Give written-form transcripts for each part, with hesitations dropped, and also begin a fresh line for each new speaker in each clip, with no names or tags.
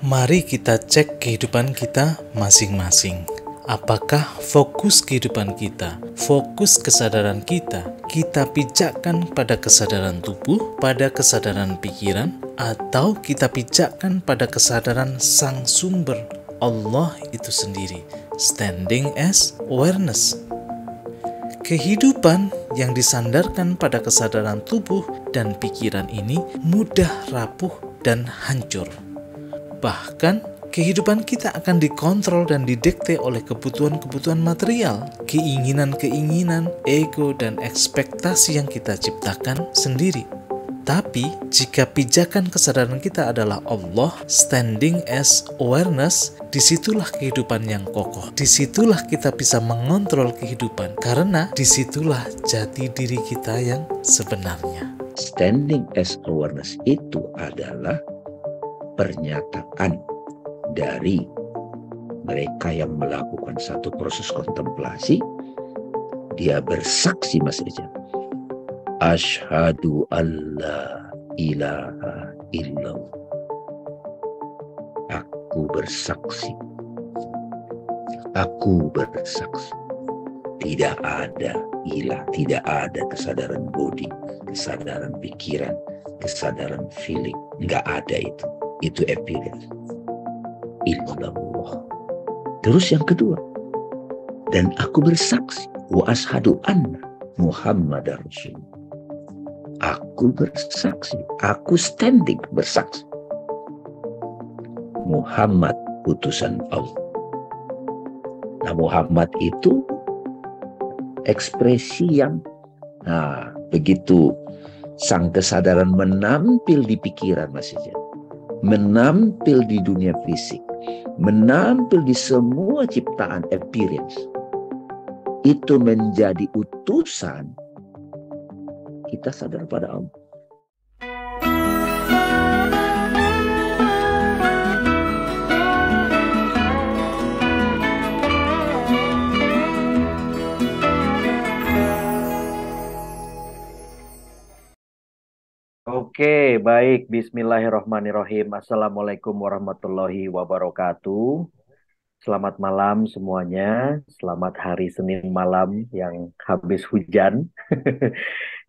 Mari kita cek kehidupan kita masing-masing. Apakah fokus kehidupan kita, fokus kesadaran kita pijakkan pada kesadaran tubuh, pada kesadaran pikiran, atau kita pijakkan pada kesadaran sang sumber, Allah itu sendiri, standing as awareness. Kehidupan yang disandarkan pada kesadaran tubuh dan pikiran ini mudah rapuh dan hancur. Bahkan, kehidupan kita akan dikontrol dan didikte oleh kebutuhan-kebutuhan material, keinginan-keinginan, ego, dan ekspektasi yang kita ciptakan sendiri. Tapi, jika pijakan kesadaran kita adalah Allah, standing as awareness, disitulah kehidupan yang kokoh. Disitulah kita bisa mengontrol kehidupan, karena disitulah jati diri kita yang sebenarnya.
Standing as awareness itu adalah pernyataan dari mereka yang melakukan satu proses kontemplasi. Dia bersaksi, Mas Eja, asyhadu alla ilaha illallah. Aku bersaksi tidak ada ilah, tidak ada kesadaran body, kesadaran pikiran, kesadaran feeling, nggak ada itu appearance. Illallah. Terus yang kedua, dan aku bersaksi wa ashadu anna Muhammadar Rasulullah. Aku bersaksi, aku standing bersaksi, Muhammad utusan Allah. Nah, Muhammad itu ekspresi yang begitu sang kesadaran menampil di pikiran, Mas Ijan, menampil di dunia fisik, menampil di semua ciptaan appearance, itu menjadi utusan, kita sadar pada Allah.
Oke, baik. Bismillahirrahmanirrahim. Assalamualaikum warahmatullahi wabarakatuh. Selamat malam semuanya. Selamat hari Senin malam yang habis hujan.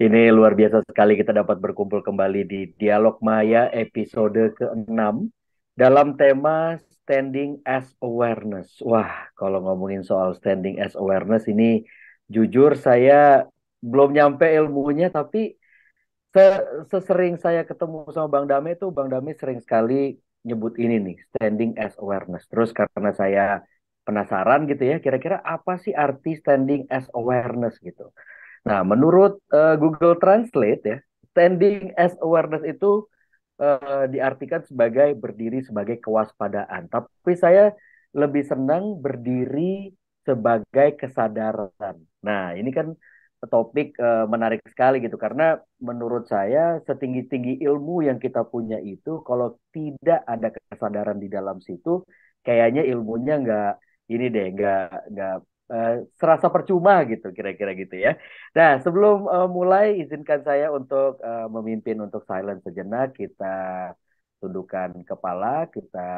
Ini luar biasa sekali kita dapat berkumpul kembali di Dialog Maya episode ke-6 dalam tema Standing as Awareness. Wah, kalau ngomongin soal Standing as Awareness ini jujur saya belum nyampe ilmunya, tapi sesering saya ketemu sama Bang Dame itu, Bang Dame sering sekali nyebut ini nih, standing as awareness. Terus karena saya penasaran gitu ya, kira-kira apa sih arti standing as awareness gitu. Nah, menurut Google Translate ya, standing as awareness itu diartikan sebagai berdiri sebagai kewaspadaan. Tapi saya lebih senang berdiri sebagai kesadaran. Nah, ini kan topik menarik sekali gitu, karena menurut saya setinggi-tinggi ilmu yang kita punya itu, kalau tidak ada kesadaran di dalam situ, kayaknya ilmunya nggak serasa percuma gitu, kira-kira gitu ya. Nah, sebelum mulai, izinkan saya untuk memimpin untuk silent sejenak. Kita tundukkan kepala, kita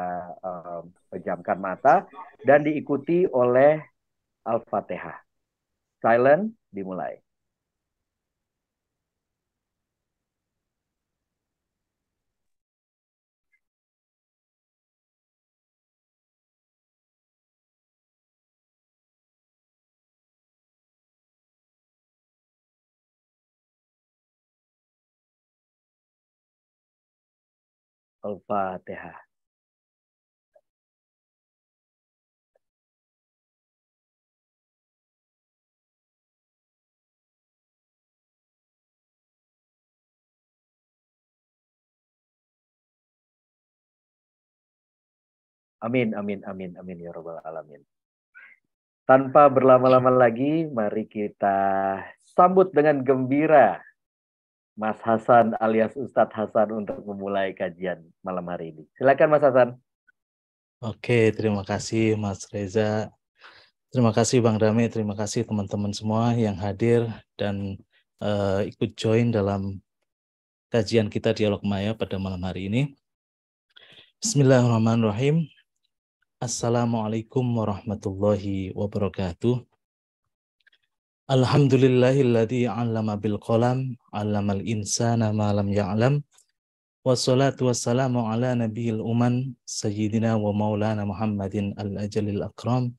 pejamkan mata, dan diikuti oleh Al-Fatihah. Silent, dimulai. Al-Fatihah. Amin, amin, amin, amin ya Rabbal Alamin. Tanpa berlama-lama lagi, mari kita sambut dengan gembira Mas Hasan alias Ustadz Hasan untuk memulai kajian malam hari ini. Silakan Mas Hasan.
Oke, terima kasih Mas Reza. Terima kasih Bang Dame, terima kasih teman-teman semua yang hadir dan ikut join dalam kajian kita Dialog Maya pada malam hari ini. Bismillahirrahmanirrahim. Assalamualaikum warahmatullahi wabarakatuh. Alhamdulillahilladzi 'allama bil qalam, 'allamal insana ma lam ya'lam. Wassalatu wassalamu ala nabiyil uman sayyidina wa maulana Muhammadin al-ajalil akram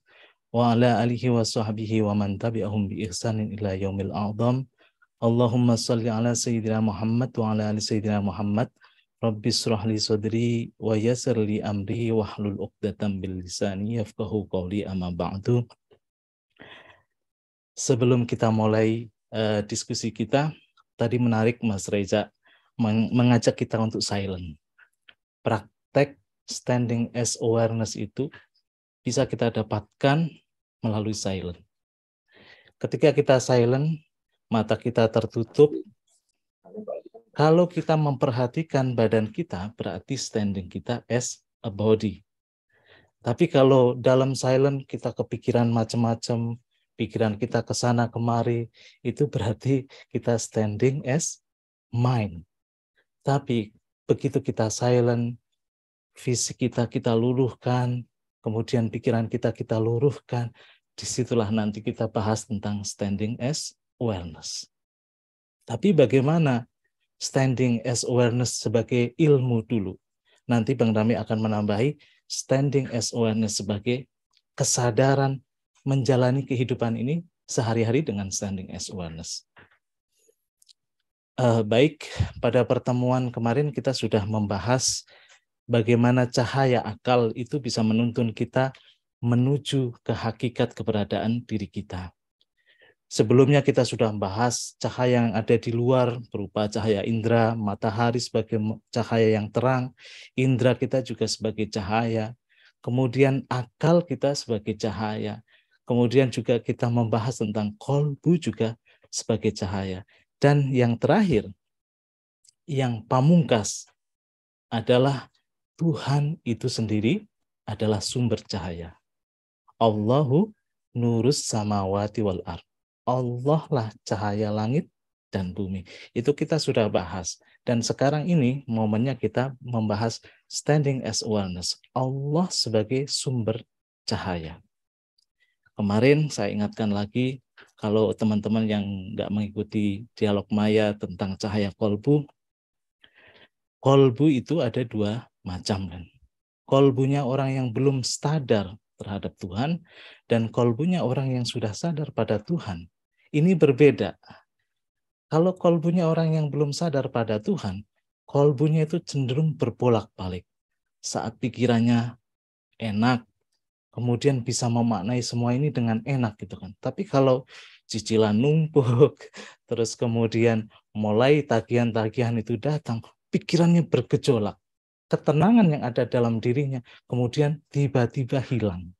wa ala alihi wa sahbihi wa man tabi'ahum bi ihsanin ila yaumil a'dham. Allahumma salli ala sayyidina Muhammad wa ala ali sayyidina Muhammad. Rabbi shrah li sadri wa yassir li amri wahlul 'uqdatam bil lisani yafqahu qawli, amma ba'du. Sebelum kita mulai diskusi kita, tadi menarik Mas Reza mengajak kita untuk silent. Praktek standing as awareness itu bisa kita dapatkan melalui silent. Ketika kita silent, mata kita tertutup. Kalau kita memperhatikan badan kita, berarti standing kita as a body. Tapi kalau dalam silent kita kepikiran macam-macam, pikiran kita ke sana kemari, itu berarti kita standing as mind. Tapi begitu kita silent, fisik kita luluhkan, kemudian pikiran kita luruhkan, disitulah nanti kita bahas tentang standing as awareness. Tapi bagaimana standing as awareness sebagai ilmu dulu? Nanti Bang Rami akan menambahi standing as awareness sebagai kesadaran menjalani kehidupan ini sehari-hari dengan standing as awareness. Baik, pada pertemuan kemarin kita sudah membahas bagaimana cahaya akal itu bisa menuntun kita menuju ke hakikat keberadaan diri kita. Sebelumnya kita sudah membahas cahaya yang ada di luar berupa cahaya indera, matahari sebagai cahaya yang terang, indera kita juga sebagai cahaya, kemudian akal kita sebagai cahaya, kemudian juga kita membahas tentang kolbu juga sebagai cahaya. Dan yang terakhir, yang pamungkas adalah Tuhan itu sendiri adalah sumber cahaya. Allahu nurus samawati wal ardh. Allah lah cahaya langit dan bumi. Itu kita sudah bahas. Dan sekarang ini momennya kita membahas standing as awareness. Allah sebagai sumber cahaya. Kemarin saya ingatkan lagi, kalau teman-teman yang nggak mengikuti dialog maya tentang cahaya kolbu itu ada dua macam kan. Kolbunya orang yang belum sadar terhadap Tuhan, dan kolbunya orang yang sudah sadar pada Tuhan. Ini berbeda. Kalau kolbunya orang yang belum sadar pada Tuhan, kolbunya itu cenderung berbolak-balik. Saat pikirannya enak, kemudian bisa memaknai semua ini dengan enak gitu kan. Tapi kalau cicilan numpuk, terus kemudian mulai tagihan-tagihan itu datang, pikirannya bergejolak. Ketenangan yang ada dalam dirinya kemudian tiba-tiba hilang.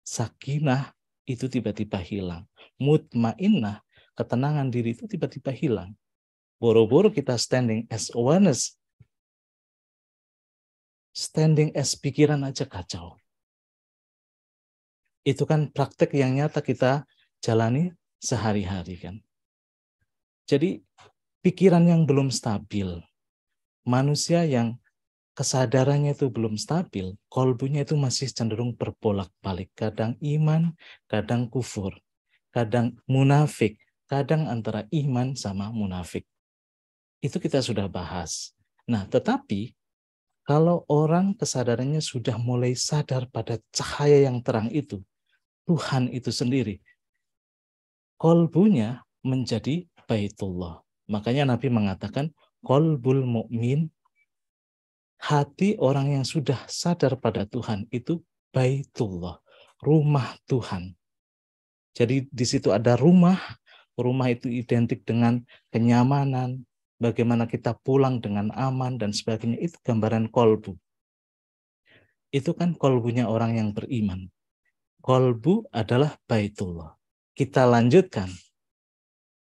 Sakinah itu tiba-tiba hilang. Mutmainnah, ketenangan diri itu tiba-tiba hilang. Boro-boro kita standing as awareness, standing as pikiran aja kacau. Itu kan praktek yang nyata kita jalani sehari-hari kan. Jadi pikiran yang belum stabil, manusia yang kesadarannya itu belum stabil, kolbunya itu masih cenderung berbolak-balik. Kadang iman, kadang kufur, kadang munafik, kadang antara iman sama munafik. Itu kita sudah bahas. Nah, tetapi kalau orang kesadarannya sudah mulai sadar pada cahaya yang terang itu, Tuhan itu sendiri, kolbunya menjadi baitullah. Makanya Nabi mengatakan, kolbul mu'min, hati orang yang sudah sadar pada Tuhan itu baitullah, rumah Tuhan. Jadi di situ ada rumah itu identik dengan kenyamanan, bagaimana kita pulang dengan aman dan sebagainya, itu gambaran kolbu. Itu kan kolbunya orang yang beriman. Kolbu adalah baitullah. Kita lanjutkan.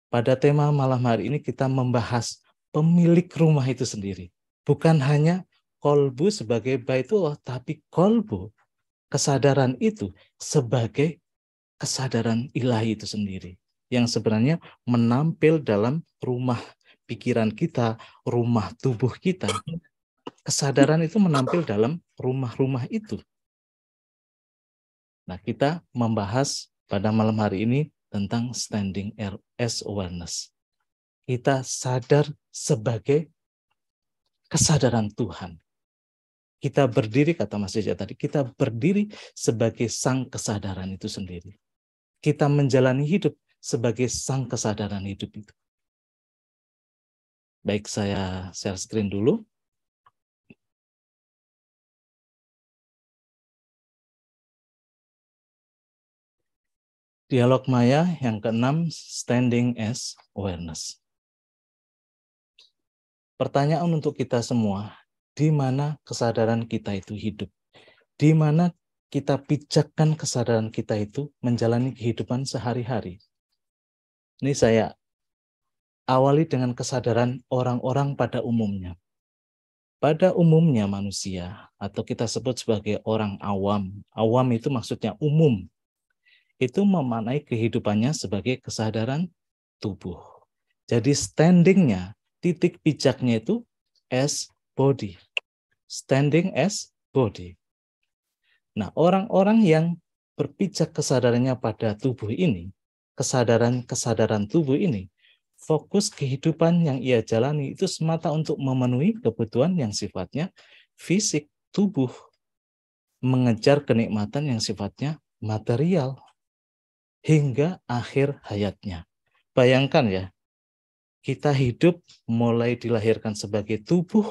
Pada tema malam hari ini kita membahas pemilik rumah itu sendiri. Bukan hanya kolbu sebagai baitullah, tapi kolbu, kesadaran itu sebagai kesadaran ilahi itu sendiri. Yang sebenarnya menampil dalam rumah pikiran kita, rumah tubuh kita. kesadaran itu menampil dalam rumah-rumah itu. Nah, kita membahas pada malam hari ini tentang standing as awareness. Kita sadar sebagai kesadaran Tuhan. Kita berdiri, kata Mas Jaja tadi, kita berdiri sebagai sang kesadaran itu sendiri. Kita menjalani hidup sebagai sang kesadaran hidup itu. Baik, saya share screen dulu. Dialog Maya yang ke-6, standing as awareness. Pertanyaan untuk kita semua, di mana kesadaran kita itu hidup? Di mana kita pijakkan kesadaran kita itu menjalani kehidupan sehari-hari? Ini saya awali dengan kesadaran orang-orang pada umumnya. Pada umumnya manusia, atau kita sebut sebagai orang awam. Awam itu maksudnya umum. Itu memaknai kehidupannya sebagai kesadaran tubuh. Jadi standingnya, titik pijaknya itu as body. Standing as body. Nah, orang-orang yang berpijak kesadarannya pada tubuh ini, kesadaran tubuh ini, fokus kehidupan yang ia jalani itu semata untuk memenuhi kebutuhan yang sifatnya fisik, tubuh, mengejar kenikmatan yang sifatnya material, hingga akhir hayatnya. Bayangkan ya, kita hidup mulai dilahirkan sebagai tubuh,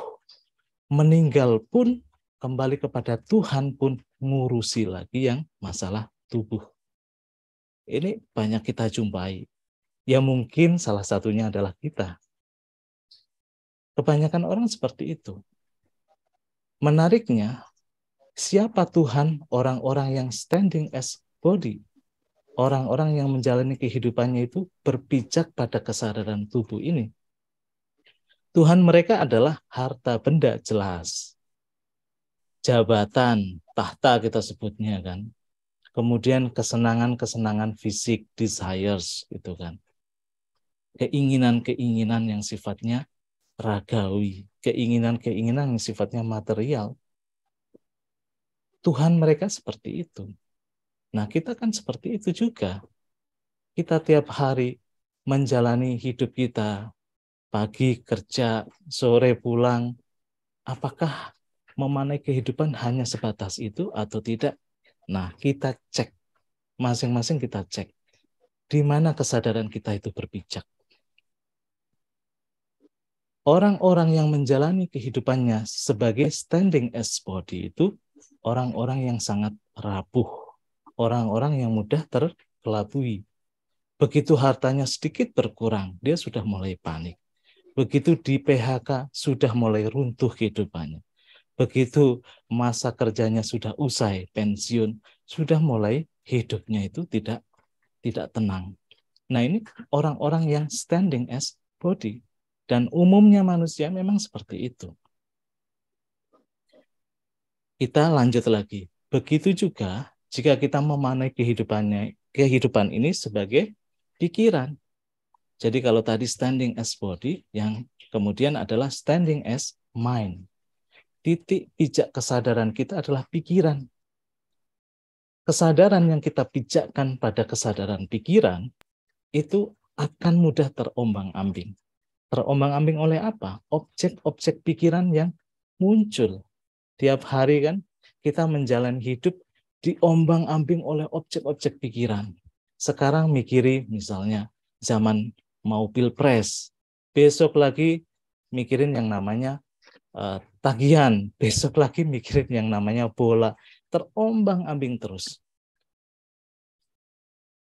meninggal pun kembali kepada Tuhan pun ngurusi lagi yang masalah tubuh. Ini banyak kita jumpai. Ya mungkin salah satunya adalah kita. Kebanyakan orang seperti itu. Menariknya, siapa Tuhan orang-orang yang standing as body? Orang-orang yang menjalani kehidupannya itu berpijak pada kesadaran tubuh ini. Tuhan mereka adalah harta benda, jelas. Jabatan, tahta kita sebutnya kan. Kemudian kesenangan-kesenangan fisik, desires gitu kan. Keinginan-keinginan yang sifatnya ragawi, keinginan-keinginan yang sifatnya material. Tuhan mereka seperti itu. Nah, kita kan seperti itu juga. Kita tiap hari menjalani hidup kita, pagi kerja, sore pulang, apakah memaknai kehidupan hanya sebatas itu atau tidak? Nah, kita cek, masing-masing kita cek, di mana kesadaran kita itu berpijak. Orang-orang yang menjalani kehidupannya sebagai standing as body itu orang-orang yang sangat rapuh, orang-orang yang mudah terkelabui. Begitu hartanya sedikit berkurang, dia sudah mulai panik. Begitu di PHK, sudah mulai runtuh kehidupannya. Begitu masa kerjanya sudah usai, pensiun, sudah mulai hidupnya itu tidak tenang. Nah, ini orang-orang yang standing as body. Dan umumnya manusia memang seperti itu. Kita lanjut lagi. Begitu juga jika kita memaknai kehidupan ini sebagai pikiran. Jadi kalau tadi standing as body, yang kemudian adalah standing as mind. Titik pijak kesadaran kita adalah pikiran. Kesadaran yang kita pijakkan pada kesadaran pikiran itu akan mudah terombang-ambing. Terombang-ambing oleh apa? Objek-objek pikiran yang muncul. Tiap hari kan kita menjalani hidup diombang-ambing oleh objek-objek pikiran. Sekarang mikiri misalnya zaman mau pilpres. Besok lagi mikirin yang namanya tagihan. Besok lagi mikirin yang namanya bola. Terombang-ambing terus.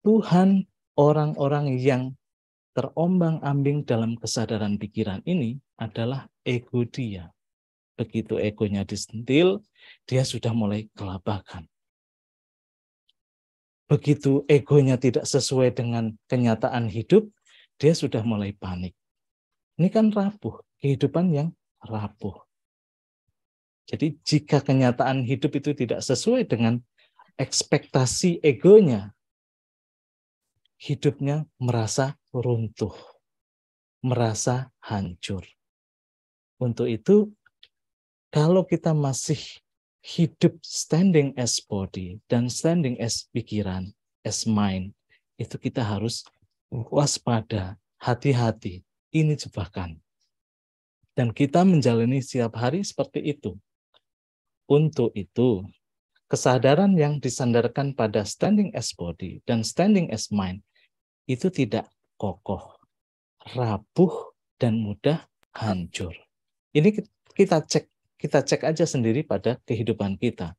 Tuhan orang-orang yang terombang-ambing dalam kesadaran pikiran ini adalah ego dia. Begitu egonya disentil, dia sudah mulai kelabakan. Begitu egonya tidak sesuai dengan kenyataan hidup, dia sudah mulai panik. Ini kan rapuh, kehidupan yang rapuh. Jadi jika kenyataan hidup itu tidak sesuai dengan ekspektasi egonya, hidupnya merasa runtuh, merasa hancur. Untuk itu, Kalau kita masih hidup standing as body dan standing as pikiran, as mind, itu kita harus waspada, hati-hati. Ini jebakan. Dan kita menjalani setiap hari seperti itu. Untuk itu, kesadaran yang disandarkan pada standing as body dan standing as mind itu tidak kokoh, rapuh, dan mudah hancur. Ini kita cek aja sendiri pada kehidupan kita.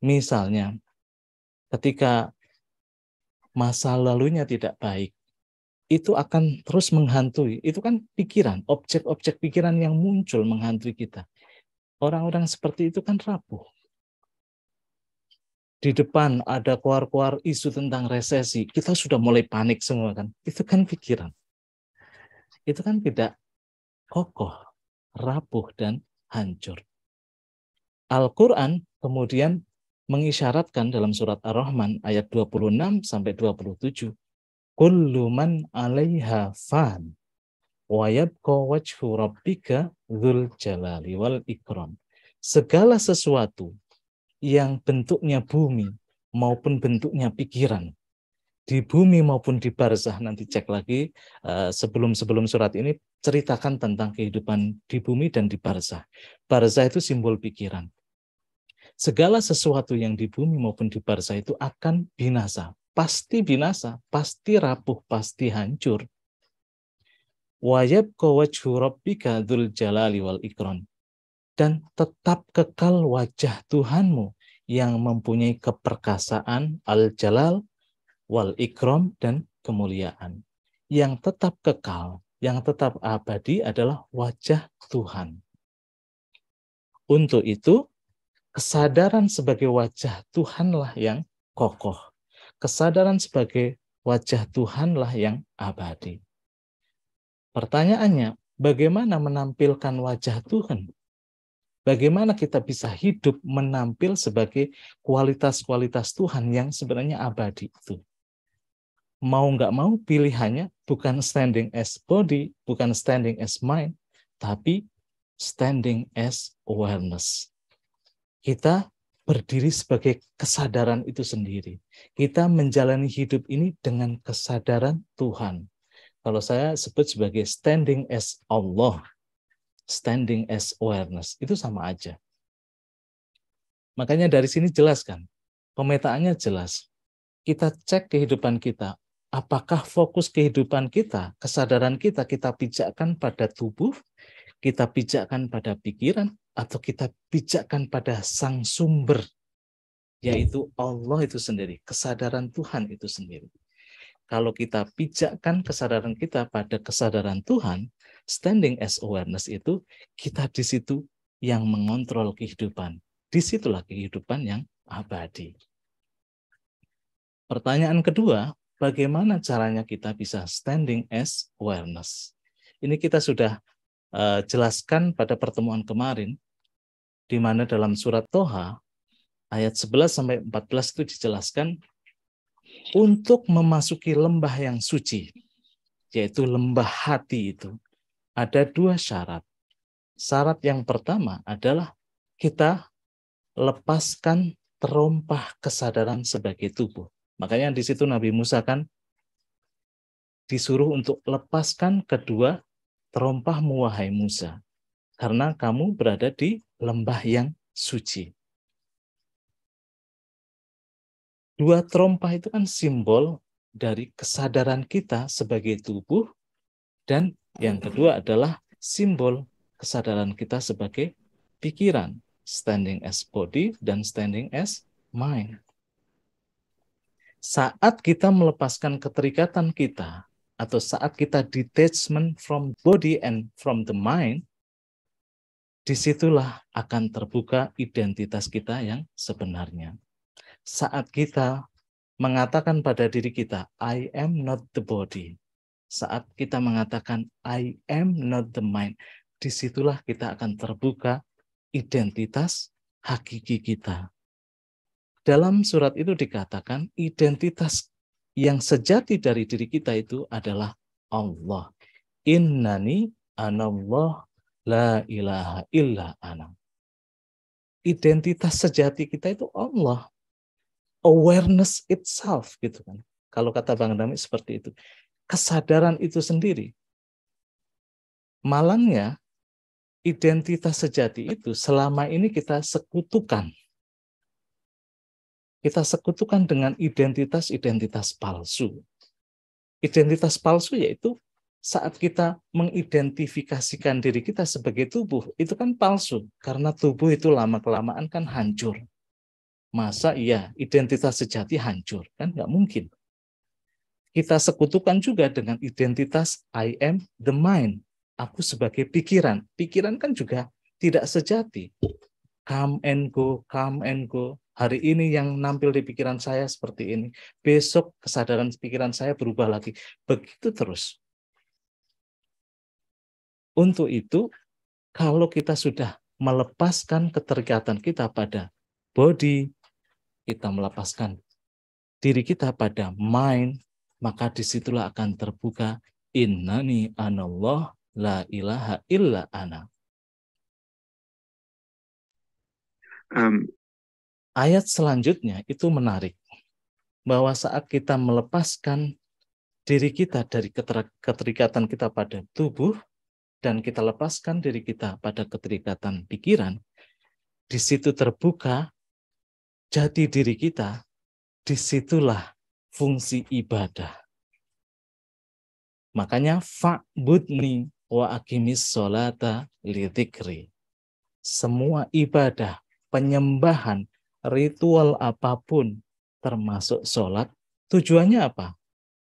Misalnya, ketika masa lalunya tidak baik, itu akan terus menghantui. Itu kan pikiran, objek-objek pikiran yang muncul menghantui kita. Orang-orang seperti itu kan rapuh. Di depan ada keluar-keluar isu tentang resesi, kita sudah mulai panik semua kan. Itu kan pikiran. Itu kan tidak kokoh, rapuh, dan hancur. Al-Quran kemudian mengisyaratkan dalam surat Ar-Rahman ayat 26 sampai 27. Kullu man 'alaiha fan wa yabqa wajhu rabbika dzul jalali wal ikram. Segala sesuatu yang bentuknya bumi maupun bentuknya pikiran, di bumi maupun di barzah, nanti cek lagi sebelum surat ini ceritakan tentang kehidupan di bumi dan di barzah. Barzah itu simbol pikiran. Segala sesuatu yang di bumi maupun di barzah itu akan binasa, pasti rapuh, pasti hancur. Wa yabqa wajhu rabbika dzul jalali wal ikram. Dan tetap kekal wajah Tuhanmu yang mempunyai keperkasaan, al-jalal, wal ikram, dan kemuliaan. Yang tetap kekal, yang tetap abadi adalah wajah Tuhan. Untuk itu, kesadaran sebagai wajah Tuhanlah yang kokoh. Kesadaran sebagai wajah Tuhanlah yang abadi. Pertanyaannya, bagaimana menampilkan wajah Tuhan? Bagaimana kita bisa hidup menampil sebagai kualitas-kualitas Tuhan yang sebenarnya abadi itu? Mau nggak mau pilihannya bukan standing as body, bukan standing as mind, tapi standing as awareness. Kita berdiri sebagai kesadaran itu sendiri. Kita menjalani hidup ini dengan kesadaran Tuhan. Kalau saya sebut sebagai standing as Allah, standing as awareness, itu sama aja. Makanya dari sini jelas kan, pemetaannya jelas. Kita cek kehidupan kita, apakah fokus kehidupan kita, kesadaran kita pijakkan pada tubuh, kita pijakkan pada pikiran, atau kita pijakkan pada sang sumber, yaitu Allah itu sendiri, kesadaran Tuhan itu sendiri. Kalau kita pijakkan kesadaran kita pada kesadaran Tuhan, standing as awareness itu, kita di situ yang mengontrol kehidupan. Disitulah kehidupan yang abadi. Pertanyaan kedua, bagaimana caranya kita bisa standing as awareness? Ini kita sudah jelaskan pada pertemuan kemarin, di mana dalam surat Toha, ayat 11-14 itu dijelaskan, untuk memasuki lembah yang suci, yaitu lembah hati itu, ada dua syarat. Syarat yang pertama adalah kita lepaskan terompah kesadaran sebagai tubuh. Makanya di situ Nabi Musa kan disuruh untuk lepaskan kedua terompahmu wahai Musa, karena kamu berada di lembah yang suci. Dua terompah itu kan simbol dari kesadaran kita sebagai tubuh, dan yang kedua adalah simbol kesadaran kita sebagai pikiran, standing as body dan standing as mind. Saat kita melepaskan keterikatan kita, atau saat kita detachment from body and from the mind, disitulah akan terbuka identitas kita yang sebenarnya. Saat kita mengatakan pada diri kita, I am not the body. Saat kita mengatakan, I am not the mind. Disitulah kita akan terbuka identitas hakiki kita. Dalam surat itu dikatakan, identitas yang sejati dari diri kita itu adalah Allah. Innani anallah La ilaha illa ana. Identitas sejati kita itu Allah. Awareness itself gitu kan. Kalau kata Bang Dami seperti itu. Kesadaran itu sendiri. Malangnya identitas sejati itu selama ini kita sekutukan. Kita sekutukan dengan identitas-identitas palsu. Identitas palsu yaitu saat kita mengidentifikasikan diri kita sebagai tubuh, itu kan palsu. Karena tubuh itu lama-kelamaan kan hancur. Masa iya identitas sejati hancur? Kan nggak mungkin. Kita sekutukan juga dengan identitas I am the mind. Aku sebagai pikiran. Pikiran kan juga tidak sejati. Come and go, come and go. Hari ini yang nampil di pikiran saya seperti ini. Besok kesadaran pikiran saya berubah lagi. Begitu terus. Untuk itu, kalau kita sudah melepaskan keterikatan kita pada body, kita melepaskan diri kita pada mind, maka disitulah akan terbuka innani anallah la ilaha illa ana. Ayat selanjutnya itu menarik. Bahwa saat kita melepaskan diri kita dari keterikatan kita pada tubuh, dan kita lepaskan diri kita pada keterikatan pikiran, di situ terbuka jati diri kita, disitulah fungsi ibadah. Makanya fa'budni wa aqimis sholata lidzikri. Semua ibadah, penyembahan, ritual apapun, termasuk sholat, tujuannya apa?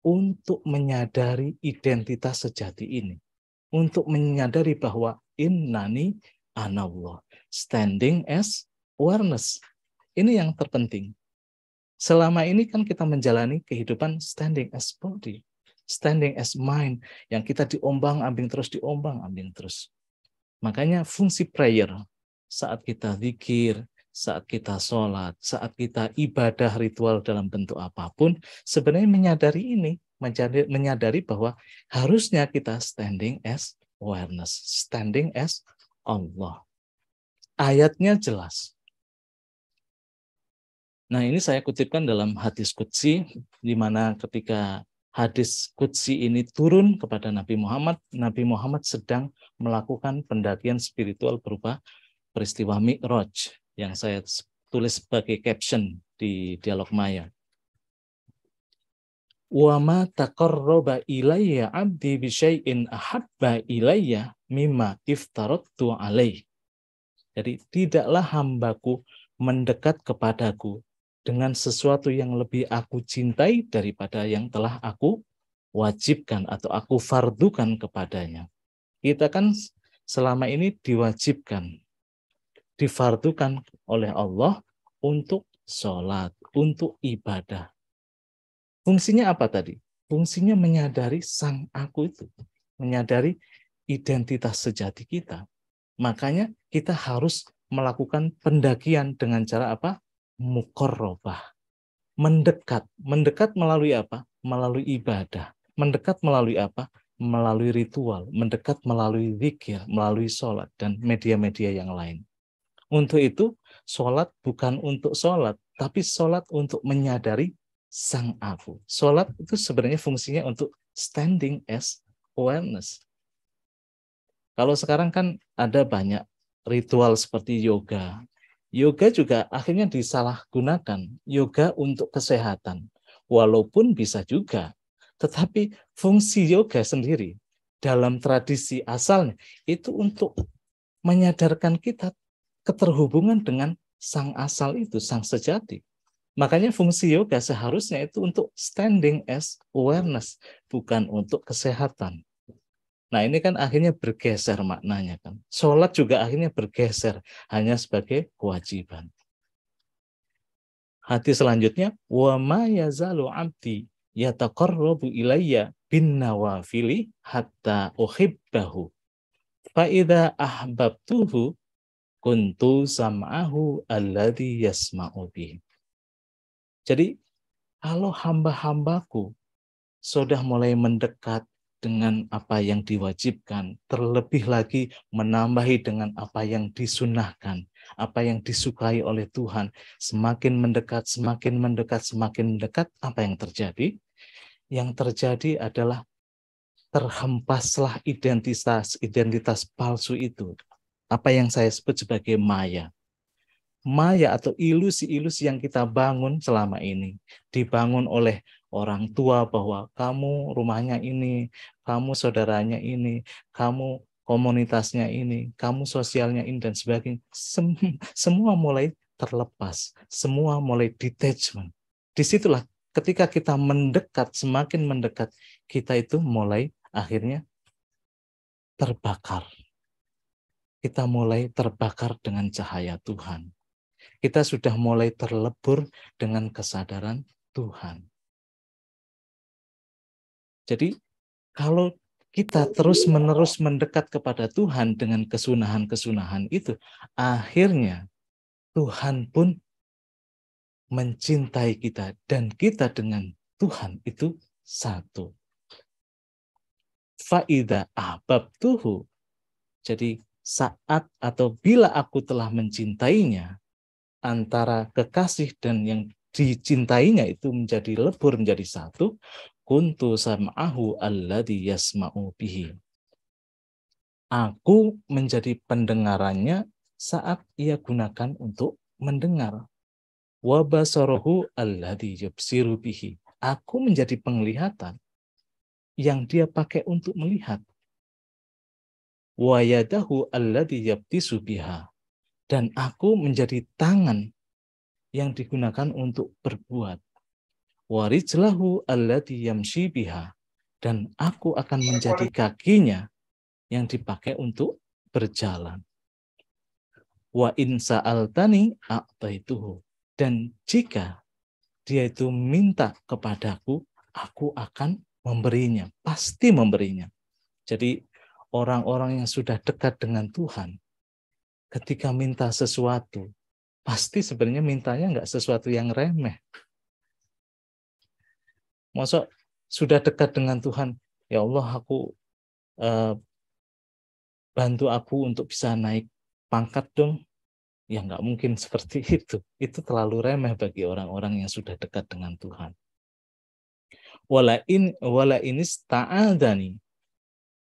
Untuk menyadari identitas sejati ini. Untuk menyadari bahwa innani anallah. Standing as awareness. Ini yang terpenting. Selama ini kan kita menjalani kehidupan standing as body. Standing as mind. Yang kita diombang-ambing terus, diombang-ambing terus. Makanya fungsi prayer. Saat kita zikir, saat kita sholat, saat kita ibadah ritual dalam bentuk apapun, sebenarnya menyadari ini. Menyadari bahwa harusnya kita standing as awareness, standing as Allah. Ayatnya jelas. Nah, ini saya kutipkan dalam hadis qudsi, di mana ketika hadis qudsi ini turun kepada Nabi Muhammad sedang melakukan pendakian spiritual berupa peristiwa Mi'raj yang saya tulis sebagai caption di Dialog Maya. Wa ma taqarraba ilayya 'abdi bi syai'in ahabba ilayya mimma iftaradtu alaih. Jadi tidaklah hambaku mendekat kepadaku dengan sesuatu yang lebih aku cintai daripada yang telah aku wajibkan atau aku fardukan kepadanya. Kita kan selama ini diwajibkan, difardukan oleh Allah untuk sholat, untuk ibadah. Fungsinya apa tadi? Fungsinya menyadari sang aku itu. Menyadari identitas sejati kita. Makanya kita harus melakukan pendakian dengan cara apa? Muqarrabah. Mendekat. Mendekat melalui apa? Melalui ibadah. Mendekat melalui apa? Melalui ritual. Mendekat melalui zikir, melalui sholat, dan media-media yang lain. Untuk itu, sholat bukan untuk sholat, tapi sholat untuk menyadari sang aku. Sholat itu sebenarnya fungsinya untuk standing as awareness. Kalau sekarang kan ada banyak ritual seperti yoga. Yoga juga akhirnya disalahgunakan. Yoga untuk kesehatan. Walaupun bisa juga. Tetapi fungsi yoga sendiri dalam tradisi asalnya itu untuk menyadarkan kita keterhubungan dengan sang asal itu, sang sejati. Makanya fungsi yoga seharusnya itu untuk standing as awareness, bukan untuk kesehatan. Nah, ini kan akhirnya bergeser maknanya kan. Sholat juga akhirnya bergeser hanya sebagai kewajiban. Hadis selanjutnya, wa ma yazalu 'abdi yataqarrabu ilayya bin nawafili hatta uhibbahu. Fa idza ahbabtuhu kuntu sam'ahu alladhi yasma'u bih. Jadi, kalau hamba-hambaku sudah mulai mendekat, dengan apa yang diwajibkan, terlebih lagi menambahi dengan apa yang disunahkan, apa yang disukai oleh Tuhan. Semakin mendekat, semakin mendekat, semakin mendekat, apa yang terjadi? Yang terjadi adalah terhempaslah identitas palsu itu. Apa yang saya sebut sebagai maya. Maya atau ilusi-ilusi yang kita bangun selama ini. Dibangun oleh orang tua bahwa kamu rumahnya ini, kamu saudaranya ini, kamu komunitasnya ini, kamu sosialnya ini, dan sebagainya. Semua mulai terlepas, semua mulai detachment. Disitulah ketika kita mendekat, semakin mendekat, kita itu mulai akhirnya terbakar. Kita mulai terbakar dengan cahaya Tuhan. Kita sudah mulai terlebur dengan kesadaran Tuhan. Jadi kalau kita terus-menerus mendekat kepada Tuhan dengan kesunahan-kesunahan itu, akhirnya Tuhan pun mencintai kita dan kita dengan Tuhan itu satu. Fa'idha ahbabtuhu. Jadi saat atau bila aku telah mencintainya, antara kekasih dan yang dicintainya itu menjadi lebur, menjadi satu, kuntu sam'ahu alladhi yasma'u bihi. Aku menjadi pendengarannya saat ia gunakan untuk mendengar. Wa basarahu alladhi yubsiru bihi. Aku menjadi penglihatan yang dia pakai untuk melihat. Wa yadahu alladhi yabtisu biha. Dan aku menjadi tangan yang digunakan untuk berbuat. Warijlahu allati yamshi biha. Dan aku akan menjadi kakinya yang dipakai untuk berjalan. Wa in sa'altani a'taituhu. Dan jika dia itu minta kepadaku, aku akan memberinya. Pasti memberinya. Jadi orang-orang yang sudah dekat dengan Tuhan, ketika minta sesuatu, pasti sebenarnya mintanya nggak sesuatu yang remeh. Masa sudah dekat dengan Tuhan, ya Allah aku bantu aku untuk bisa naik pangkat dong. Ya nggak mungkin seperti itu. Itu terlalu remeh bagi orang-orang yang sudah dekat dengan Tuhan. Wala inista'adani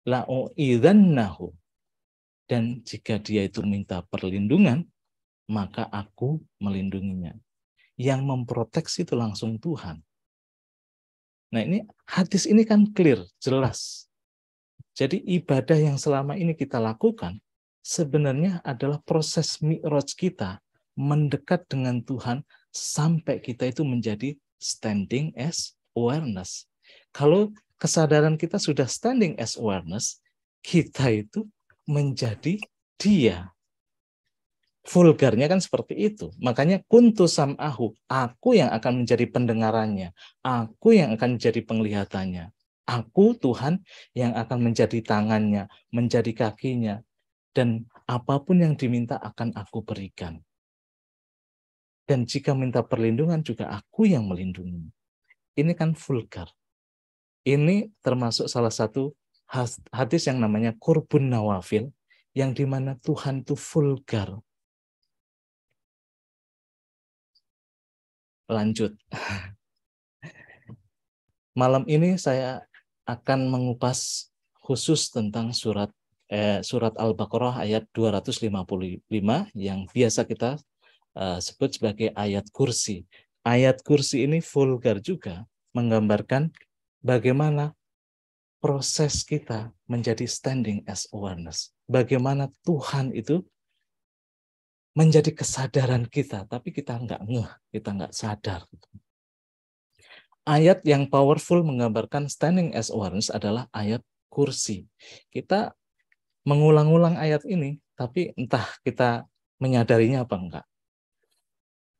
la'u'idhannahu. Dan jika dia itu minta perlindungan, maka aku melindunginya. Yang memproteksi itu langsung Tuhan. Nah ini hadis ini kan clear, jelas. Jadi ibadah yang selama ini kita lakukan sebenarnya adalah proses mi'raj kita mendekat dengan Tuhan sampai kita itu menjadi standing as awareness. Kalau kesadaran kita sudah standing as awareness, kita itu menjadi dia. Vulgarnya kan seperti itu. Makanya kuntu sam'ahu, aku yang akan menjadi pendengarannya, aku yang akan menjadi penglihatannya. Aku Tuhan yang akan menjadi tangannya, menjadi kakinya, dan apapun yang diminta akan aku berikan. Dan jika minta perlindungan juga aku yang melindungi. Ini kan vulgar. Ini termasuk salah satu hadis yang namanya qurbun nawafil, yang dimana Tuhan itu vulgar. Lanjut. Malam ini saya akan mengupas khusus tentang surat Al-Baqarah ayat 255 yang biasa kita sebut sebagai ayat kursi. Ayat kursi ini vulgar juga, menggambarkan bagaimana proses kita menjadi standing as awareness. Bagaimana Tuhan itu menjadi kesadaran kita, tapi kita nggak ngeh, kita nggak sadar. Ayat yang powerful menggambarkan standing as awareness adalah ayat kursi. Kita mengulang-ulang ayat ini, tapi entah kita menyadarinya apa enggak.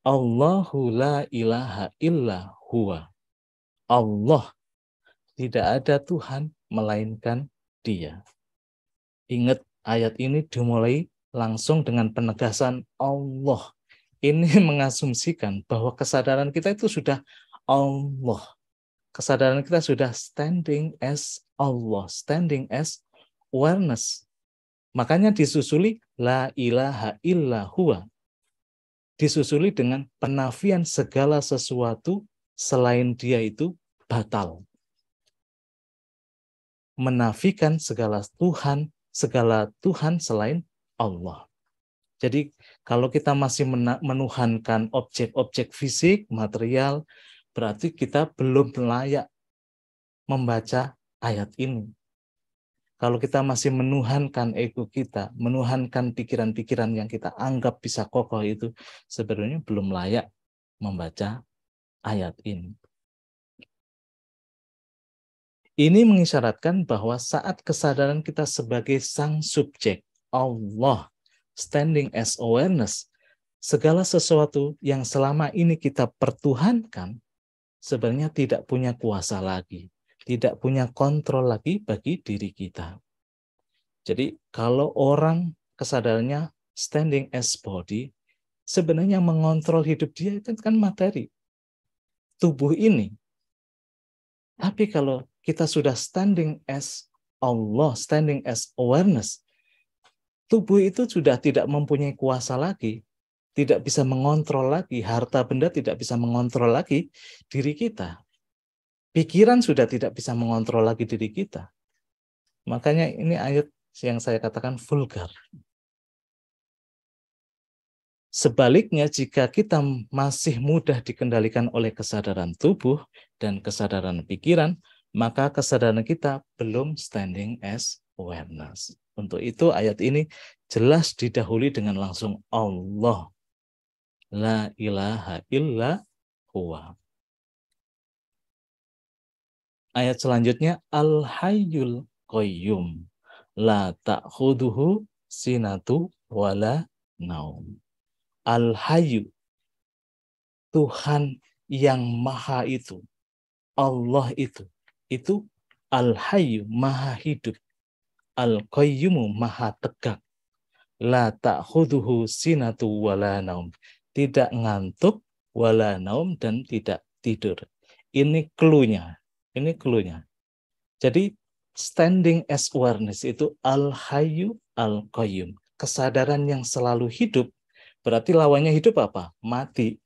Allahu la ilaha illa huwa. Allah, tidak ada Tuhan melainkan Dia. Ingat, ayat ini dimulai langsung dengan penegasan Allah. Ini mengasumsikan bahwa kesadaran kita itu sudah Allah. Kesadaran kita sudah standing as Allah, standing as awareness. Makanya disusuli la ilaha illa huwa. Disusuli dengan penafian segala sesuatu selain dia itu batal. Menafikan segala Tuhan selain Allah. Jadi kalau kita masih menuhankan objek-objek fisik, material, berarti kita belum layak membaca ayat ini. Kalau kita masih menuhankan ego kita, menuhankan pikiran-pikiran yang kita anggap bisa kokoh itu, sebenarnya belum layak membaca ayat ini. Ini mengisyaratkan bahwa saat kesadaran kita sebagai sang subjek, Allah, standing as awareness, segala sesuatu yang selama ini kita pertuhankan, sebenarnya tidak punya kuasa lagi, tidak punya kontrol lagi bagi diri kita. Jadi kalau orang kesadarannya standing as body, sebenarnya mengontrol hidup dia itu kan materi, tubuh ini. Tapi kalau kita sudah standing as Allah, standing as awareness, tubuh itu sudah tidak mempunyai kuasa lagi, tidak bisa mengontrol lagi, harta benda tidak bisa mengontrol lagi diri kita. Pikiran sudah tidak bisa mengontrol lagi diri kita. Makanya ini ayat yang saya katakan vulgar. Sebaliknya, jika kita masih mudah dikendalikan oleh kesadaran tubuh dan kesadaran pikiran, maka kesadaran kita belum standing as awareness. Untuk itu ayat ini jelas didahului dengan langsung Allah. La ilaha illa huwa. Ayat selanjutnya Al-Hayyul Qayyum. La ta'khuduhu sinatu wala naum. Al-Hayyu, Tuhan yang maha itu, Allah itu Al-Hayyu, maha hidup, Al-Qayyumu, maha tegak, la ta'khuduhu sinatu wala naum, tidak ngantuk, wala naum, dan tidak tidur. Ini clue-nya. Jadi standing as awareness itu Al-Hayyu, Al-Qayyum, kesadaran yang selalu hidup. Berarti lawannya hidup apa? Mati.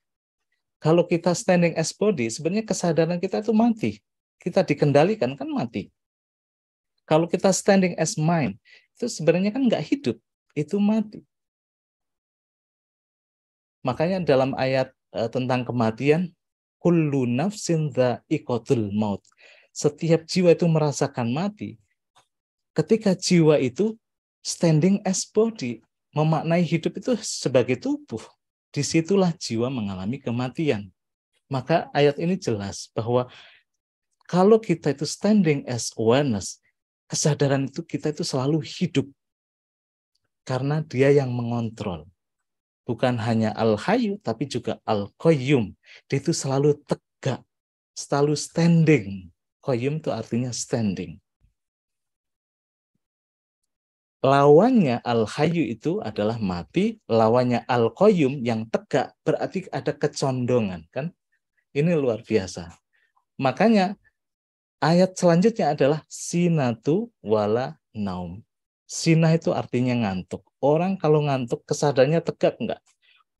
Kalau kita standing as body, sebenarnya kesadaran kita itu mati. Kita dikendalikan kan mati. Kalau kita standing as mind, itu sebenarnya kan nggak hidup. Itu mati. Makanya dalam ayat tentang kematian, kullu nafsin dha'iqatul maut. Setiap jiwa itu merasakan mati. Ketika jiwa itu standing as body, memaknai hidup itu sebagai tubuh. Disitulah jiwa mengalami kematian. Maka ayat ini jelas bahwa kalau kita itu standing as awareness, kesadaran itu kita itu selalu hidup. Karena dia yang mengontrol. Bukan hanya Al-Hayyu, tapi juga Al-Qayyum. Dia itu selalu tegak, selalu standing. Qayyum itu artinya standing. Lawannya Al-Hayyu itu adalah mati, lawannya Al-Qayyum yang tegak, berarti ada kecondongan, kan? Ini luar biasa. Makanya ayat selanjutnya adalah sinatu wala naum. Sina itu artinya ngantuk. Orang kalau ngantuk kesadarannya tegak enggak?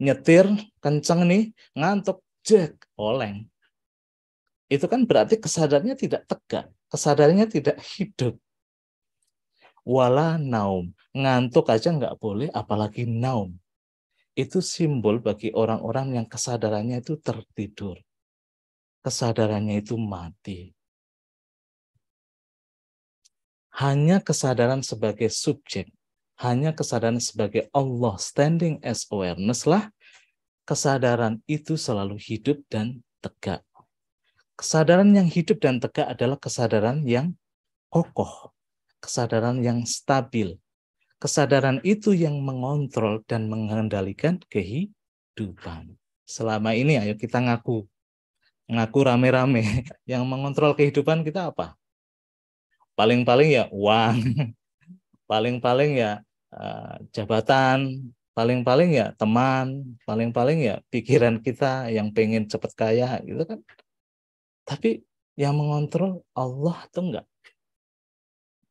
Nyetir kenceng nih, ngantuk, jek, oleng. Itu kan berarti kesadarannya tidak tegak, kesadarannya tidak hidup. Wala naum, ngantuk aja nggak boleh, apalagi naum. Itu simbol bagi orang-orang yang kesadarannya itu tertidur. Kesadarannya itu mati. Hanya kesadaran sebagai subjek, hanya kesadaran sebagai Allah standing as awareness lah, kesadaran itu selalu hidup dan tegak. Kesadaran yang hidup dan tegak adalah kesadaran yang kokoh. Kesadaran yang stabil. Kesadaran itu yang mengontrol dan mengendalikan kehidupan. Selama ini ayo kita ngaku rame-rame. Yang mengontrol kehidupan kita apa? Paling-paling ya uang, paling-paling ya jabatan, paling-paling ya teman, paling-paling ya pikiran kita yang pengen cepat kaya gitu kan. Tapi Yang mengontrol Allah atau enggak?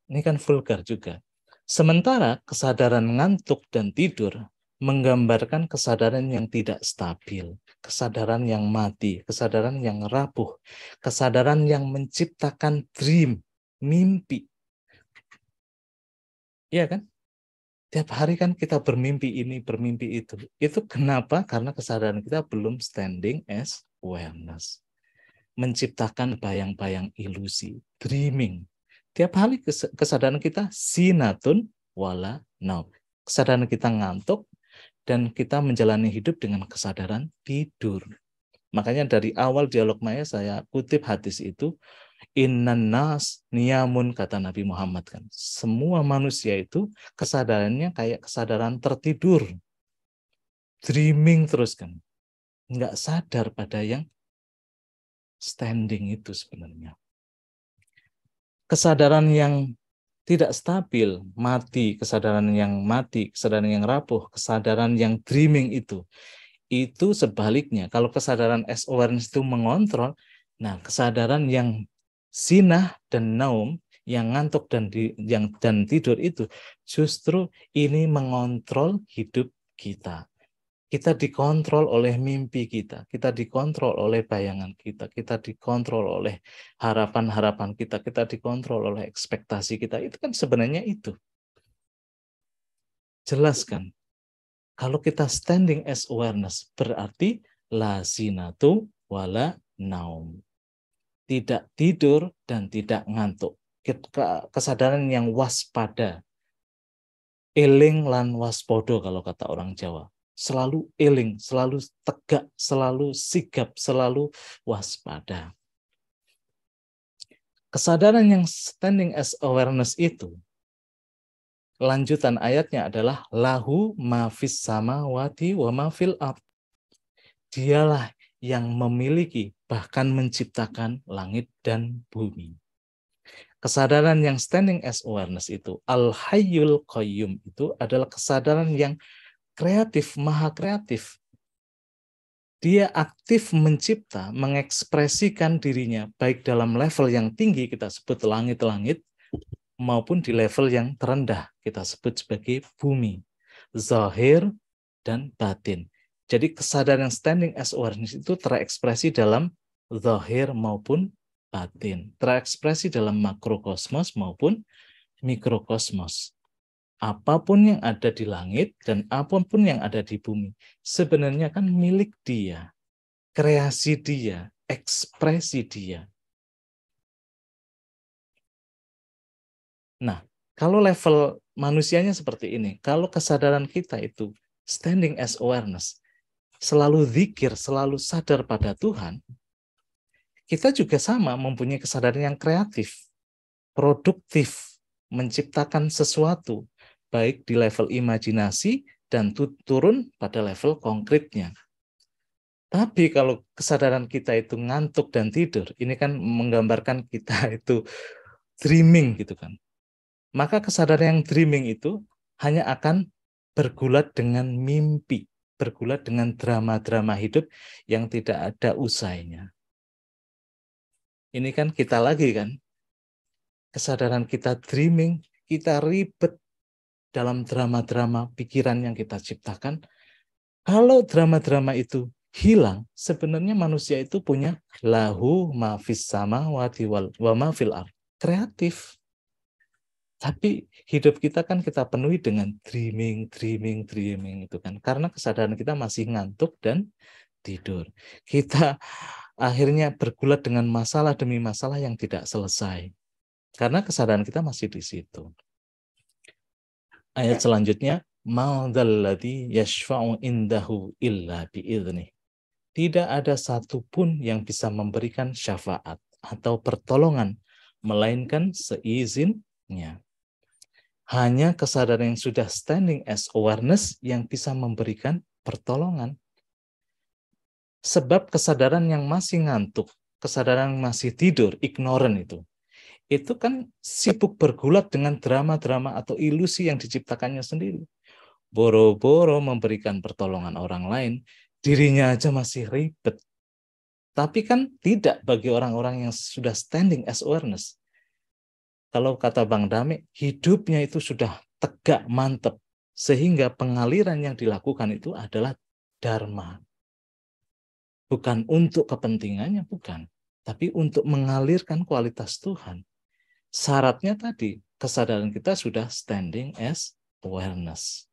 Ini kan vulgar juga. Sementara kesadaran ngantuk dan tidur menggambarkan kesadaran yang tidak stabil, kesadaran yang mati, kesadaran yang rapuh, kesadaran yang menciptakan dream, mimpi. Iya kan? Tiap hari kan kita bermimpi ini, bermimpi itu. Itu kenapa? Karena kesadaran kita belum standing as awareness. Menciptakan bayang-bayang ilusi, dreaming. Tiap hari kesadaran kita sinatun wala naum. Kesadaran kita ngantuk dan kita menjalani hidup dengan kesadaran tidur. Makanya dari awal dialog Maya saya kutip hadis itu, innan nas niyamun, kata Nabi Muhammad kan. Semua manusia itu kesadarannya kayak kesadaran tertidur. Dreaming terus kan. Nggak sadar pada yang standing itu sebenarnya. Kesadaran yang tidak stabil, mati, kesadaran yang rapuh, kesadaran yang dreaming itu sebaliknya. Kalau kesadaran as awareness itu mengontrol, nah kesadaran yang sinah dan naum, yang ngantuk dan tidur itu justru ini mengontrol hidup kita. Kita dikontrol oleh mimpi kita dikontrol oleh bayangan kita dikontrol oleh harapan-harapan kita dikontrol oleh ekspektasi kita. Itu kan sebenarnya itu. Jelas kan? Kalau kita standing as awareness, berarti la sinatu wala naum. Tidak tidur dan tidak ngantuk. Kesadaran yang waspada. Eling lan waspodo kalau kata orang Jawa. Selalu eling, selalu tegak, selalu sigap, selalu waspada. Kesadaran yang standing as awareness itu, lanjutan ayatnya adalah lahu ma fis samawati wa ma fil ardh. Dialah yang memiliki, bahkan menciptakan langit dan bumi. Kesadaran yang standing as awareness itu, al-hayyul qayyum, itu adalah kesadaran yang kreatif, maha kreatif. Dia aktif mencipta, mengekspresikan dirinya, baik dalam level yang tinggi, kita sebut langit-langit, maupun di level yang terendah, kita sebut sebagai bumi, zahir dan batin. Jadi kesadaran standing as awareness itu terekspresi dalam zahir maupun batin, terekspresi dalam makrokosmos maupun mikrokosmos. Apapun yang ada di langit dan apapun yang ada di bumi, sebenarnya kan milik dia, kreasi dia, ekspresi dia. Nah, kalau level manusianya seperti ini, kalau kesadaran kita itu standing as awareness, selalu zikir, selalu sadar pada Tuhan, kita juga sama mempunyai kesadaran yang kreatif, produktif, menciptakan sesuatu, baik di level imajinasi dan turun pada level konkretnya. Tapi kalau kesadaran kita itu ngantuk dan tidur, ini kan menggambarkan kita itu dreaming gitu kan. Maka kesadaran yang dreaming itu hanya akan bergulat dengan mimpi, bergulat dengan drama-drama hidup yang tidak ada usainya. Ini kan kita lagi kan, kesadaran kita dreaming, kita ribet dalam drama-drama pikiran yang kita ciptakan. Kalau drama-drama itu hilang, sebenarnya manusia itu punya lahu ma fis samawati wa ma fil ardh, kreatif. Tapi hidup kita kan kita penuhi dengan dreaming itu kan. Karena kesadaran kita masih ngantuk dan tidur. Kita akhirnya bergulat dengan masalah demi masalah yang tidak selesai. Karena kesadaran kita masih di situ. Ayat selanjutnya, ma'dzalladzi yashfa'u indahu illa bi'idznih. Tidak ada satupun yang bisa memberikan syafaat atau pertolongan, melainkan seizinnya. Hanya kesadaran yang sudah standing as awareness yang bisa memberikan pertolongan. Sebab kesadaran yang masih ngantuk, kesadaran yang masih tidur, ignorant itu kan sibuk bergulat dengan drama-drama atau ilusi yang diciptakannya sendiri. Boro-boro memberikan pertolongan orang lain, dirinya aja masih ribet. Tapi kan tidak bagi orang-orang yang sudah standing as awareness. Kalau kata Bang Dame, hidupnya itu sudah tegak, mantep. Sehingga pengaliran yang dilakukan itu adalah dharma. Bukan untuk kepentingannya, bukan. Tapi untuk mengalirkan kualitas Tuhan. Syaratnya tadi, kesadaran kita sudah standing as awareness.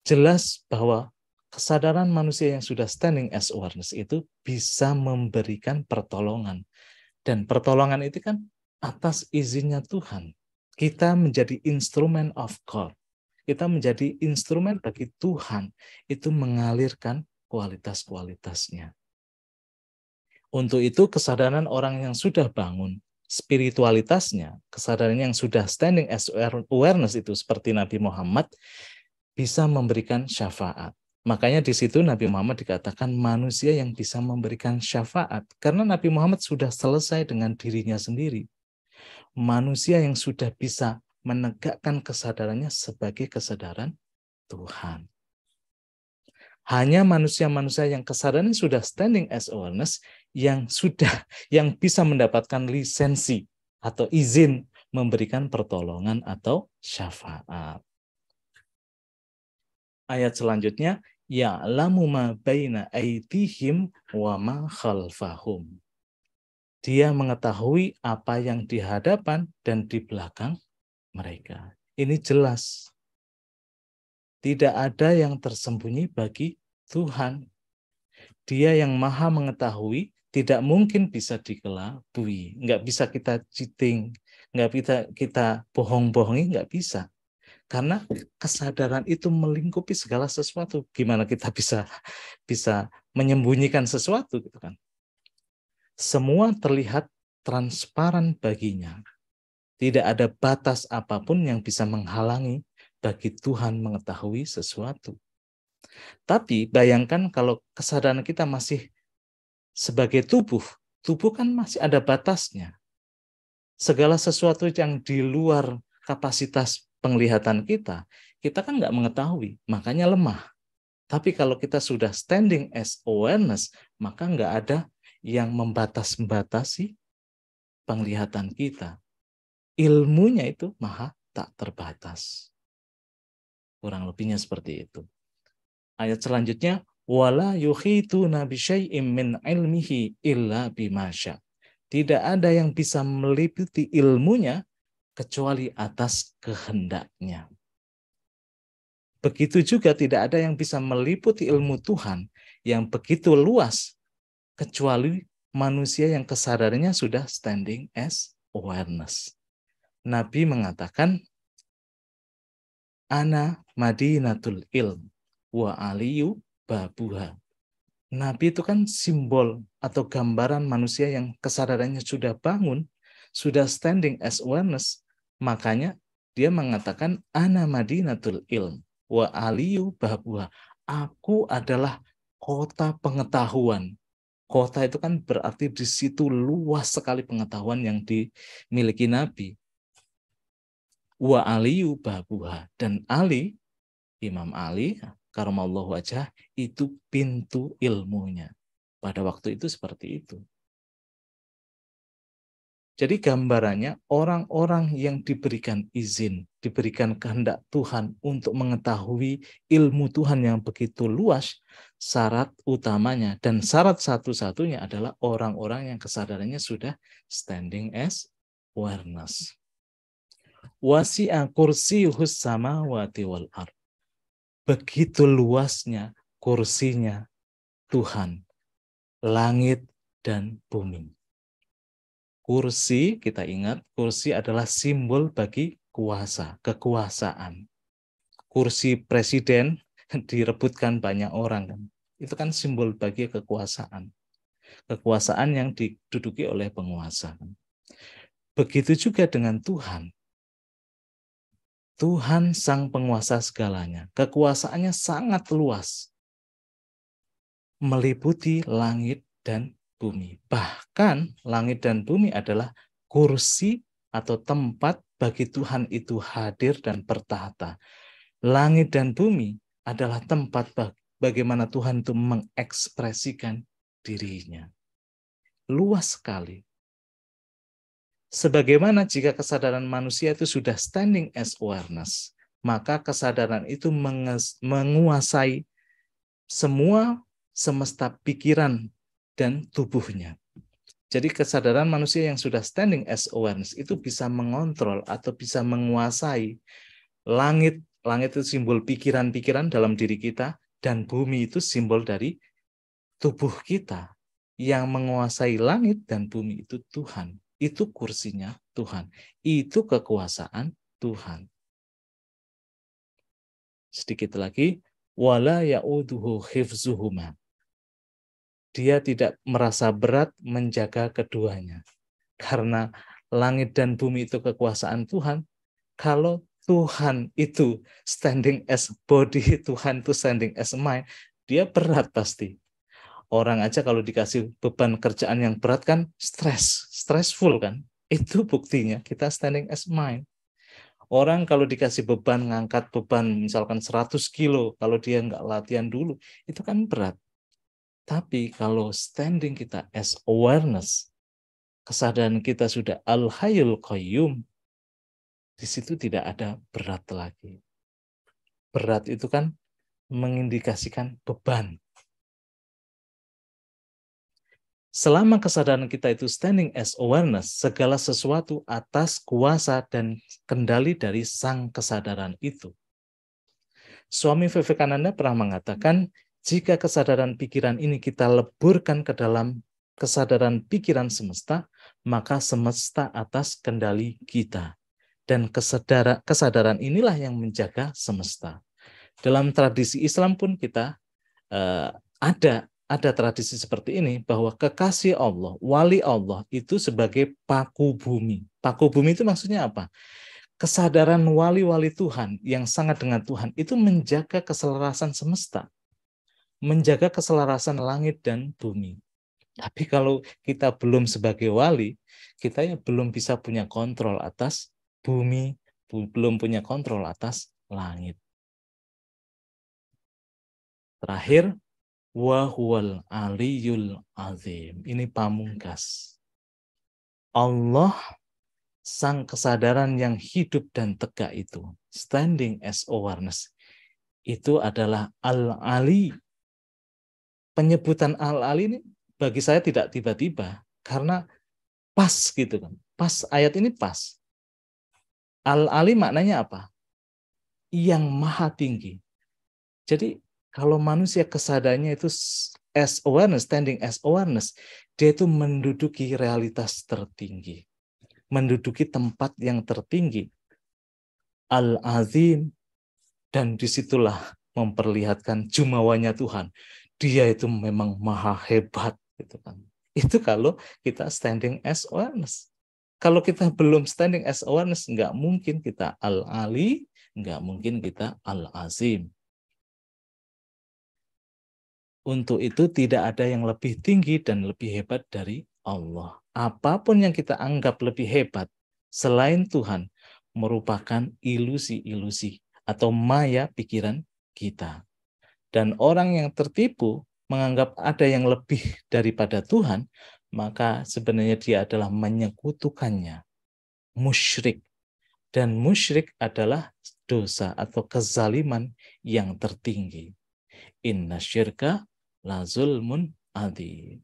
Jelas bahwa kesadaran manusia yang sudah standing as awareness itu bisa memberikan pertolongan. Dan pertolongan itu kan atas izinnya Tuhan. Kita menjadi instrumen of God. Kita menjadi instrumen bagi Tuhan. Itu mengalirkan kualitas-kualitasnya. Untuk itu kesadaran orang yang sudah bangun, spiritualitasnya, kesadaran yang sudah standing as awareness itu seperti Nabi Muhammad, bisa memberikan syafaat. Makanya di situ Nabi Muhammad dikatakan manusia yang bisa memberikan syafaat. Karena Nabi Muhammad sudah selesai dengan dirinya sendiri. Manusia yang sudah bisa menegakkan kesadarannya sebagai kesadaran Tuhan. Hanya manusia-manusia yang kesadarannya sudah standing as awareness yang bisa mendapatkan lisensi atau izin memberikan pertolongan atau syafaat. Ayat selanjutnya, ya'lamu ma baina aydihim wa ma khalfahum. Dia mengetahui apa yang di hadapan dan di belakang mereka. Ini jelas. Tidak ada yang tersembunyi bagi Tuhan. Dia yang maha mengetahui, tidak mungkin bisa dikelabui. Nggak bisa kita cheating, nggak bisa kita bohong-bohongi, nggak bisa. Karena kesadaran itu melingkupi segala sesuatu. Gimana kita bisa menyembunyikan sesuatu gitu kan? Semua terlihat transparan baginya. Tidak ada batas apapun yang bisa menghalangi bagi Tuhan mengetahui sesuatu. Tapi bayangkan kalau kesadaran kita masih sebagai tubuh kan masih ada batasnya. Segala sesuatu yang di luar kapasitas penglihatan kita kan nggak mengetahui, makanya lemah. Tapi kalau kita sudah standing as awareness, maka nggak ada yang membatasi penglihatan kita. Ilmunya itu maha tak terbatas. Kurang lebihnya seperti itu. Ayat selanjutnya, wala yuhituna bisyai'im min ilmihi illa bima syaa. Tidak ada yang bisa meliputi ilmunya kecuali atas kehendaknya. Begitu juga tidak ada yang bisa meliputi ilmu Tuhan yang begitu luas kecuali manusia yang kesadarannya sudah standing as awareness. Nabi mengatakan, ana madinatul ilm wa aliyu babuha. Nabi itu kan simbol atau gambaran manusia yang kesadarannya sudah bangun, sudah standing as awareness. Makanya dia mengatakan ana madinatul ilm wa aliyu babuha. Aku adalah kota pengetahuan. Kota itu kan berarti di situ luas sekali pengetahuan yang dimiliki Nabi. Wa aliyu babuha. Dan Ali, Imam Ali, karamallahu wajhah, itu pintu ilmunya. Pada waktu itu seperti itu. Jadi gambarannya orang-orang yang diberikan izin, diberikan kehendak Tuhan untuk mengetahui ilmu Tuhan yang begitu luas, syarat utamanya dan syarat satu-satunya adalah orang-orang yang kesadarannya sudah standing as awareness. Wasi'a kursiyuhus samawati wal ardh. Begitu luasnya kursinya Tuhan, langit dan bumi. Kursi, kita ingat, kursi adalah simbol bagi kuasa, kekuasaan. Kursi presiden direbutkan banyak orang, kan? Itu kan simbol bagi kekuasaan. Kekuasaan yang diduduki oleh penguasa. Begitu juga dengan Tuhan. Tuhan sang penguasa segalanya. Kekuasaannya sangat luas. Meliputi langit dan bumi. Bahkan langit dan bumi adalah kursi atau tempat bagi Tuhan itu hadir dan bertahta. Langit dan bumi adalah tempat bagaimana Tuhan itu mengekspresikan dirinya. Luas sekali. Sebagaimana jika kesadaran manusia itu sudah standing as awareness, maka kesadaran itu menguasai semua semesta pikiran dan tubuhnya. Jadi kesadaran manusia yang sudah standing as awareness itu bisa mengontrol atau bisa menguasai langit. Langit itu simbol pikiran-pikiran dalam diri kita, dan bumi itu simbol dari tubuh kita. Yang menguasai langit dan bumi itu Tuhan. Itu kursinya Tuhan. Itu kekuasaan Tuhan. Sedikit lagi, wala ya'uduhu hifzuhuma. Dia tidak merasa berat menjaga keduanya. Karena langit dan bumi itu kekuasaan Tuhan. Kalau Tuhan itu standing as body, Tuhan itu standing as mind, dia berat pasti. Orang aja kalau dikasih beban kerjaan yang berat kan stressful kan. Itu buktinya kita standing as mind. Orang kalau dikasih beban, ngangkat beban misalkan 100 kilo, kalau dia nggak latihan dulu, itu kan berat. Tapi kalau standing kita as awareness, kesadaran kita sudah al-hayyul qayyum, di situ tidak ada berat lagi. Berat itu kan mengindikasikan beban. Selama kesadaran kita itu standing as awareness, segala sesuatu atas kuasa dan kendali dari sang kesadaran itu. Swami Vivekananda pernah mengatakan, jika kesadaran pikiran ini kita leburkan ke dalam kesadaran pikiran semesta, maka semesta atas kendali kita. Dan kesadaran inilah yang menjaga semesta. Dalam tradisi Islam pun kita ada tradisi seperti ini, bahwa kekasih Allah, wali Allah itu sebagai paku bumi. Paku bumi itu maksudnya apa? Kesadaran wali-wali Tuhan yang sangat dengan Tuhan itu menjaga keselarasan semesta, menjaga keselarasan langit dan bumi. Tapi kalau kita belum sebagai wali, kita ya belum bisa punya kontrol atas bumi, belum punya kontrol atas langit. Terakhir, wa huwal aliyul azim. Ini pamungkas. Allah, sang kesadaran yang hidup dan tegak itu, standing as awareness, itu adalah al-ali. Penyebutan al-ali ini bagi saya tidak tiba-tiba, karena pas gitu kan. Pas, ayat ini pas. Al-ali maknanya apa? Yang maha tinggi. Jadi kalau manusia kesadarannya itu as awareness, standing as awareness, dia itu menduduki realitas tertinggi. Menduduki tempat yang tertinggi. Al-azim. Dan disitulah memperlihatkan jumawanya Tuhan. Dia itu memang maha hebat. Gitu kan. Itu kalau kita standing as awareness. Kalau kita belum standing as awareness, nggak mungkin kita al-ali, nggak mungkin kita al-azim. Untuk itu tidak ada yang lebih tinggi dan lebih hebat dari Allah. Apapun yang kita anggap lebih hebat selain Tuhan merupakan ilusi-ilusi atau maya pikiran kita. Dan orang yang tertipu menganggap ada yang lebih daripada Tuhan, maka sebenarnya dia adalah menyekutukannya. Musyrik. Dan musyrik adalah dosa atau kezaliman yang tertinggi. Inna syirka la zulmun adzim.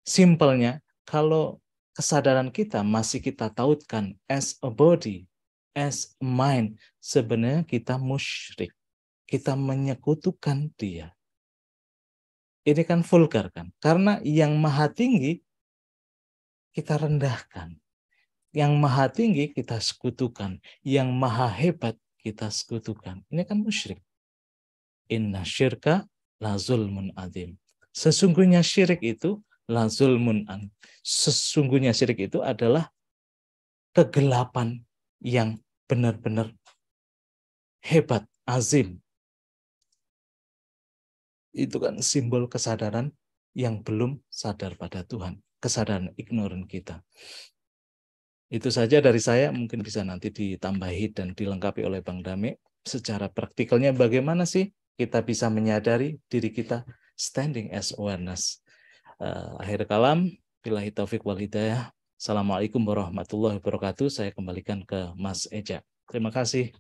Simpelnya, kalau kesadaran kita masih kita tautkan as a body, as a mind, sebenarnya kita musyrik. Kita menyekutukan dia. Ini kan vulgar kan? Karena yang maha tinggi kita rendahkan. Yang maha tinggi kita sekutukan. Yang maha hebat kita sekutukan. Ini kan musyrik. Inna syirka la zulmun adzim. Sesungguhnya syirik itu la zulmun adzim. Sesungguhnya syirik itu adalah kegelapan yang benar-benar hebat, azim. Itu kan simbol kesadaran yang belum sadar pada Tuhan. Kesadaran ignoran kita. Itu saja dari saya, mungkin bisa nanti ditambahi dan dilengkapi oleh Bang Dame. Secara praktikalnya bagaimana sih kita bisa menyadari diri kita standing as awareness. Akhir kalam, billahi taufik wal hidayah. Assalamualaikum warahmatullahi wabarakatuh. Saya kembalikan ke Mas Eja. Terima kasih.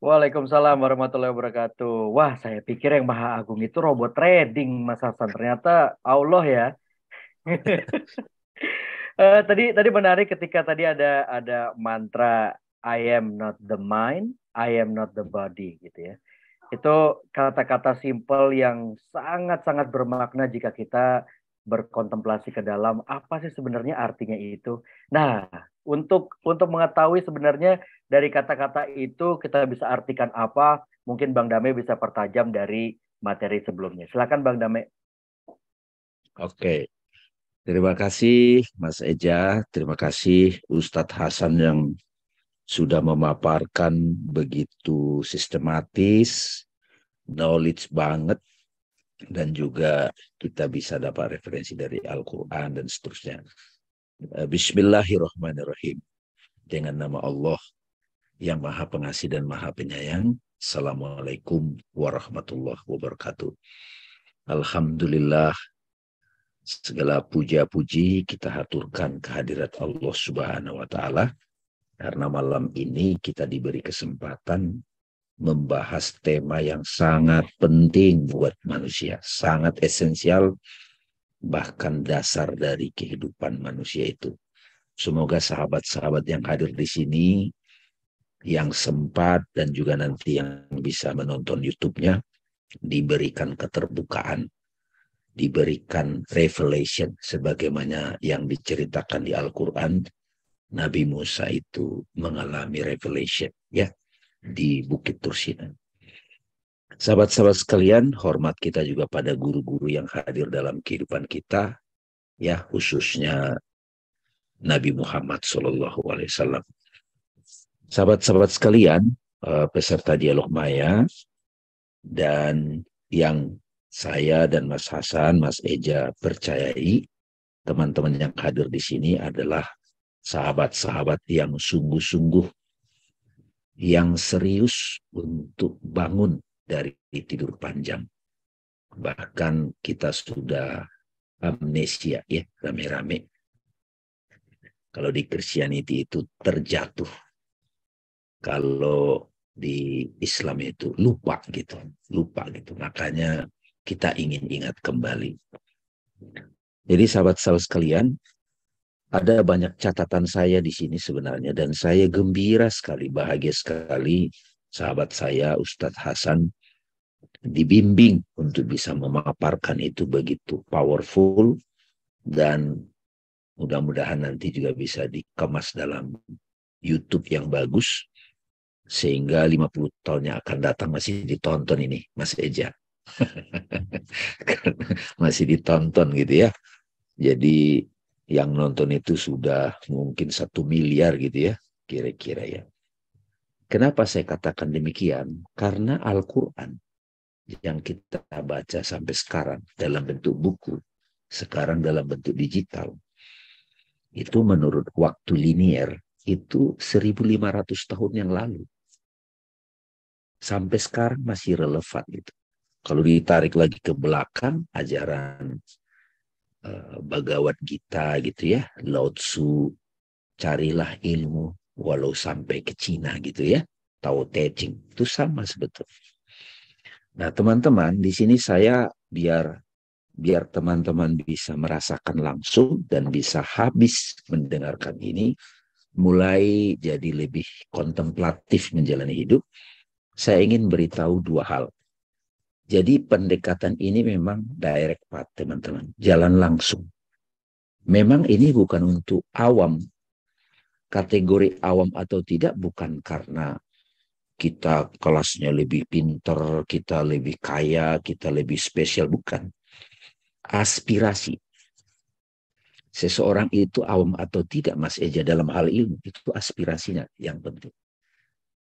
Waalaikumsalam warahmatullahi wabarakatuh. Wah, saya pikir yang Maha Agung itu robot trading, Mas Hasan. Ternyata Allah ya. Tadi menarik ketika tadi ada mantra I am not the mind, I am not the body gitu ya. Itu kata-kata simpel yang sangat-sangat bermakna jika kita berkontemplasi ke dalam apa sih sebenarnya artinya itu. Nah, untuk mengetahui sebenarnya dari kata-kata itu kita bisa artikan apa, mungkin Bang Dame bisa pertajam dari materi sebelumnya. Silakan Bang Dame.
Oke, terima kasih Mas Eja, terima kasih Ustadz Hasan yang sudah memaparkan begitu sistematis, knowledge banget, dan juga kita bisa dapat referensi dari Al-Quran dan seterusnya. Bismillahirrahmanirrahim. Dengan nama Allah yang Maha Pengasih dan Maha Penyayang. Assalamualaikum warahmatullahi wabarakatuh. Alhamdulillah, segala puja-puji kita haturkan kehadirat Allah Subhanahu wa Ta'ala, karena malam ini kita diberi kesempatan membahas tema yang sangat penting buat manusia, sangat esensial, bahkan dasar dari kehidupan manusia itu. Semoga sahabat-sahabat yang hadir di sini, yang sempat dan juga nanti yang bisa menonton YouTube-nya, diberikan keterbukaan, diberikan revelation sebagaimana yang diceritakan di Al-Quran. Nabi Musa itu mengalami revelation ya di Bukit Tursina. Sahabat-sahabat sekalian, hormat kita juga pada guru-guru yang hadir dalam kehidupan kita, ya khususnya Nabi Muhammad SAW. Sahabat-sahabat sekalian, peserta dialog Maya, dan yang saya dan Mas Hasan, Mas Eja percayai, teman-teman yang hadir di sini adalah sahabat-sahabat yang sungguh-sungguh, yang serius untuk bangun dari tidur panjang. Bahkan kita sudah amnesia ya, rame-rame. Kalau di Christianity itu terjatuh. Kalau di Islam itu lupa gitu. Makanya kita ingin ingat kembali. Jadi sahabat-sahabat sekalian, ada banyak catatan saya di sini sebenarnya, dan saya gembira sekali, bahagia sekali sahabat saya Ustadz Hasan dibimbing untuk bisa memaparkan itu begitu powerful, dan mudah-mudahan nanti juga bisa dikemas dalam YouTube yang bagus, sehingga 50 tahun yang akan datang masih ditonton ini, Mas Eja. Masih ditonton gitu ya. Jadi yang nonton itu sudah mungkin 1 miliar gitu ya, kira-kira ya. Kenapa saya katakan demikian? Karena Al-Quran yang kita baca sampai sekarang dalam bentuk buku, sekarang dalam bentuk digital, itu menurut waktu linier itu 1500 tahun yang lalu. Sampai sekarang masih relevan gitu. Kalau ditarik lagi ke belakang, ajaran Bhagavad Gita gitu ya, Lao Tzu, carilah ilmu walau sampai ke Cina gitu ya, Tao Te Ching, itu sama sebetulnya. Nah teman-teman, di sini saya biar teman-teman bisa merasakan langsung dan bisa habis mendengarkan ini, mulai jadi lebih kontemplatif menjalani hidup, saya ingin beritahu 2 hal. Jadi pendekatan ini memang direct path teman-teman, jalan langsung. Memang ini bukan untuk awam. Kategori awam atau tidak bukan karena kita kelasnya lebih pinter, kita lebih kaya, kita lebih spesial, bukan. Aspirasi. Seseorang itu awam atau tidak, Mas Eja, dalam hal ilmu, itu aspirasinya yang penting.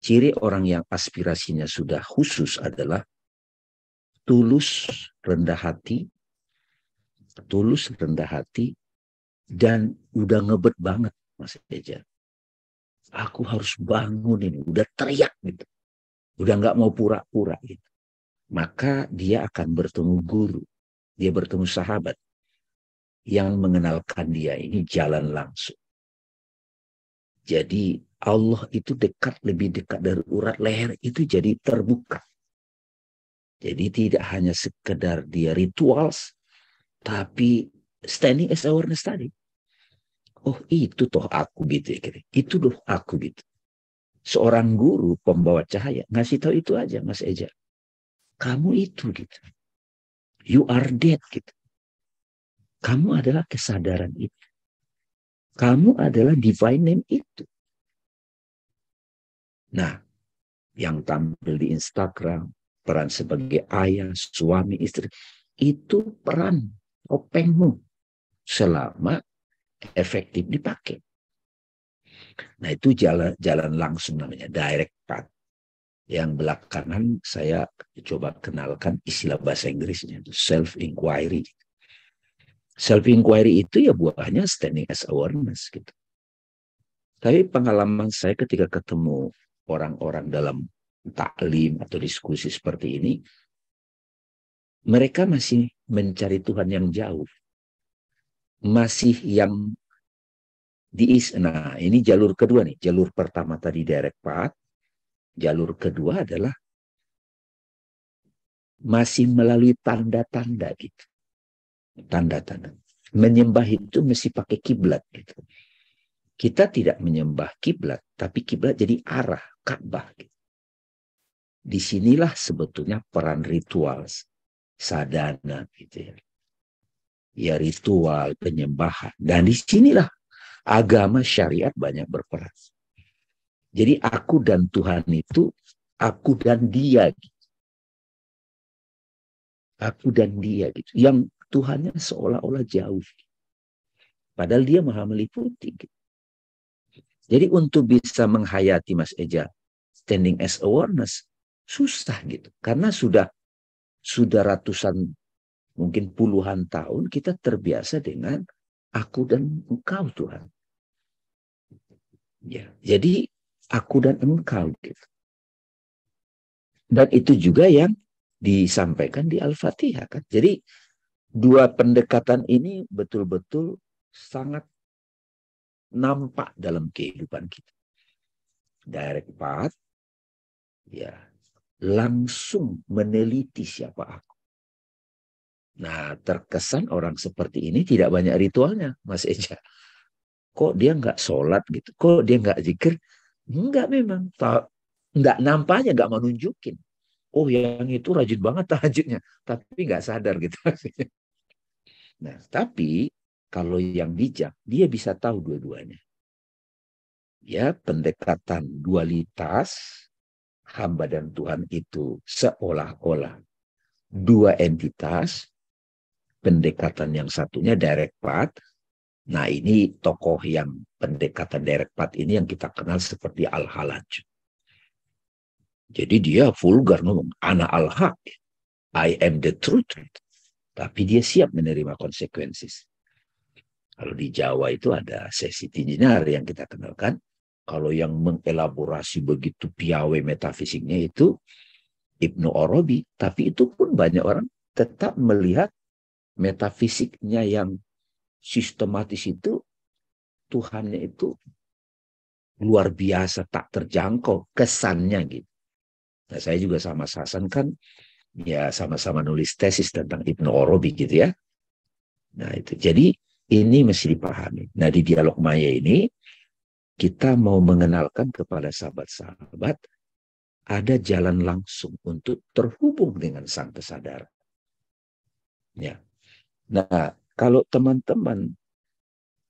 Ciri orang yang aspirasinya sudah khusus adalah tulus, rendah hati, dan udah ngebet banget, Mas Eja. Aku harus bangun ini, udah teriak gitu. Udah nggak mau pura-pura gitu. Maka dia akan bertemu guru, dia bertemu sahabat, yang mengenalkan dia ini jalan langsung. Jadi Allah itu dekat, lebih dekat dari urat leher itu jadi terbuka. Jadi tidak hanya sekedar dia rituals, tapi standing as awareness tadi. Oh itu toh aku gitu ya. Itu loh aku gitu. Seorang guru pembawa cahaya ngasih tahu itu aja Mas Eja. Kamu itu gitu. You are that gitu. Kamu adalah kesadaran itu. Kamu adalah divine name itu. Nah, yang tampil di Instagram, peran sebagai ayah, suami, istri, itu peran topengmu selama efektif dipakai. Nah, itu jalan langsung namanya, direct path. Yang belakangan saya coba kenalkan istilah bahasa Inggrisnya, itu self-inquiry. Self-inquiry itu ya buahnya standing as awareness gitu. Tapi pengalaman saya ketika ketemu orang-orang dalam taklim atau diskusi seperti ini, mereka masih mencari Tuhan yang jauh. Masih yang nah ini jalur kedua nih. Jalur pertama tadi direct path. Jalur kedua adalah masih melalui tanda-tanda gitu. Tanda-tanda. Menyembah itu mesti pakai kiblat gitu. Kita tidak menyembah kiblat, tapi kiblat jadi arah Ka'bah. Gitu. Disinilah sebetulnya peran ritual sadhana gitu ya. Ya ritual penyembahan. Dan disinilah agama syariat banyak berperan. Jadi aku dan Tuhan itu aku dan dia. Gitu. Aku dan dia gitu. Yang Tuhannya seolah-olah jauh. Padahal dia maha meliputi. Gitu. Jadi untuk bisa menghayati Mas Eja standing as awareness susah gitu. Karena sudah ratusan mungkin puluhan tahun kita terbiasa dengan aku dan engkau Tuhan. Ya, jadi aku dan engkau gitu. Dan itu juga yang disampaikan di Al-Fatihah kan. Jadi dua pendekatan ini betul-betul sangat nampak dalam kehidupan kita. Direct path, ya, langsung meneliti siapa aku. Nah, terkesan orang seperti ini tidak banyak ritualnya, Mas Eja. Kok dia nggak sholat gitu? Kok dia nggak zikir? Enggak memang. Nggak nampaknya, nggak menunjukin. Oh, yang itu rajin banget tahajudnya. Tapi nggak sadar gitu. Nah, tapi kalau yang bijak, dia bisa tahu dua-duanya. Ya, pendekatan dualitas hamba dan Tuhan itu seolah-olah dua entitas, pendekatan yang satunya direct path. Nah, ini tokoh yang pendekatan direct path ini yang kita kenal seperti Al-Halaj. Jadi dia vulgar ngomong, ana al-haq, I am the truth. Tapi dia siap menerima konsekuensi. Kalau di Jawa itu ada sesi tinjinar yang kita kenalkan. Kalau yang mengelaborasi begitu piawai metafisiknya itu Ibnu Arabi. Tapi itu pun banyak orang tetap melihat metafisiknya yang sistematis itu, Tuhannya itu luar biasa, tak terjangkau kesannya gitu. Nah, saya juga sama Hasan kan ya sama-sama nulis tesis tentang Ibnu Arabi gitu ya. Nah itu jadi ini mesti dipahami. Nah di dialog maya ini kita mau mengenalkan kepada sahabat-sahabat ada jalan langsung untuk terhubung dengan sang kesadaran. Ya. Nah kalau teman-teman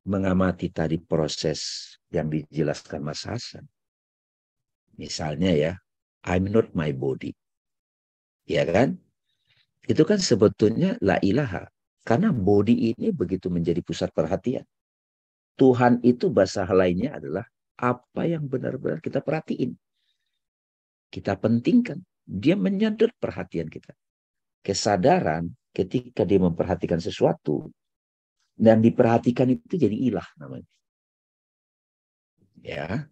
mengamati tadi proses yang dijelaskan Mas Hasan, misalnya ya, I'm not my body. Ya kan? Itu kan sebetulnya la ilaha. Karena body ini begitu menjadi pusat perhatian. Tuhan itu bahasa lainnya adalah apa yang benar-benar kita perhatiin. Kita pentingkan. Dia menyedot perhatian kita. Kesadaran ketika dia memperhatikan sesuatu dan diperhatikan itu jadi ilah namanya. Ya.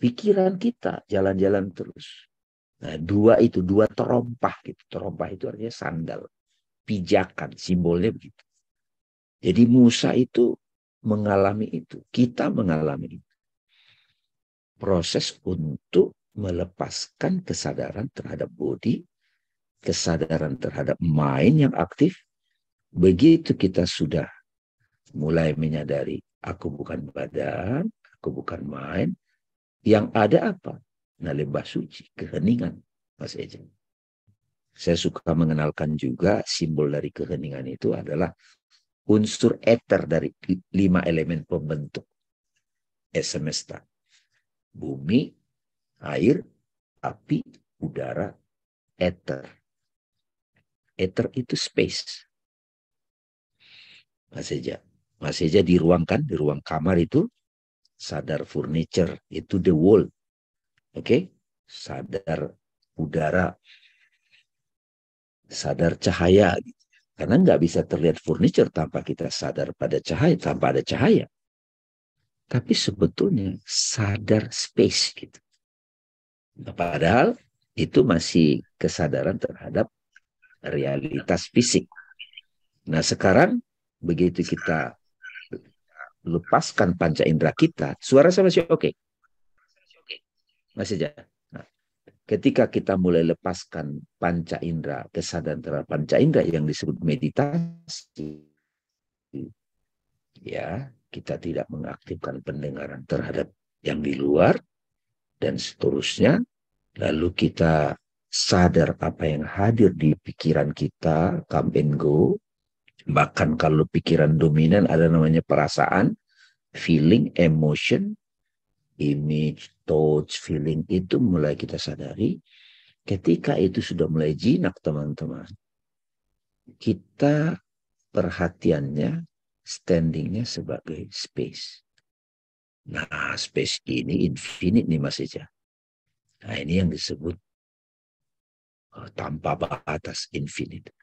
Pikiran kita jalan-jalan terus. Nah, dua terompah gitu. Terompah itu artinya sandal. Pijakan, simbolnya begitu. Jadi Musa itu mengalami itu. Kita mengalami itu. Proses untuk melepaskan kesadaran terhadap body, kesadaran terhadap mind yang aktif. Begitu kita sudah mulai menyadari, aku bukan badan, aku bukan mind, yang ada apa? Nah, lembah suci, keheningan, Mas Eja. Saya suka mengenalkan juga simbol dari keheningan itu adalah unsur ether dari 5 elemen pembentuk semesta. Bumi, air, api, udara, ether. Ether itu space. Mas Eja di ruang kamar itu, sadar furniture, itu the wall. Oke? Sadar udara, sadar cahaya. Karena nggak bisa terlihat furniture tanpa kita sadar pada cahaya, tanpa ada cahaya. Tapi sebetulnya sadar space gitu. Nah, padahal itu masih kesadaran terhadap realitas fisik. Nah sekarang begitu kita lepaskan panca indera kita, suara saya masih oke? Masih aja. Nah, ketika kita mulai lepaskan panca indera, kesadaran terhadap panca indera yang disebut meditasi, ya kita tidak mengaktifkan pendengaran terhadap yang di luar dan seterusnya, lalu kita sadar apa yang hadir di pikiran kita, come and go. Bahkan kalau pikiran dominan ada namanya perasaan, feeling, emotion, image, thoughts, feeling, itu mulai kita sadari. Ketika itu sudah mulai jinak teman-teman, kita perhatiannya, standingnya sebagai space. Nah, space ini infinite nih Mas Eja. Nah, ini yang disebut tanpa batas, infinite.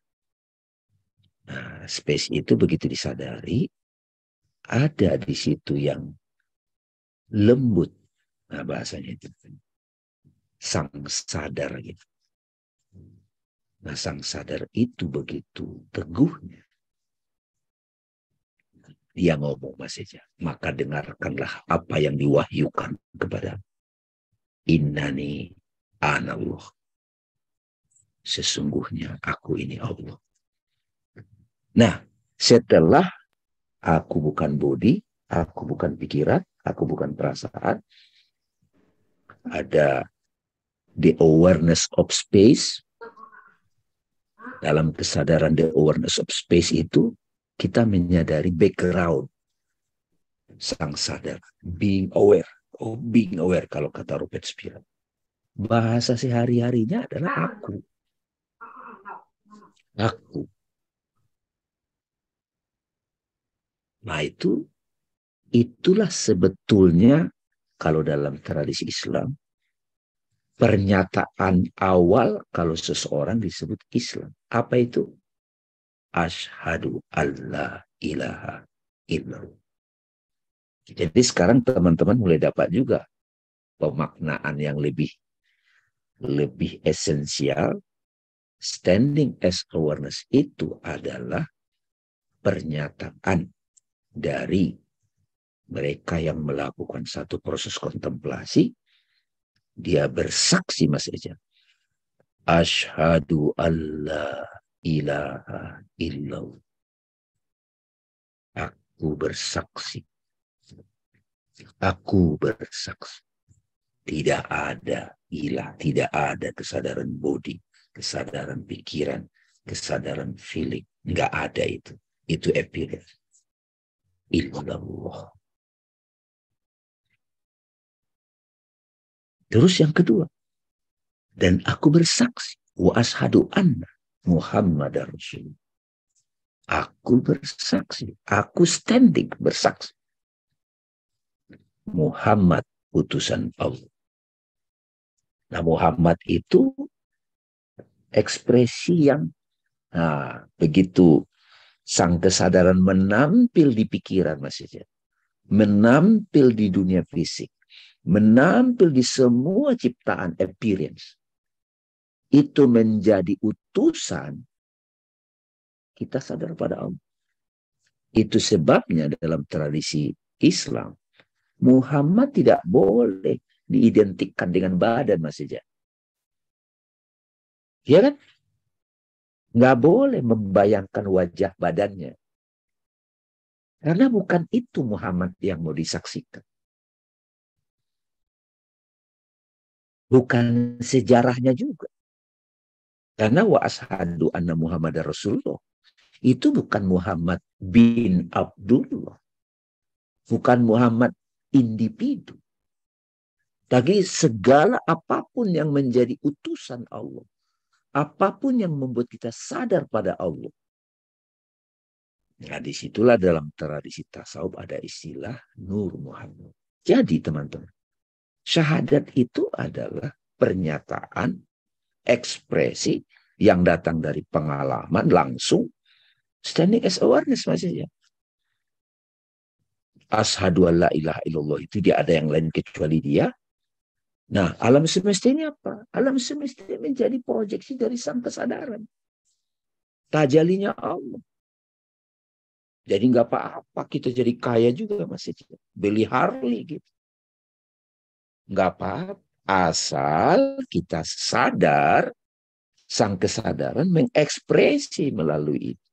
Nah, space itu begitu disadari, ada di situ yang lembut. Nah, bahasanya itu sang sadar gitu. Nah, sang sadar itu begitu teguhnya. Dia ngomong Mas Eja, maka dengarkanlah apa yang diwahyukan kepada Innani anallah. Sesungguhnya aku ini Allah. Nah, setelah aku bukan body, aku bukan pikiran, aku bukan perasaan, ada the awareness of space. Dalam kesadaran the awareness of space itu, kita menyadari background sang sadar. Being aware. Oh, being aware kalau kata Robert Spira. Bahasa sehari-harinya adalah aku. Aku. Nah itulah sebetulnya kalau dalam tradisi Islam, pernyataan awal kalau seseorang disebut Islam. Apa itu? Asyhadu alla ilaha illallah. Jadi sekarang teman-teman mulai dapat juga pemaknaan yang lebih esensial. Standing as awareness itu adalah pernyataan dari mereka yang melakukan satu proses kontemplasi. Dia bersaksi Mas Eja. Asyhadu alla ilaha illallah. Aku bersaksi. Aku bersaksi. Tidak ada ilah, tidak ada kesadaran body, kesadaran pikiran, kesadaran feeling. Nggak ada itu. Itu appearance. Illallah. Terus yang kedua. Dan aku bersaksi. Wa ashadu anna Muhammad Rasul. Aku bersaksi. Aku standing bersaksi. Muhammad utusan Allah. Nah, Muhammad itu ekspresi yang begitu sang kesadaran menampil di pikiran Mas Eja, menampil di dunia fisik, menampil di semua ciptaan appearance. Itu menjadi utusan, kita sadar pada Allah. Itu sebabnya dalam tradisi Islam, Muhammad tidak boleh diidentikan dengan badan, Mas Eja. Ya kan? Nggak boleh membayangkan wajah badannya. Karena bukan itu Muhammad yang mau disaksikan. Bukan sejarahnya juga. Karena wa ashadu anna Muhammad Rasulullah. Itu bukan Muhammad bin Abdullah. Bukan Muhammad individu. Tapi segala apapun yang menjadi utusan Allah. Apapun yang membuat kita sadar pada Allah. Nah, disitulah dalam tradisi tasawuf ada istilah Nur Muhammad. Jadi teman-teman, syahadat itu adalah pernyataan, ekspresi yang datang dari pengalaman langsung, standing as awareness maksudnya. Ashadu an la ilaha illallah itu dia ada yang lain kecuali dia. Nah, alam semesta ini apa? Alam semesta ini menjadi proyeksi dari sang kesadaran. Tajalinya Allah. Jadi nggak apa-apa kita jadi kaya juga masih beli Harley gitu. Nggak apa-apa. Asal kita sadar, sang kesadaran mengekspresi melalui itu.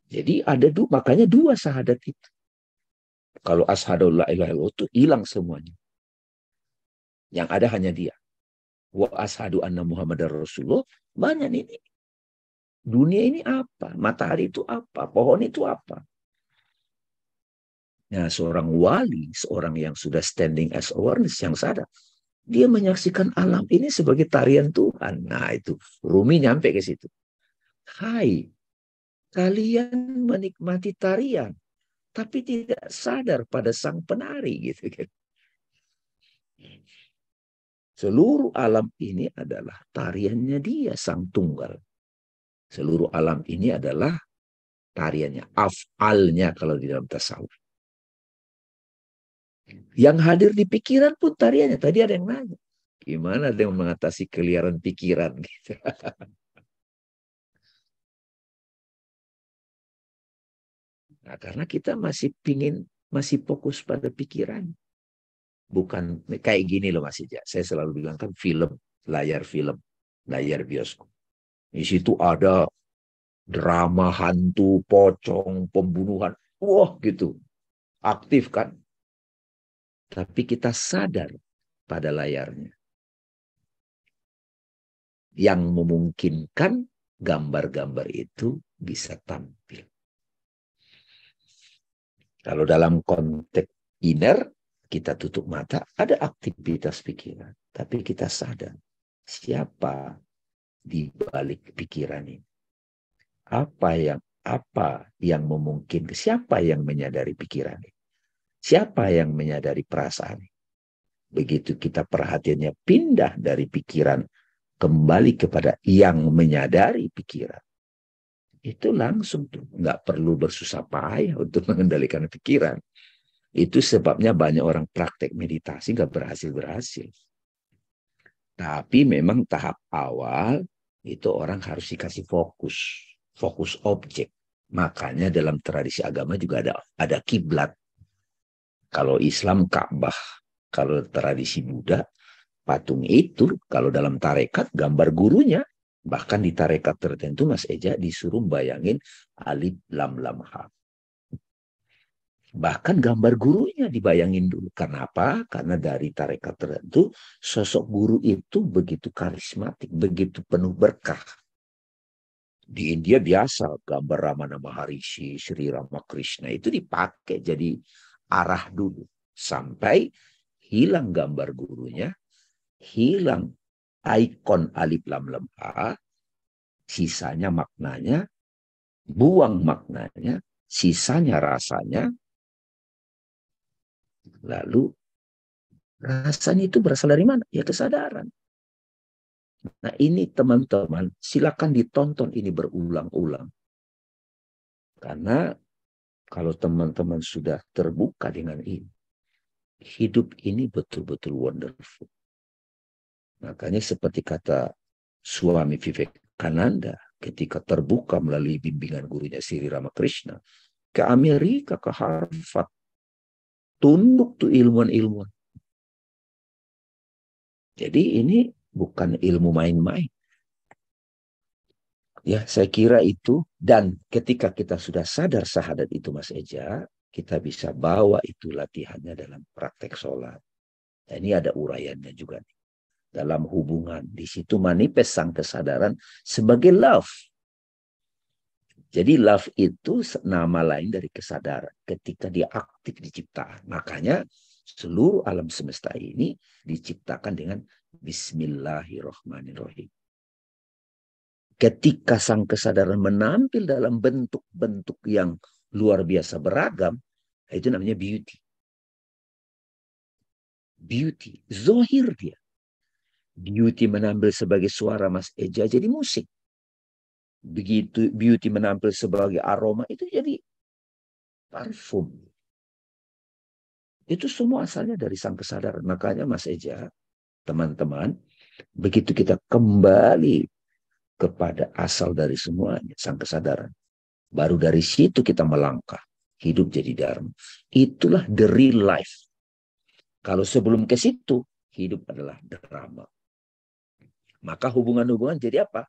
Jadi ada makanya dua syahadat itu. Kalau ashadu la ilaha illallah itu hilang semuanya. Yang ada hanya dia. Wa ashadu anna Muhammadar Rasulullah. Banyak ini. Dunia ini apa? Matahari itu apa? Pohon itu apa? Nah, seorang wali, seorang yang sudah standing as awareness, yang sadar, dia menyaksikan alam ini sebagai tarian Tuhan. Nah, itu Rumi nyampe ke situ. Hai, kalian menikmati tarian, tapi tidak sadar pada sang penari gitu kan. Seluruh alam ini adalah tariannya dia, sang tunggal. Seluruh alam ini adalah tariannya, af'alnya kalau di dalam tasawuf. Yang hadir di pikiran pun tariannya. Tadi ada yang nanya, gimana dia mengatasi keliaran pikiran gitu. Nah, karena kita masih fokus pada pikiran. Bukan kayak gini loh Mas Ija. Saya selalu bilang kan film, layar bioskop. Di situ ada drama hantu, pocong, pembunuhan. Wah gitu. Aktif kan. Tapi kita sadar pada layarnya. Yang memungkinkan gambar-gambar itu bisa tampil. Kalau dalam konteks inner, kita tutup mata, ada aktivitas pikiran. Tapi kita sadar, siapa di balik pikiran ini? Apa yang memungkinkan? Siapa yang menyadari pikiran ini? Siapa yang menyadari perasaan ini? Begitu kita perhatiannya pindah dari pikiran kembali kepada yang menyadari pikiran. Itu langsung tuh, nggak perlu bersusah payah untuk mengendalikan pikiran. Itu sebabnya banyak orang praktek meditasi nggak berhasil. Tapi memang tahap awal itu orang harus dikasih fokus objek. Makanya dalam tradisi agama juga ada kiblat. Kalau Islam Ka'bah, kalau tradisi Buddha patung itu, kalau dalam tarekat gambar gurunya. Bahkan di tarekat tertentu Mas Eja disuruh bayangin alif lam lam ha. Bahkan gambar gurunya dibayangin dulu. Kenapa? Karena dari tarekat tertentu sosok guru itu begitu karismatik, begitu penuh berkah. Di India biasa gambar Ramana Maharishi, Sri Ramakrishna itu dipakai jadi arah dulu. Sampai hilang gambar gurunya, hilang ikon alif lam lam ha, sisanya maknanya, buang maknanya, sisanya rasanya, lalu rasanya itu berasal dari mana? Ya kesadaran. Nah ini teman-teman, silakan ditonton ini berulang-ulang. Karena kalau teman-teman sudah terbuka dengan ini, hidup ini betul-betul wonderful. Makanya seperti kata suami Vivekananda ketika terbuka melalui bimbingan gurunya Sri Ramakrishna, ke Amerika, ke Harvard, tunduk tuh ilmuwan-ilmuwan. Jadi ini bukan ilmu main-main. Ya, saya kira itu. Dan ketika kita sudah sadar syahadat itu, Mas Eja, kita bisa bawa itu latihannya dalam praktek sholat. Nah, ini ada uraiannya juga nih. Dalam hubungan, di situ manifest sang kesadaran sebagai love. Jadi love itu nama lain dari kesadaran. Ketika dia aktif diciptakan. Makanya seluruh alam semesta ini diciptakan dengan Bismillahirrahmanirrahim. Ketika sang kesadaran menampil dalam bentuk-bentuk yang luar biasa beragam, itu namanya beauty. Beauty, zohir dia. Beauty menampil sebagai suara Mas Eja jadi musik. Begitu beauty menampil sebagai aroma, itu jadi parfum. Itu semua asalnya dari sang kesadaran. Makanya Mas Eja, teman-teman, begitu kita kembali kepada asal dari semuanya, sang kesadaran. Baru dari situ kita melangkah. Hidup jadi dharma. Itulah the real life. Kalau sebelum ke situ, hidup adalah drama. Maka hubungan-hubungan jadi apa?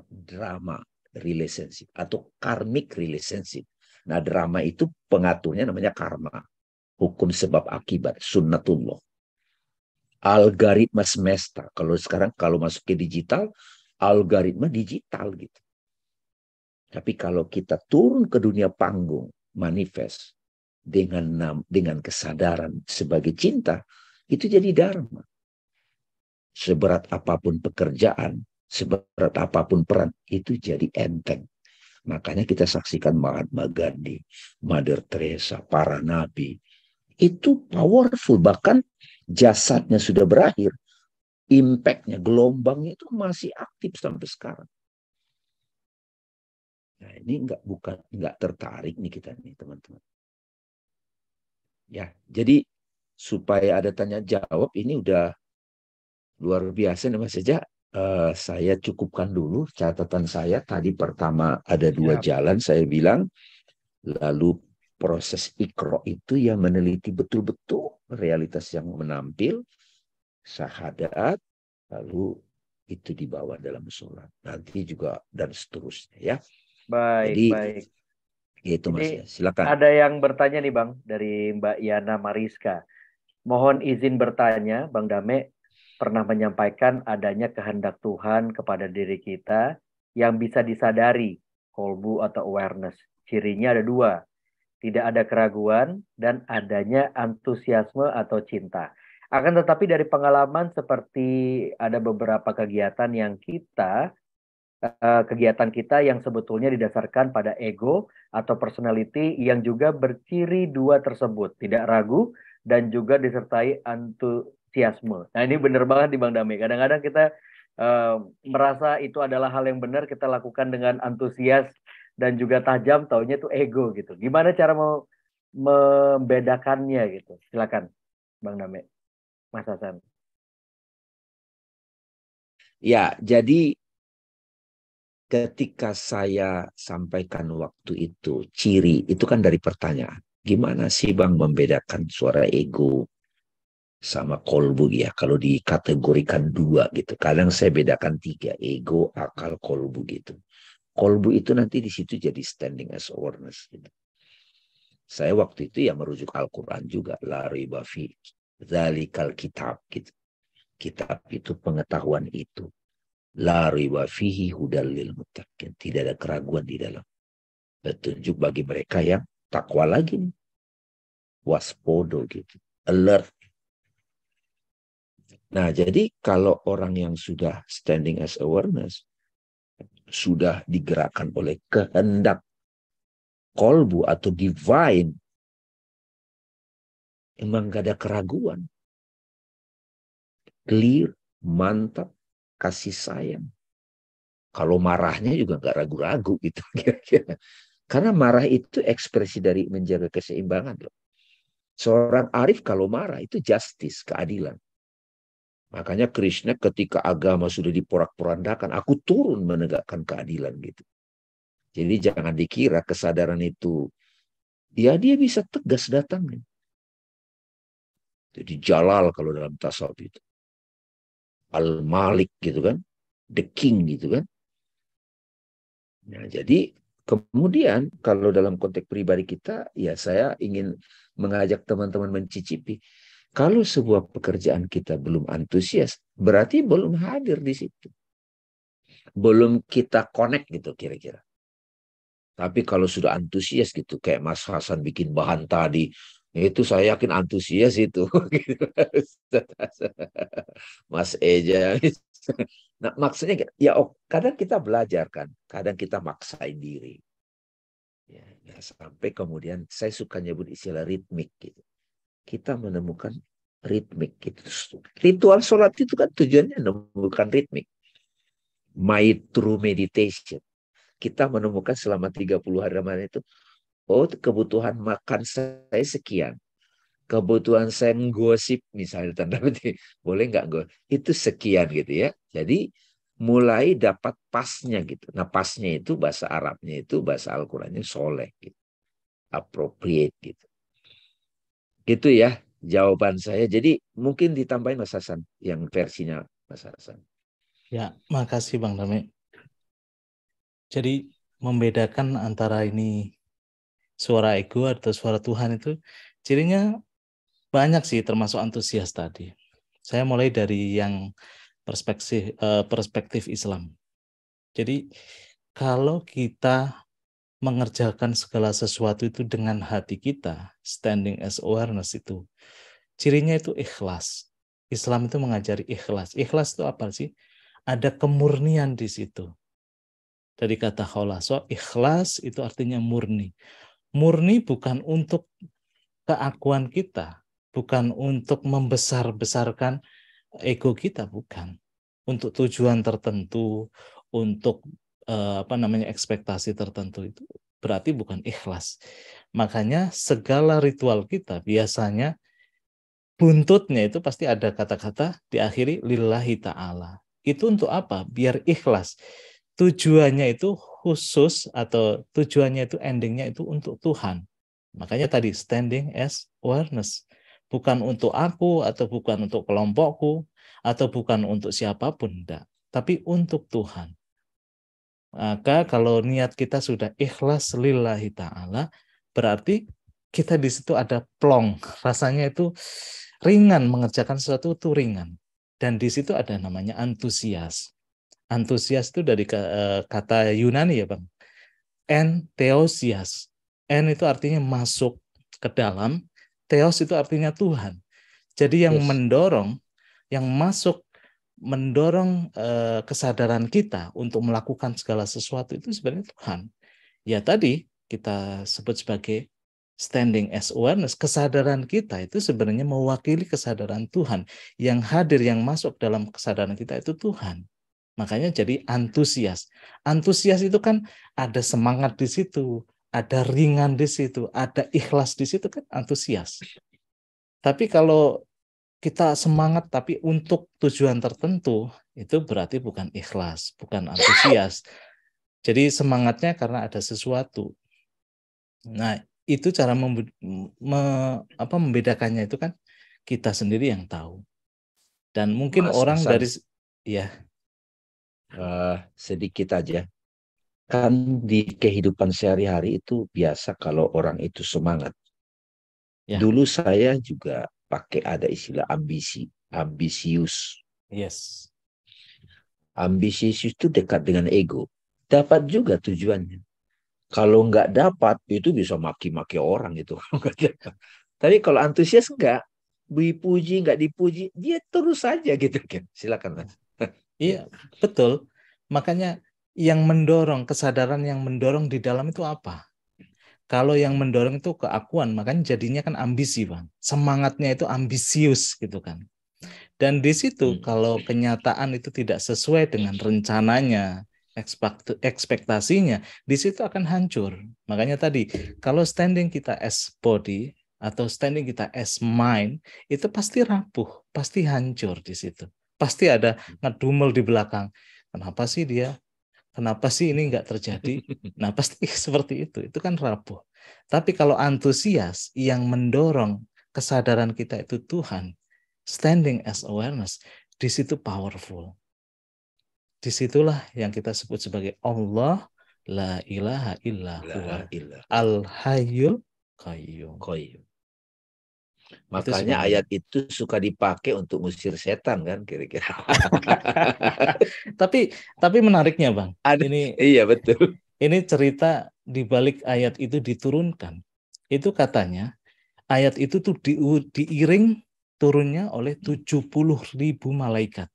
Drama relationship atau karmic relationship. Nah, drama itu pengaturnya namanya karma. Hukum sebab akibat, sunnatullah. Algoritma semesta. Kalau sekarang kalau masuk ke digital, algoritma digital gitu. Tapi kalau kita turun ke dunia panggung, manifest dengan kesadaran sebagai cinta, itu jadi dharma. Seberat apapun pekerjaan, seberat apapun peran, itu jadi enteng. Makanya kita saksikan Mahatma Gandhi, Mother Teresa, para nabi. Itu powerful, bahkan jasadnya sudah berakhir. Impact-nya, gelombangnya itu masih aktif sampai sekarang. Nah, ini nggak tertarik nih kita nih teman-teman. Ya, jadi supaya ada tanya jawab ini udah luar biasa nih Mas Eja. Saya cukupkan dulu catatan saya. Tadi pertama ada dua jalan saya bilang. Lalu proses ikro itu yang meneliti betul-betul realitas yang menampil. Syahadat. Lalu itu dibawa dalam sholat. Nanti juga dan seterusnya ya.
Baik,
Jadi
baik.
itu Mas
Ini
ya. Silakan.
ada yang bertanya nih Bang dari Mbak Yana Mariska. Mohon izin bertanya, Bang Dame pernah menyampaikan adanya kehendak Tuhan kepada diri kita yang bisa disadari, kolbu atau awareness. Cirinya ada dua, tidak ada keraguan dan adanya antusiasme atau cinta. Akan tetapi dari pengalaman seperti ada beberapa kegiatan kegiatan kita yang sebetulnya didasarkan pada ego atau personality yang juga berciri dua tersebut, tidak ragu dan juga disertai antusiasme. Nah ini benar banget di Bang Dami. Kadang-kadang kita merasa itu adalah hal yang benar, kita lakukan dengan antusias dan juga tajam, taunya itu ego gitu. Gimana cara mau membedakannya gitu? Silakan Bang Dami, Mas Hasan.
Ya, jadi ketika saya sampaikan waktu itu, ciri itu kan dari pertanyaan. Gimana sih Bang membedakan suara ego sama kolbu ya? Kalau dikategorikan dua gitu. Kadang saya bedakan tiga, ego, akal, kolbu gitu. Kolbu itu nanti di situ jadi standing as awareness gitu. Saya waktu itu ya merujuk Al-Quran juga. La riba fi dzalikal kitab gitu. Kitab itu pengetahuan itu. La riba fihi hudal lil muttaqin. Tidak ada keraguan di dalam. Petunjuk bagi mereka yang takwa lagi nih. Waspodo gitu. Alert. Nah, jadi kalau orang yang sudah standing as awareness, sudah digerakkan oleh kehendak kolbu atau divine, emang gak ada keraguan. Clear, mantap, kasih sayang. Kalau marahnya juga gak ragu-ragu gitu. Karena marah itu ekspresi dari menjaga keseimbangan loh. Seorang arif kalau marah itu justice, keadilan. Makanya Krishna ketika agama sudah diporak-porandakan, aku turun menegakkan keadilan gitu. Jadi jangan dikira kesadaran itu, ya dia bisa tegas datangnya. Jadi Jalal kalau dalam tasawuf itu. Al-Malik gitu kan. The King gitu kan. Nah, jadi kemudian kalau dalam konteks pribadi kita, ya saya ingin mengajak teman-teman mencicipi. Kalau sebuah pekerjaan kita belum antusias, berarti belum hadir di situ. Belum kita connect gitu kira-kira. Tapi kalau sudah antusias gitu, kayak Mas Hasan bikin bahan tadi, itu saya yakin antusias itu. Mas Eja. Nah, maksudnya ya kadang kita belajar kan, kadang kita maksain diri. Ya, sampai kemudian saya suka nyebut istilah ritmik gitu. Kita menemukan ritmik gitu. Ritual sholat itu kan tujuannya menemukan ritmik. My true meditation. Kita menemukan selama 30 hari Ramadan itu, oh kebutuhan makan saya sekian. Kebutuhan saya menggosip misalnya, tanda petik, boleh nggak gue? Itu sekian gitu ya. Jadi mulai dapat pasnya gitu. Nah pasnya itu bahasa Arabnya itu, bahasa Al-Qurannya soleh gitu. Appropriate gitu. Gitu ya jawaban saya. Jadi mungkin ditambahin Mas Hasan yang versinya Mas Hasan.
Ya, makasih Bang Dame. Jadi membedakan antara ini suara ego atau suara Tuhan itu cirinya banyak sih, termasuk antusias tadi. Saya mulai dari yang perspektif Islam. Jadi kalau kita mengerjakan segala sesuatu itu dengan hati kita, standing as awareness itu, cirinya itu ikhlas. Islam itu mengajari ikhlas. Ikhlas itu apa sih? Ada kemurnian di situ. Dari kata kholaso, ikhlas itu artinya murni. Murni bukan untuk keakuan kita, bukan untuk membesar-besarkan ego kita, bukan. Untuk tujuan tertentu, untuk ekspektasi tertentu, itu berarti bukan ikhlas. Makanya segala ritual kita biasanya buntutnya itu pasti ada kata-kata diakhiri lillahi ta'ala. Itu untuk apa? Biar ikhlas. Tujuannya itu khusus atau tujuannya itu endingnya itu untuk Tuhan. Makanya tadi standing as awareness. Bukan untuk aku atau bukan untuk kelompokku atau bukan untuk siapapun, enggak. Tapi untuk Tuhan. Maka kalau niat kita sudah ikhlas lillahi ta'ala, berarti kita di situ ada plong. Rasanya itu ringan, mengerjakan sesuatu itu ringan. Dan di situ ada namanya antusias. Antusias itu dari kata Yunani ya Bang. Entheosias. En itu artinya masuk ke dalam. Theos itu artinya Tuhan. Jadi yang mendorong, yang masuk mendorong kesadaran kita untuk melakukan segala sesuatu itu sebenarnya Tuhan. Ya tadi kita sebut sebagai standing as awareness, kesadaran kita itu sebenarnya mewakili kesadaran Tuhan. Yang hadir, yang masuk dalam kesadaran kita itu Tuhan. Makanya jadi antusias. Antusias itu kan ada semangat di situ, ada ringan di situ, ada ikhlas di situ kan antusias. Tapi kalau kita semangat tapi untuk tujuan tertentu, itu berarti bukan ikhlas, bukan antusias. Jadi semangatnya karena ada sesuatu. Nah, itu cara membedakannya itu kan kita sendiri yang tahu. Dan mungkin
Mas
orang
Hasan,
dari ya
sedikit aja. Kan di kehidupan sehari-hari itu biasa kalau orang itu semangat.
ya.
Dulu saya juga pakai ada istilah ambisius.
Yes.
Ambisius itu dekat dengan ego. Dapat juga tujuannya. Kalau nggak dapat, itu bisa maki-maki orang itu. Tapi kalau antusias nggak, dipuji nggak dipuji, dia terus saja gitu kan. Silakan Mas.
Iya, betul. Makanya yang mendorong, kesadaran yang mendorong di dalam itu apa? Kalau yang mendorong itu keakuan, makanya jadinya kan ambisi, Bang. Semangatnya itu ambisius gitu kan. Dan di situ kalau kenyataan itu tidak sesuai dengan rencananya, ekspektasinya, di situ akan hancur. Makanya tadi, kalau standing kita as body atau standing kita as mind, itu pasti rapuh, pasti hancur di situ. Pasti ada ngedumel di belakang. Kenapa sih dia? Kenapa sih ini nggak terjadi? Nah, pasti seperti itu. Itu kan rapuh. Tapi kalau antusias yang mendorong kesadaran kita itu Tuhan, standing as awareness, di situ powerful. Disitulah yang kita sebut sebagai Allah la ilaha illa huwa al hayyul qayyum.
Makanya ayat itu suka dipakai untuk ngusir setan kan kira-kira.
Tapi menariknya Bang,
iya betul.
Ini cerita di balik ayat itu diturunkan. Itu katanya ayat itu tuh diiring turunnya oleh 70.000 malaikat,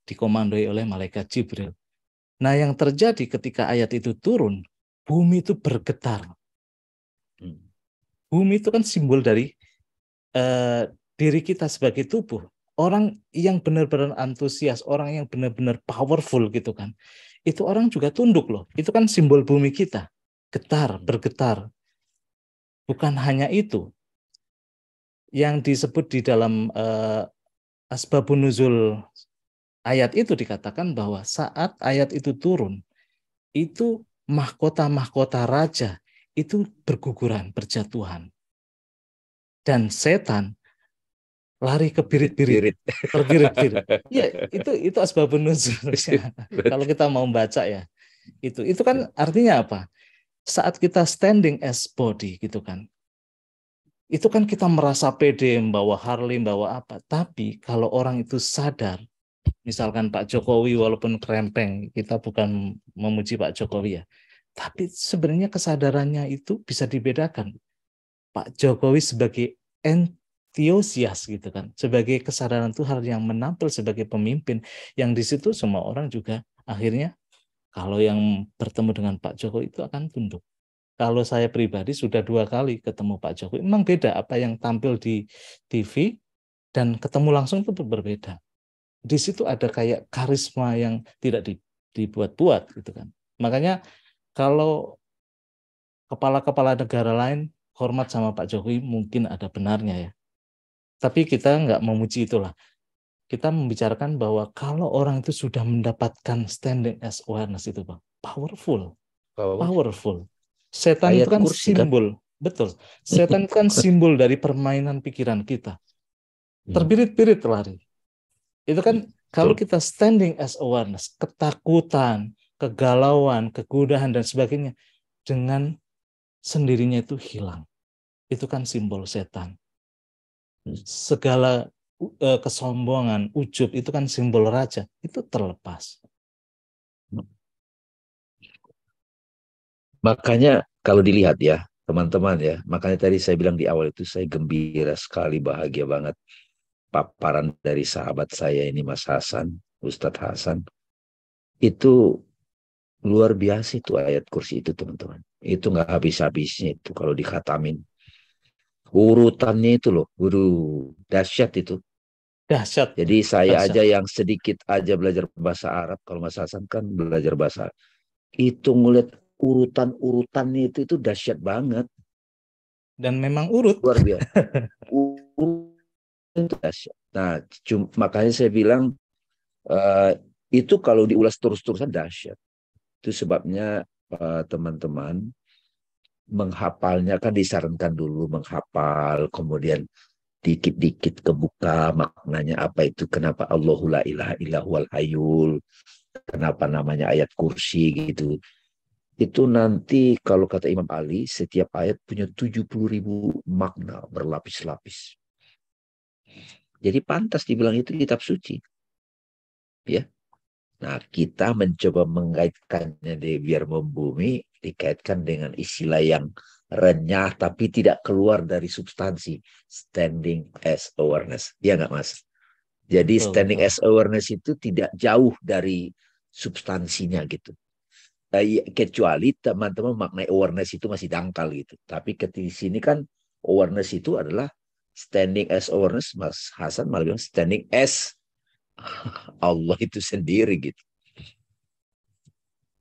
dikomandoi oleh malaikat Jibril. Nah, yang terjadi ketika ayat itu turun, bumi itu bergetar. Bumi itu kan simbol dari diri kita sebagai tubuh. Orang yang benar-benar antusias, orang yang benar-benar powerful gitu kan. Itu orang juga tunduk loh. Itu kan simbol bumi kita. Getar, bergetar. Bukan hanya itu. Yang disebut di dalam asbabun nuzul ayat itu dikatakan bahwa saat ayat itu turun, itu mahkota-mahkota raja itu berguguran, berjatuhan. Dan setan lari ke birit-birit, terbirit-birit. Ya, itu asbabun nuzulnya. Kalau kita mau baca ya, itu kan artinya apa? Saat kita standing as body gitu kan, itu kan kita merasa pede membawa Harley, membawa apa. Tapi kalau orang itu sadar, misalkan Pak Jokowi walaupun krempeng, kita bukan memuji Pak Jokowi ya, tapi sebenarnya kesadarannya itu bisa dibedakan. Pak Jokowi sebagai entusias gitu kan, sebagai kesadaran Tuhan yang menampil sebagai pemimpin, yang di situ semua orang juga akhirnya kalau yang bertemu dengan Pak Jokowi itu akan tunduk. Kalau saya pribadi sudah 2 kali ketemu Pak Jokowi, memang beda apa yang tampil di TV dan ketemu langsung itu berbeda. Di situ ada kayak karisma yang tidak dibuat-buat gitu kan. Makanya kalau kepala-kepala negara lain hormat sama Pak Jokowi mungkin ada benarnya ya. Tapi kita nggak memuji itulah. Kita membicarakan bahwa kalau orang itu sudah mendapatkan standing as awareness itu Bang, powerful. Setan
Ayat
itu kan
kursi,
simbol, betul. Setan itu kan simbol dari permainan pikiran kita. Terbirit-birit lari. Itu kan kalau kita standing as awareness, ketakutan, kegalauan, kegundahan dan sebagainya dengan sendirinya itu hilang. Itu kan simbol setan. Segala kesombongan, ujub itu kan simbol raja, itu terlepas.
Makanya kalau dilihat ya, teman-teman ya, makanya tadi saya bilang di awal itu saya gembira sekali, bahagia banget paparan dari sahabat saya ini Mas Hasan, Ustadz Hasan. Itu luar biasa itu ayat kursi itu teman-teman. Itu nggak habis-habisnya itu kalau dikhatamin. Urutannya itu loh, dahsyat itu.
Dahsyat.
Jadi saya
Dahsyat.
aja yang sedikit aja belajar bahasa Arab, kalau Mas Hasan kan belajar bahasa Arab, itu ngeliat urutan-urutannya itu dahsyat banget.
Dan memang urut.
Luar biasa. Itu dahsyat. Nah, makanya saya bilang itu kalau diulas terus-terusan dahsyat. Itu sebabnya teman-teman menghafalnya kan disarankan dulu menghafal, kemudian dikit-dikit kebuka maknanya apa itu, kenapa Allahu la ilaha illahu al hayyul, kenapa namanya ayat kursi gitu. Itu nanti kalau kata Imam Ali, setiap ayat punya 70.000 makna berlapis-lapis. Jadi pantas dibilang itu kitab suci. Ya. Nah, kita mencoba mengaitkannya biar membumi, dikaitkan dengan istilah yang renyah tapi tidak keluar dari substansi. Standing as awareness. Ya nggak Mas? Jadi standing as awareness itu tidak jauh dari substansinya gitu. Kecuali teman-teman maknai awareness itu masih dangkal gitu. Tapi di sini kan awareness itu adalah standing as awareness. Mas Hasan malah bilang standing as Allah itu sendiri gitu.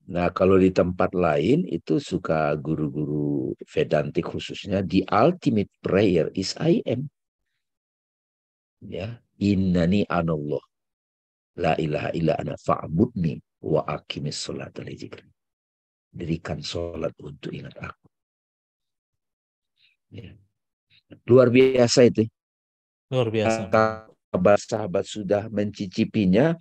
Nah, kalau di tempat lain itu suka guru-guru Vedantik khususnya, the ultimate prayer is I am. Ya, innani anallah. La ilaha illa ana fa'budni wa aqimis sholata li dzikri. Dirikan sholat untuk ingat aku. Ya. Luar biasa itu.
Luar biasa, Bang.
Sahabat-sahabat sudah mencicipinya,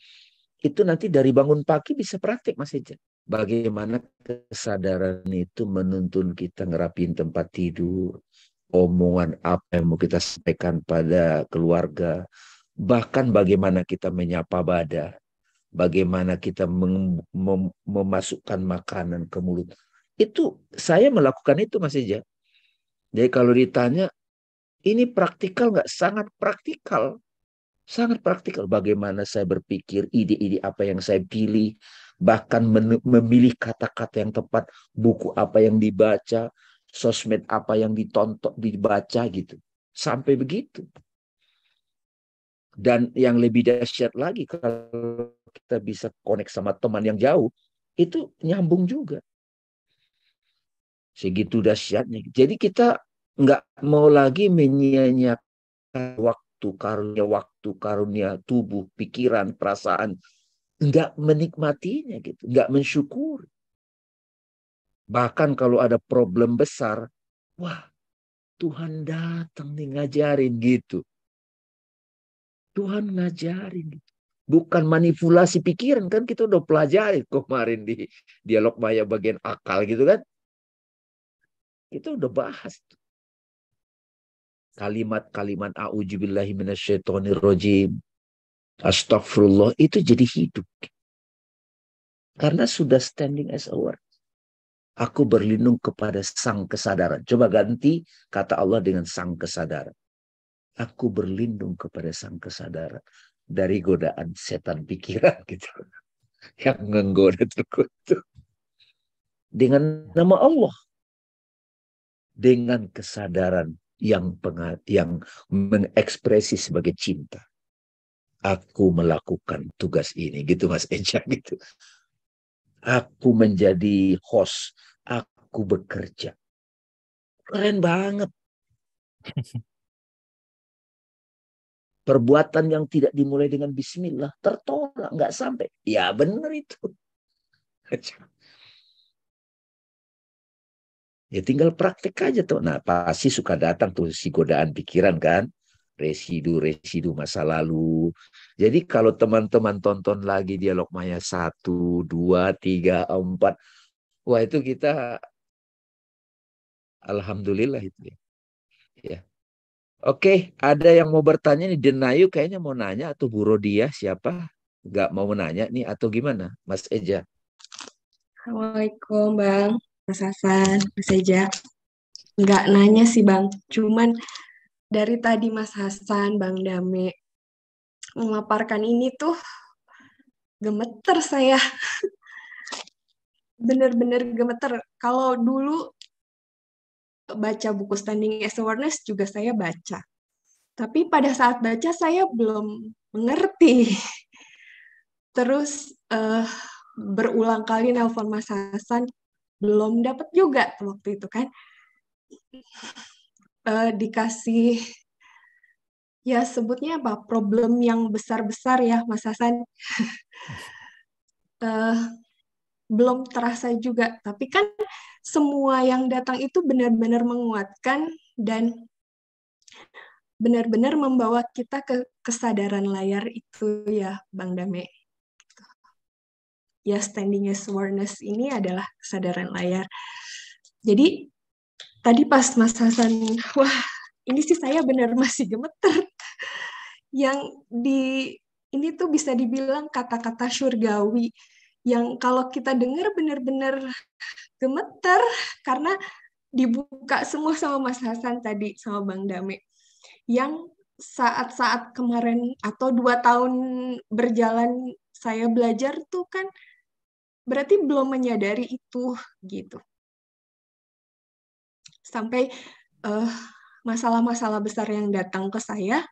itu nanti dari bangun pagi bisa praktik Mas Eja. Bagaimana kesadaran itu menuntun kita ngerapin tempat tidur, omongan apa yang mau kita sampaikan pada keluarga, bahkan bagaimana kita menyapa badan, bagaimana kita memasukkan makanan ke mulut. Itu saya melakukan itu Mas Eja. Jadi kalau ditanya, ini praktikal nggak? Sangat praktikal. Sangat praktikal bagaimana saya berpikir, ide-ide apa yang saya pilih, bahkan memilih kata-kata yang tepat, buku apa yang dibaca, sosmed apa yang ditonton, dibaca gitu. Sampai begitu. Dan yang lebih dahsyat lagi, kalau kita bisa connect sama teman yang jauh, itu nyambung juga. Segitu dahsyatnya. Jadi kita nggak mau lagi menyia-nyiakan waktu, karunia tubuh, pikiran, perasaan. Nggak menikmatinya gitu, nggak mensyukur. Bahkan kalau ada problem besar, wah Tuhan datang nih ngajarin gitu. Tuhan ngajarin gitu. Bukan manipulasi pikiran, kan kita udah pelajari kemarin di dialog maya bagian akal gitu kan. Kita udah bahas kalimat-kalimat a'udzubillahi minasyaitonirrajim, astagfirullah, itu jadi hidup. Karena sudah standing as a word. Aku berlindung kepada sang kesadaran. Coba ganti kata Allah dengan sang kesadaran. Aku berlindung kepada sang kesadaran dari godaan setan pikiran gitu. Yang menggoda terkutuk. Dengan nama Allah. Dengan kesadaran yang mengekspresi sebagai cinta. Aku melakukan tugas ini. Gitu Mas Eja gitu. Aku menjadi host. Aku bekerja. Keren banget. Perbuatan yang tidak dimulai dengan bismillah tertolak, nggak sampai. Ya benar itu. Ya tinggal praktek aja tuh. Nah pasti suka datang tuh si godaan pikiran kan. Residu masa lalu. Jadi kalau teman-teman tonton lagi Dialog Maya 1, 2, 3, 4. Wah itu kita alhamdulillah itu ya. Ya. Oke, ada yang mau bertanya nih. Denayu kayaknya mau nanya atau Bu Rodia siapa? Nggak mau menanya nih atau gimana, Mas Eja?
Assalamualaikum Bang, Mas Hasan, Mas Eja. Nggak nanya sih Bang, cuman dari tadi Mas Hasan, Bang Dame memaparkan ini tuh gemeter saya. Bener-bener gemeter. Kalau dulu baca buku Standing as Awareness juga saya baca. Tapi pada saat baca saya belum mengerti. Terus berulang kali nelpon Mas Hasan, belum dapat juga waktu itu kan. Dikasih ya sebutnya apa, problem yang besar-besar ya Mas Hasan. Belum terasa juga, tapi kan semua yang datang itu benar-benar menguatkan dan benar-benar membawa kita ke kesadaran layar itu ya Bang Dame. Ya standing as awareness ini adalah kesadaran layar. Jadi tadi pas Mas Hasan, wah ini sih saya benar masih gemeter. Yang ini tuh bisa dibilang kata-kata surgawi yang kalau kita dengar benar-benar gemeter karena dibuka semua sama Mas Hasan tadi sama Bang Dame. Yang saat-saat kemarin atau 2 tahun berjalan saya belajar tuh kan berarti belum menyadari itu gitu. Sampai masalah-masalah besar yang datang ke saya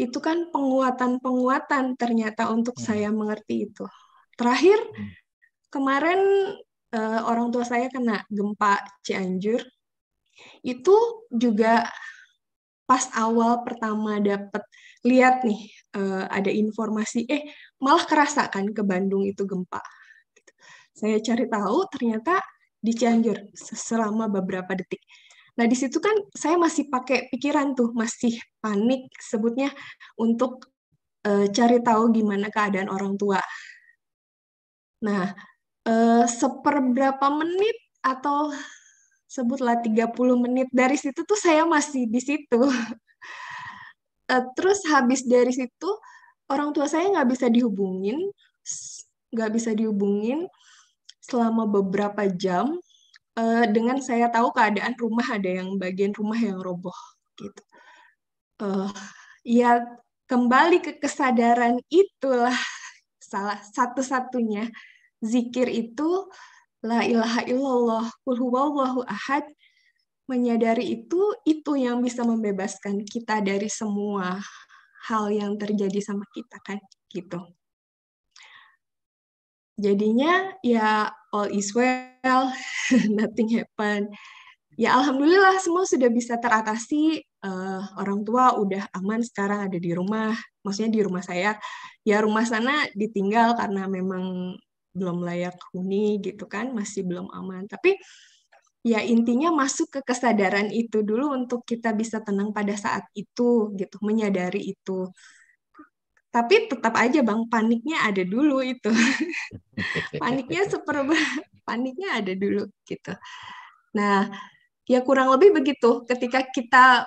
itu kan penguatan-penguatan ternyata untuk saya mengerti itu. Terakhir kemarin orang tua saya kena gempa Cianjur. Itu juga pas awal pertama dapat lihat nih ada informasi malah kerasa kan ke Bandung itu gempa. Saya cari tahu ternyata di Cianjur selama beberapa detik. Nah, di situ kan saya masih pakai pikiran tuh, masih panik sebutnya untuk cari tahu gimana keadaan orang tua. Nah, seperberapa menit atau sebutlah 30 menit dari situ tuh saya masih di situ. Terus habis dari situ orang tua saya nggak bisa dihubungin selama beberapa jam dengan saya tahu keadaan rumah ada yang bagian rumah yang roboh gitu. Ya kembali ke kesadaran itulah salah satu-satunya zikir itu la ilaha illallah qul huwallahu ahad. Menyadari itu yang bisa membebaskan kita dari semua hal yang terjadi sama kita kan gitu. Jadinya ya all is well, nothing happen. Ya alhamdulillah semua sudah bisa teratasi. Orang tua udah aman sekarang ada di rumah, maksudnya di rumah saya. Ya rumah sana ditinggal karena memang belum layak huni gitu kan, masih belum aman. Tapi ya intinya masuk ke kesadaran itu dulu untuk kita bisa tenang pada saat itu gitu, menyadari itu. Tapi tetap aja Bang, paniknya ada dulu itu. Paniknya ada dulu gitu. Nah, ya kurang lebih begitu. Ketika kita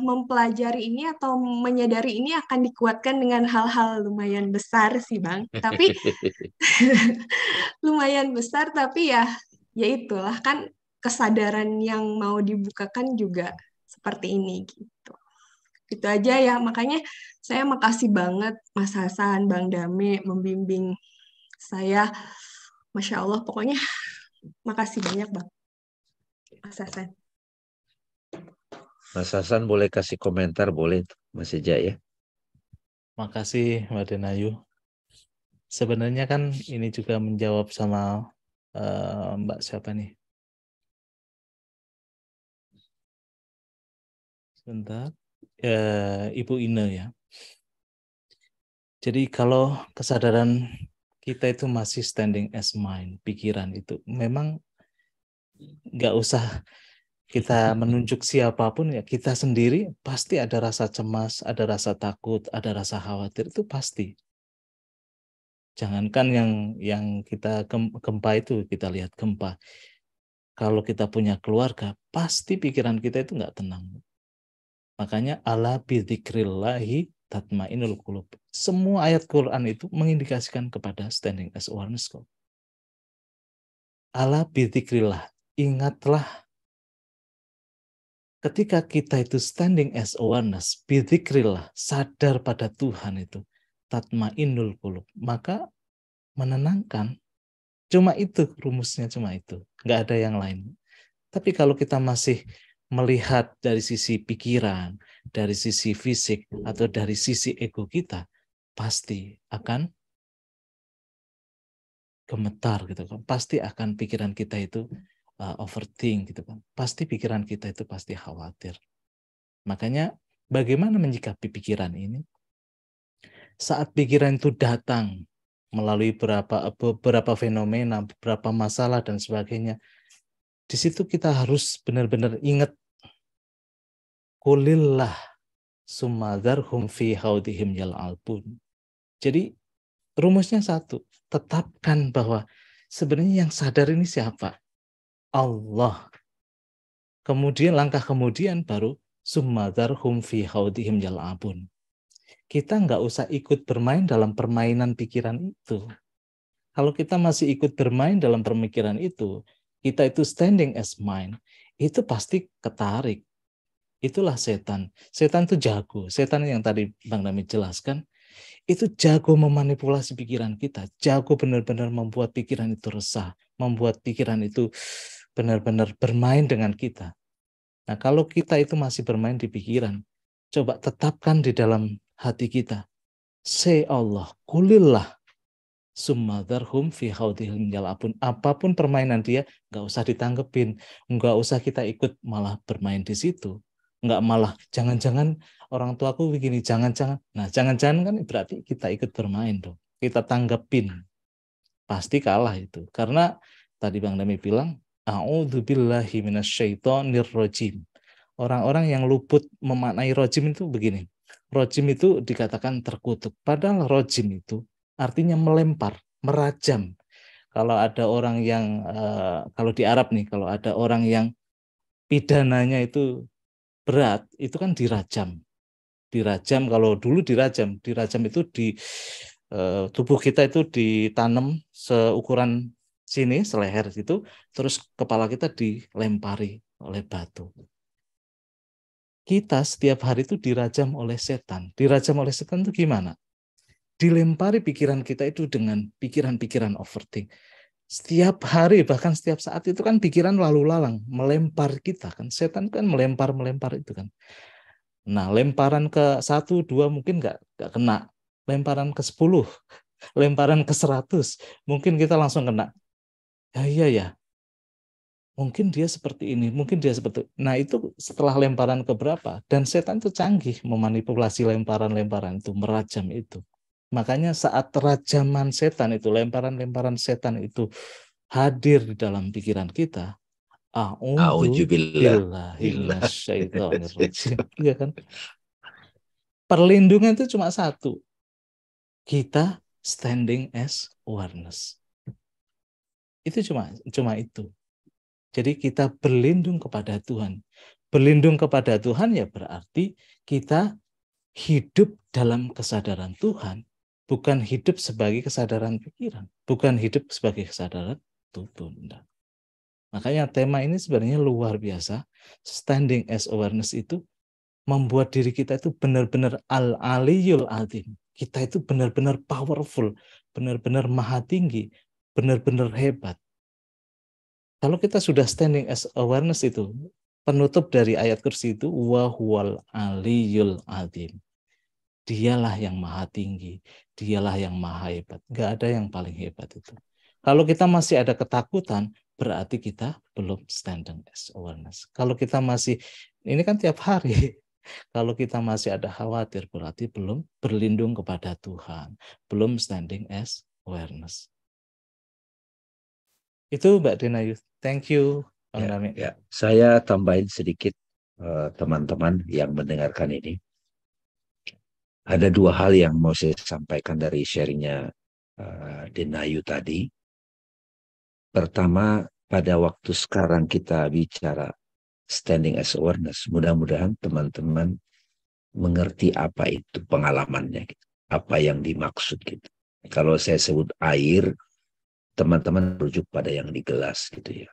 mempelajari ini atau menyadari ini akan dikuatkan dengan hal-hal lumayan besar sih Bang. Tapi lumayan besar tapi ya itulah kan kesadaran yang mau dibukakan juga seperti ini gitu. Itu aja ya, makanya saya makasih banget Mas Hasan, Bang Dame membimbing saya. Masya Allah, pokoknya makasih banyak Bang Mas Hasan.
Mas Hasan boleh kasih komentar, boleh Mas Eja ya.
Makasih Mbak Denayu. Sebenarnya kan ini juga menjawab sama Mbak siapa nih? Sebentar. Ibu Ine ya. Jadi kalau kesadaran kita itu masih standing as mind, pikiran itu memang nggak usah kita menunjuk siapapun, ya kita sendiri pasti ada rasa cemas, ada rasa takut, ada rasa khawatir, itu pasti. Jangankan yang kita gempa itu, kita lihat gempa. Kalau kita punya keluarga, pasti pikiran kita itu nggak tenang. Makanya ala bidzikrillahi tatmainul qulub. Semua ayat Quran itu mengindikasikan kepada standing as awareness. Ala bidzikrillah, ingatlah ketika kita itu standing as awareness, bidzikrillah, sadar pada Tuhan itu, tatmainul qulub, maka menenangkan. Cuma itu rumusnya, cuma itu. Nggak ada yang lain. Tapi kalau kita masih melihat dari sisi pikiran, dari sisi fisik, atau dari sisi ego kita, pasti akan gemetar gitu kan. Pasti akan pikiran kita itu overthink gitu kan. Pasti pikiran kita itu pasti khawatir. Makanya bagaimana menyikapi pikiran ini? Saat pikiran itu datang melalui beberapa fenomena, beberapa masalah dan sebagainya, di situ kita harus benar-benar ingat kulillah sumadharhum fi haudihim yal'albun. Jadi rumusnya satu, tetapkan bahwa sebenarnya yang sadar ini siapa? Allah. Kemudian langkah kemudian baru sumadharhum fi haudihim yal'abun. Kita nggak usah ikut bermain dalam permainan pikiran itu. Kalau kita masih ikut bermain dalam pemikiran itu, kita itu standing as mind, itu pasti ketarik. Itulah setan. Setan itu jago. Setan yang tadi Bang Dami jelaskan, itu jago memanipulasi pikiran kita. Jago benar-benar membuat pikiran itu resah. Membuat pikiran itu benar-benar bermain dengan kita. Nah, kalau kita itu masih bermain di pikiran, coba tetapkan di dalam hati kita. Say Allah, kulillah, summadharhum fi haudihim yal'abun. Apapun permainan dia, nggak usah ditanggepin. Nggak usah kita ikut malah bermain di situ. Nggak malah, jangan-jangan orang tuaku begini, jangan-jangan. Nah, jangan-jangan kan berarti kita ikut bermain dong. kita tanggepin, pasti kalah itu. Karena tadi Bang Dami bilang, a'udzubillahi minasyaitonir rajim. Orang-orang yang luput memaknai rojim itu begini. Rojim itu dikatakan terkutuk. Padahal rojim itu artinya melempar, merajam. Kalau ada orang yang, kalau di Arab nih, kalau ada orang yang pidananya itu berat, itu kan dirajam. Dirajam, kalau dulu dirajam itu di tubuh kita itu ditanam seukuran sini, seleher itu, terus kepala kita dilempari oleh batu. Kita setiap hari itu dirajam oleh setan. Dirajam oleh setan itu gimana? Dilempari pikiran kita itu dengan pikiran-pikiran overthink. Setiap hari, bahkan setiap saat itu kan pikiran lalu lalang, melempar kita kan. Setan kan melempar itu kan. Nah, lemparan ke 1, 2 mungkin nggak kena. Lemparan ke 10, lemparan ke 100, mungkin kita langsung kena. Iya ya, mungkin dia seperti ini, mungkin dia seperti. Nah, itu setelah lemparan ke berapa? Dan setan itu canggih memanipulasi lemparan-lemparan itu, merajam itu. Makanya saat rajaman setan itu, lemparan-lemparan setan itu hadir di dalam pikiran kita,
A'udzubillah.
a'udzubillahi minasyaitonirrajim. Iya kan? Perlindungan itu cuma satu. Kita standing as awareness. Itu cuma itu. Jadi kita berlindung kepada Tuhan. Berlindung kepada Tuhan ya berarti kita hidup dalam kesadaran Tuhan, bukan hidup sebagai kesadaran pikiran, bukan hidup sebagai kesadaran tubuh. Makanya tema ini sebenarnya luar biasa. Standing as awareness itu membuat diri kita itu benar-benar al-aliyul azim. Kita itu benar-benar powerful, benar-benar maha tinggi, benar-benar hebat. Kalau kita sudah standing as awareness itu, penutup dari ayat kursi itu, wa huwal aliyul azim. Dialah yang maha tinggi, dialah yang maha hebat. Nggak ada yang paling hebat itu. Kalau kita masih ada ketakutan, berarti kita belum standing as awareness. Kalau kita masih, ini kan tiap hari, kalau kita masih ada khawatir, berarti belum berlindung kepada Tuhan, belum standing as awareness. Itu Mbak Denayu. Thank you, Bang Dami.
Ya, saya tambahin sedikit teman-teman yang mendengarkan ini. Ada 2 hal yang mau saya sampaikan dari sharingnya Denayu tadi. Pertama, pada waktu sekarang kita bicara standing as awareness, mudah-mudahan teman-teman mengerti apa itu pengalamannya, gitu. Apa yang dimaksud gitu. Kalau saya sebut air, teman-teman merujuk pada yang di gelas gitu ya.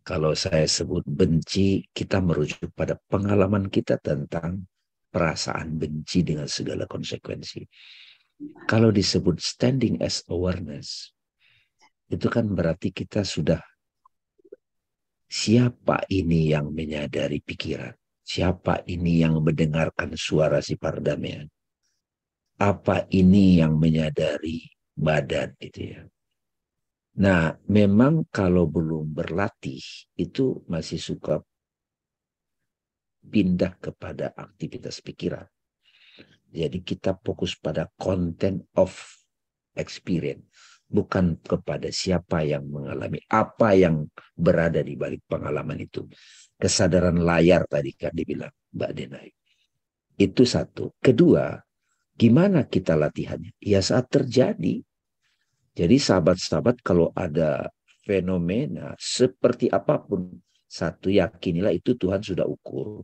Kalau saya sebut benci, kita merujuk pada pengalaman kita tentang perasaan benci dengan segala konsekuensi. Kalau disebut standing as awareness, itu kan berarti kita sudah, siapa ini yang menyadari pikiran? Siapa ini yang mendengarkan suara si pardamaian? Apa ini yang menyadari badan gitu ya? Nah, memang kalau belum berlatih, itu masih suka pindah kepada aktivitas pikiran. Jadi kita fokus pada content of experience, bukan kepada siapa yang mengalami, apa yang berada di balik pengalaman itu. Kesadaran layar tadi kan dibilang Mbak Denai. Itu satu. Kedua, gimana kita latihannya? Ya saat terjadi. Jadi sahabat-sahabat kalau ada fenomena seperti apapun, satu yakinilah itu Tuhan sudah ukur.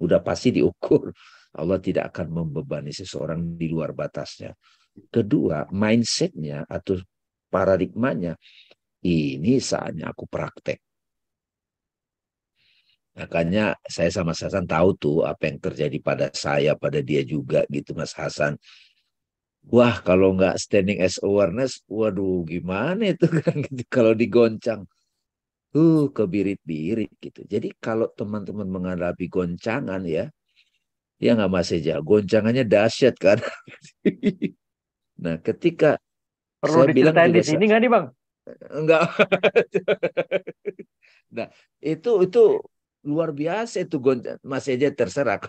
Udah pasti diukur. Allah tidak akan membebani seseorang di luar batasnya. Kedua, mindsetnya atau paradigmanya, ini saatnya aku praktek. Makanya saya sama Hasan tahu tuh apa yang terjadi pada saya, pada dia juga gitu Mas Hasan. Wah, kalau nggak standing as awareness, waduh gimana itu kan gitu, kalau digoncang. Kebirit-birit gitu. Jadi kalau teman-teman menghadapi goncangan ya nggak masih jauh. Goncangannya dahsyat kan. Nah, ketika
Perlu
saya bilang
diceritain
juga
di sini nggak nih Bang?
enggak. Nah, itu luar biasa itu Mas Eja terserah.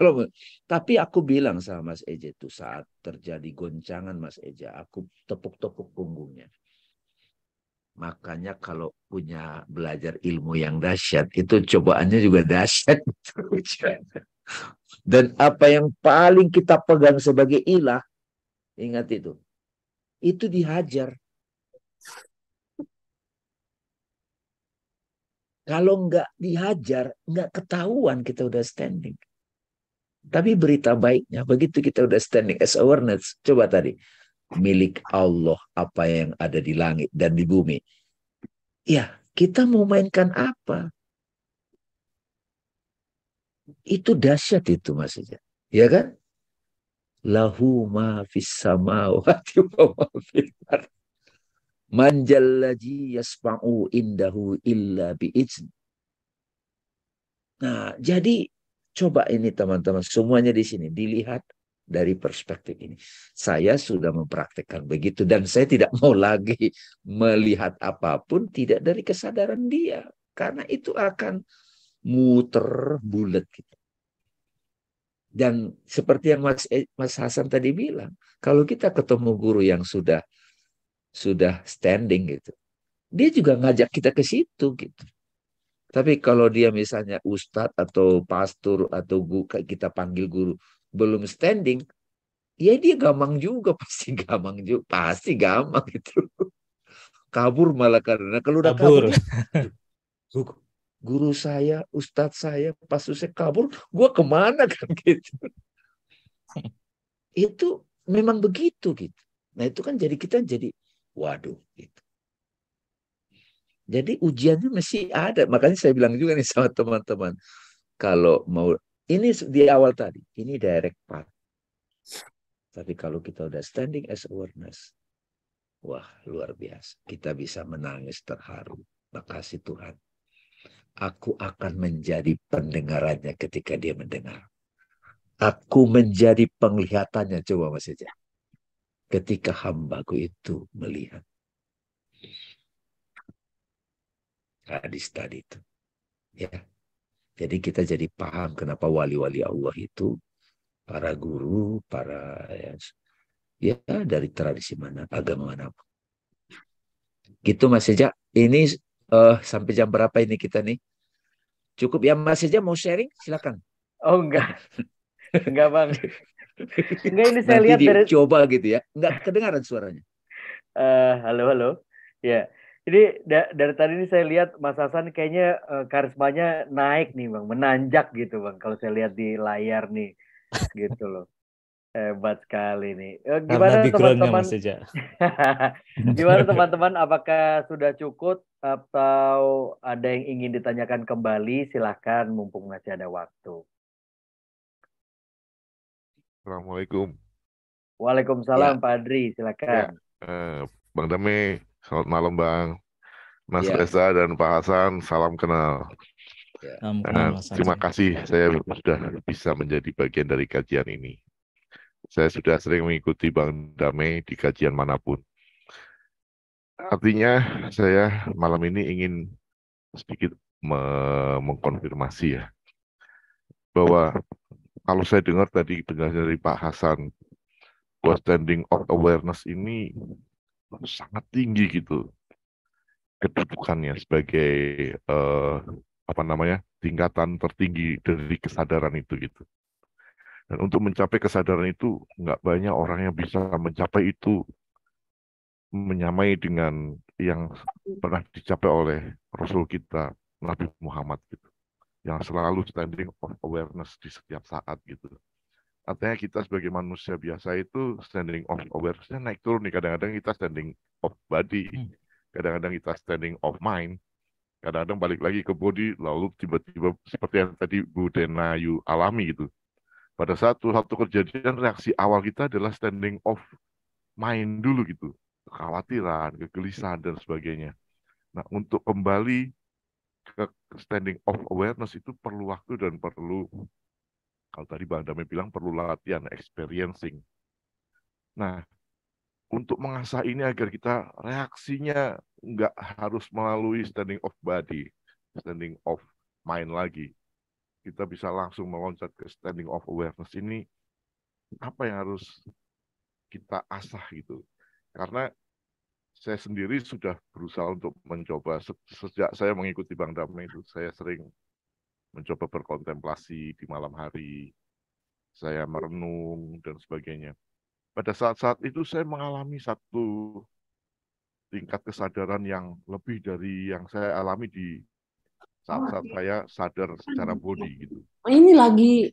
Tapi aku bilang sama Mas Eja itu saat terjadi goncangan Mas Eja, aku tepuk-tepuk punggungnya. Makanya kalau punya belajar ilmu yang dahsyat, itu cobaannya juga dahsyat. Dan apa yang paling kita pegang sebagai ilah, ingat itu dihajar. Kalau nggak dihajar, nggak ketahuan kita udah standing. Tapi berita baiknya, begitu kita udah standing as awareness, coba tadi, milik Allah apa yang ada di langit dan di bumi. Ya, kita mau mainkan apa? Itu dahsyat itu Mas Ija. Ya kan? Lahu ma fis samawati wa ma fil ardh. Man jallazi yasma'u indahu illa bi'izni. Nah, jadi coba ini teman-teman semuanya di sini dilihat dari perspektif ini. Saya sudah mempraktekkan begitu dan saya tidak mau lagi melihat apapun tidak dari kesadaran dia karena itu akan muter bulat gitu. Dan seperti yang Mas Hasan tadi bilang, kalau kita ketemu guru yang sudah standing gitu, dia juga ngajak kita ke situ gitu. Tapi kalau dia misalnya ustadz atau pastor atau kita panggil guru belum standing, ya dia gampang juga, pasti gampang gitu. Kabur malah karena kalau udah kabur guru saya, ustadz saya, pastor saya kabur, gua kemana kan gitu. Itu memang begitu gitu. Nah itu kan kita jadi waduh gitu. Jadi ujiannya masih ada. Makanya saya bilang juga nih sama teman-teman. Kalau mau, ini di awal tadi, ini direct path. Tapi kalau kita udah standing as awareness, wah luar biasa. Kita bisa menangis terharu. Makasih Tuhan. Aku akan menjadi pendengarannya ketika dia mendengar. Aku menjadi penglihatannya. Coba Mas Eja. Ketika hambaku itu melihat. Hadis tadi itu. Ya. Jadi kita jadi paham kenapa wali-wali Allah itu para guru, para ya dari tradisi mana, agama mana. Gitu Mas Eja. Ini sampai jam berapa ini kita nih? Cukup ya Mas Eja mau sharing? Silakan.
Oh enggak. Enggak Bang. Enggak, ini saya
Nanti
lihat dari
dicoba gitu ya. Enggak kedengaran suaranya.
halo. Ya. Jadi dari tadi ini saya lihat Mas Hasan kayaknya karismanya naik nih Bang, menanjak gitu Bang. Kalau saya lihat di layar nih, gitu loh. Hebat sekali nih.
Karena
Gimana
backgroundnya
teman-teman?
Mas Eja.
Gimana teman-teman? Apakah sudah cukup atau ada yang ingin ditanyakan kembali? Silahkan, mumpung masih ada waktu.
Assalamualaikum.
Waalaikumsalam
Ya.
Pak Adri,
Ya,
silakan.
Bang Dame, selamat malam Bang. Mas
Ya.
Reza dan Pak Hasan, salam kenal.
Ya.
Terima kasih saya sudah bisa menjadi bagian dari kajian ini. Saya sudah sering mengikuti Bang Dame di kajian manapun. Artinya saya malam ini ingin sedikit mengkonfirmasi ya, bahwa kalau saya dengar tadi penjelasan dari Pak Hasan, bahwa standing of awareness ini sangat tinggi gitu kedudukannya sebagai tingkatan tertinggi dari kesadaran itu gitu. Dan untuk mencapai kesadaran itu nggak banyak orang yang bisa mencapai itu menyamai dengan yang pernah dicapai oleh Rasul kita Nabi Muhammad gitu, yang selalu standing of awareness di setiap saat gitu. Artinya kita sebagai manusia biasa itu standing of awareness-nya naik turun nih. Kadang-kadang kita standing of body, kadang-kadang kita standing of mind, kadang-kadang balik lagi ke body, lalu tiba-tiba seperti yang tadi Bu Denayu alami gitu. Pada satu kejadian, reaksi awal kita adalah standing of mind dulu gitu. Kekhawatiran, kegelisahan, dan sebagainya. Nah, untuk kembali ke standing of awareness itu perlu waktu dan perlu, kalau tadi Bang Dame bilang, perlu latihan, experiencing. Nah, untuk mengasah ini agar kita reaksinya nggak harus melalui standing of body, standing of mind lagi. kita bisa langsung meloncat ke standing of awareness ini, apa yang harus kita asah gitu. Karena saya sendiri sudah berusaha untuk mencoba, sejak saya mengikuti Bang Damai itu, saya sering mencoba berkontemplasi di malam hari, saya merenung dan sebagainya. Pada saat-saat itu saya mengalami satu tingkat kesadaran yang lebih dari yang saya alami di saat-saat saya sadar secara body gitu.
Ini lagi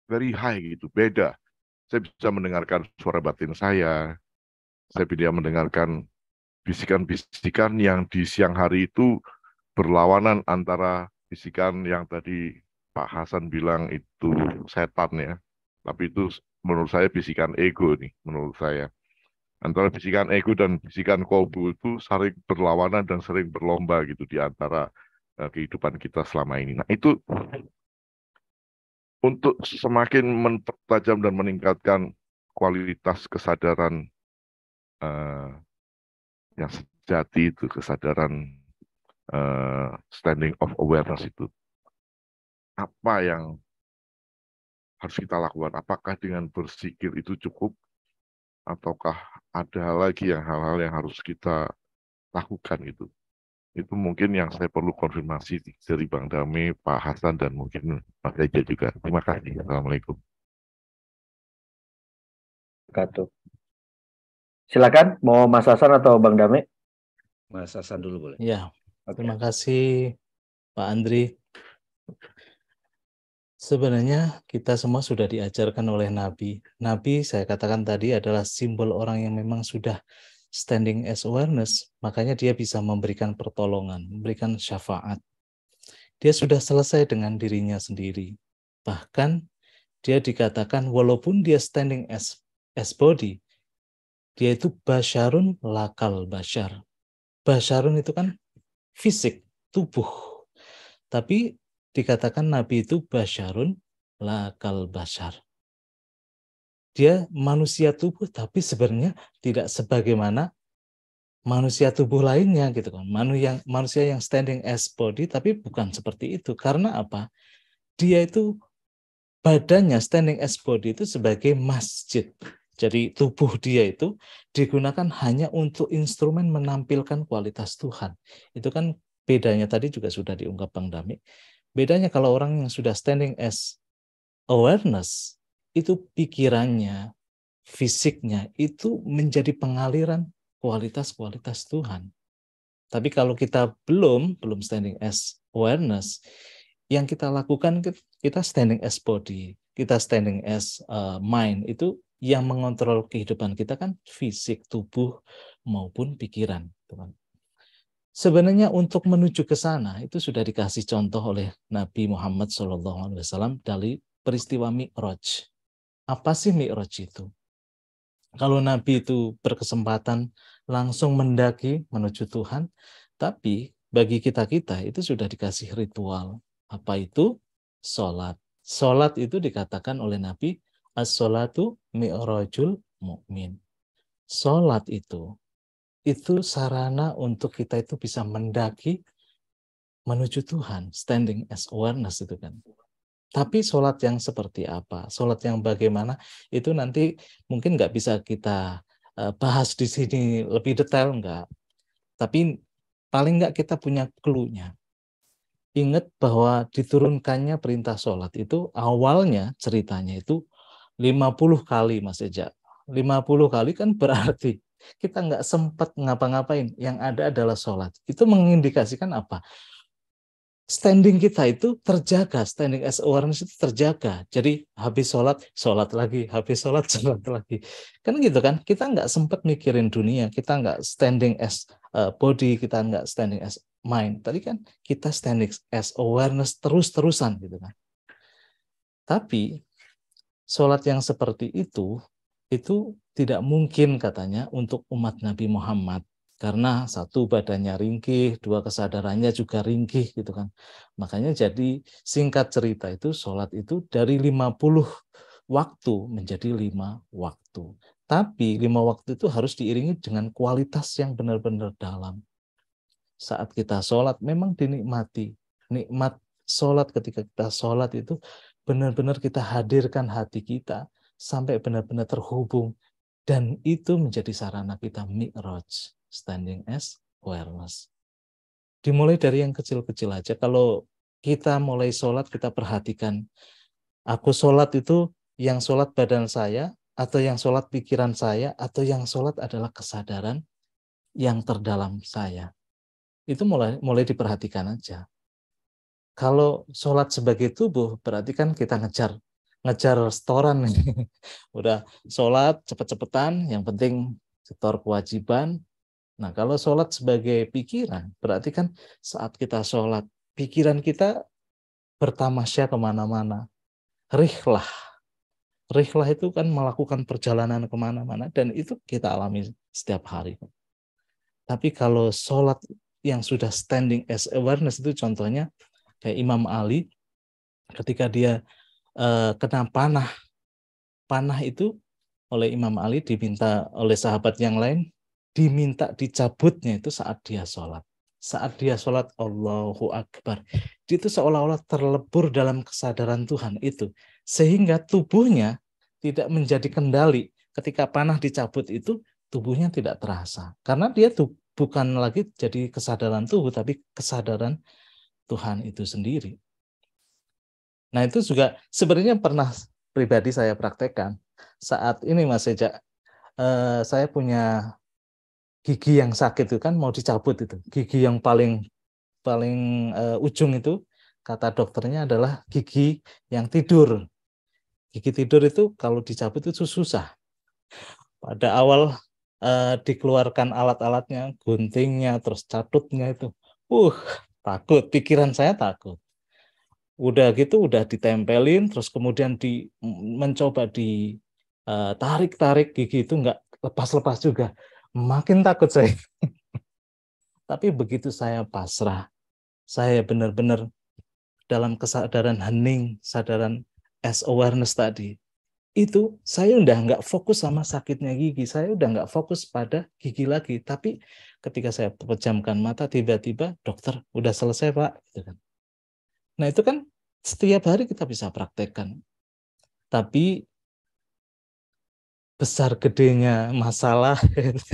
Very high gitu, beda. Saya bisa mendengarkan suara batin saya bisa mendengarkan bisikan-bisikan yang di siang hari itu berlawanan antara bisikan yang tadi Pak Hasan bilang itu setan ya. Tapi itu menurut saya bisikan ego nih, menurut saya. Antara bisikan ego dan bisikan kolbu itu sering berlawanan dan sering berlomba gitu di antara kehidupan kita selama ini. Nah itu untuk semakin mempertajam dan meningkatkan kualitas kesadaran yang sejati itu, kesadaran standing of awareness itu. Apa yang harus kita lakukan? Apakah dengan bersikir itu cukup? Ataukah ada lagi hal-hal yang harus kita lakukan gitu? Itu mungkin yang saya perlu konfirmasi dari Bang Dame, Pak Hasan, dan mungkin Mas Eja juga. Terima kasih. Assalamualaikum.
Silakan, mau Mas Hasan atau Bang Dame?
Mas Hasan dulu boleh.
Ya, terima kasih Pak Andri. Sebenarnya kita semua sudah diajarkan oleh Nabi. Nabi saya katakan tadi adalah simbol orang yang memang sudah standing as awareness, makanya dia bisa memberikan pertolongan, memberikan syafaat. Dia sudah selesai dengan dirinya sendiri. Bahkan dia dikatakan walaupun dia standing as body, dia itu basyarun lakal basyar. Basyarun itu kan fisik, tubuh. Tapi dikatakan Nabi itu basyarun lakal basyar. Dia manusia tubuh, tapi sebenarnya tidak sebagaimana manusia tubuh lainnya gitu kan. Manusia yang standing as body, tapi bukan seperti itu. Karena apa? Dia itu badannya standing as body itu sebagai masjid. Jadi tubuh dia itu digunakan hanya untuk instrumen menampilkan kualitas Tuhan. Itu kan bedanya tadi juga sudah diungkap Bang Dami. Bedanya kalau orang yang sudah standing as awareness, itu pikirannya, fisiknya, itu menjadi pengaliran kualitas-kualitas Tuhan. Tapi kalau kita belum standing as awareness, yang kita lakukan, kita standing as body, kita standing as mind, itu yang mengontrol kehidupan kita kan fisik, tubuh, maupun pikiran. Sebenarnya untuk menuju ke sana itu sudah dikasih contoh oleh Nabi Muhammad SAW dari peristiwa Mi'raj. Apa sih Mi'raj itu? Kalau Nabi itu berkesempatan langsung mendaki menuju Tuhan, tapi bagi kita-kita itu sudah dikasih ritual. Apa itu? Sholat. Sholat itu dikatakan oleh Nabi, as-sholatu mi'rajul mu'min. Sholat itu sarana untuk kita itu bisa mendaki menuju Tuhan, standing as awareness itu kan. Tapi sholat yang seperti apa, sholat yang bagaimana, itu nanti mungkin nggak bisa kita bahas di sini lebih detail, nggak. Tapi paling nggak kita punya clue-nya. Ingat bahwa diturunkannya perintah sholat itu awalnya ceritanya itu 50 kali Mas Eja. 50 kali kan berarti kita nggak sempat ngapa-ngapain. Yang ada adalah sholat. Itu mengindikasikan apa? Standing kita itu terjaga, standing as awareness itu terjaga. Jadi habis sholat lagi, habis sholat lagi. Kan gitu kan, kita nggak sempat mikirin dunia, kita nggak standing as body, kita nggak standing as mind. Tadi kan kita standing as awareness terus-terusan gitu kan. Tapi sholat yang seperti itu tidak mungkin katanya untuk umat Nabi Muhammad. Karena satu badannya ringkih, dua kesadarannya juga ringkih gitu kan. Makanya jadi singkat cerita itu sholat itu dari 50 waktu menjadi 5 waktu. Tapi 5 waktu itu harus diiringi dengan kualitas yang benar-benar dalam. Saat kita sholat memang dinikmati. Nikmat sholat, ketika kita sholat itu benar-benar kita hadirkan hati kita sampai benar-benar terhubung, dan itu menjadi sarana kita mi'raj, standing as awareness. Dimulai dari yang kecil-kecil aja. Kalau kita mulai sholat, kita perhatikan, aku sholat itu yang sholat badan saya, atau yang sholat pikiran saya, atau yang sholat adalah kesadaran yang terdalam saya. Itu mulai diperhatikan aja. Kalau sholat sebagai tubuh, berarti kan kita ngejar setoran nih. Udah sholat cepet-cepetan, yang penting setor kewajiban. Nah, kalau sholat sebagai pikiran, berarti kan saat kita sholat, pikiran kita bertamasya kemana-mana. Rihlah. Rihlah itu kan melakukan perjalanan kemana-mana, dan itu kita alami setiap hari. Tapi kalau sholat yang sudah standing as awareness, itu contohnya kayak Imam Ali, ketika dia kena panah. Panah itu oleh Imam Ali diminta oleh sahabat yang lain, diminta dicabutnya itu saat dia sholat. Saat dia sholat, Allahu Akbar. Itu seolah-olah terlebur dalam kesadaran Tuhan itu. Sehingga tubuhnya tidak menjadi kendali. Ketika panah dicabut itu, tubuhnya tidak terasa. Karena dia tuh bukan lagi jadi kesadaran tubuh, tapi kesadaran Tuhan itu sendiri. Nah, itu juga sebenarnya pernah pribadi saya praktekkan. Saat ini Mas Eja, saya punya gigi yang sakit itu kan mau dicabut itu. Gigi yang paling ujung itu kata dokternya adalah gigi yang tidur. Gigi tidur itu kalau dicabut itu susah. Pada awal dikeluarkan alat-alatnya, guntingnya, terus catutnya itu. Takut, pikiran saya takut. Udah gitu, udah ditempelin, terus kemudian mencoba ditarik-tarik gigi itu nggak lepas-lepas juga. Makin takut saya. Tapi begitu saya pasrah, saya benar-benar dalam kesadaran hening, kesadaran as awareness tadi, itu saya udah nggak fokus sama sakitnya gigi, saya udah nggak fokus pada gigi lagi. Tapi ketika saya pejamkan mata, tiba-tiba dokter udah selesai Pak. Gitu kan. Nah itu kan setiap hari kita bisa praktekkan. Tapi besar gedenya masalah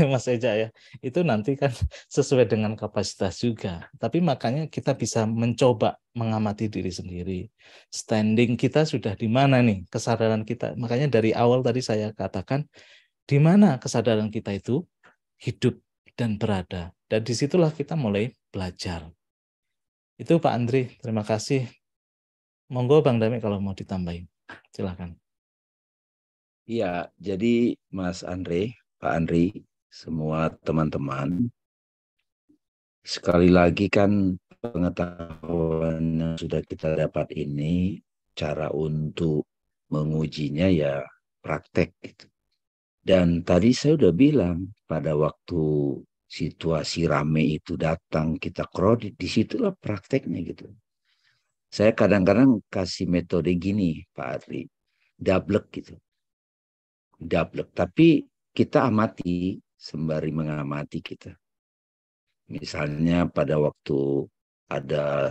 Mas Eja ya, itu nanti kan sesuai dengan kapasitas juga. Tapi makanya kita bisa mencoba mengamati diri sendiri. Standing kita sudah di mana nih kesadaran kita. Makanya dari awal tadi saya katakan, di mana kesadaran kita itu hidup dan berada. Dan disitulah kita mulai belajar. Itu Pak Andri, terima kasih. Monggo Bang Dami kalau mau ditambahin. Silakan.
Iya, jadi Mas Andre, Pak Andri, semua teman-teman, sekali lagi kan pengetahuan yang sudah kita dapat ini, cara untuk mengujinya ya praktek gitu. Dan tadi saya udah bilang, pada waktu situasi rame itu datang, kita kredit, disitulah prakteknya gitu. Saya kadang-kadang kasih metode gini, Pak Andri, double gitu. Double, tapi kita amati sembari mengamati kita. Misalnya pada waktu ada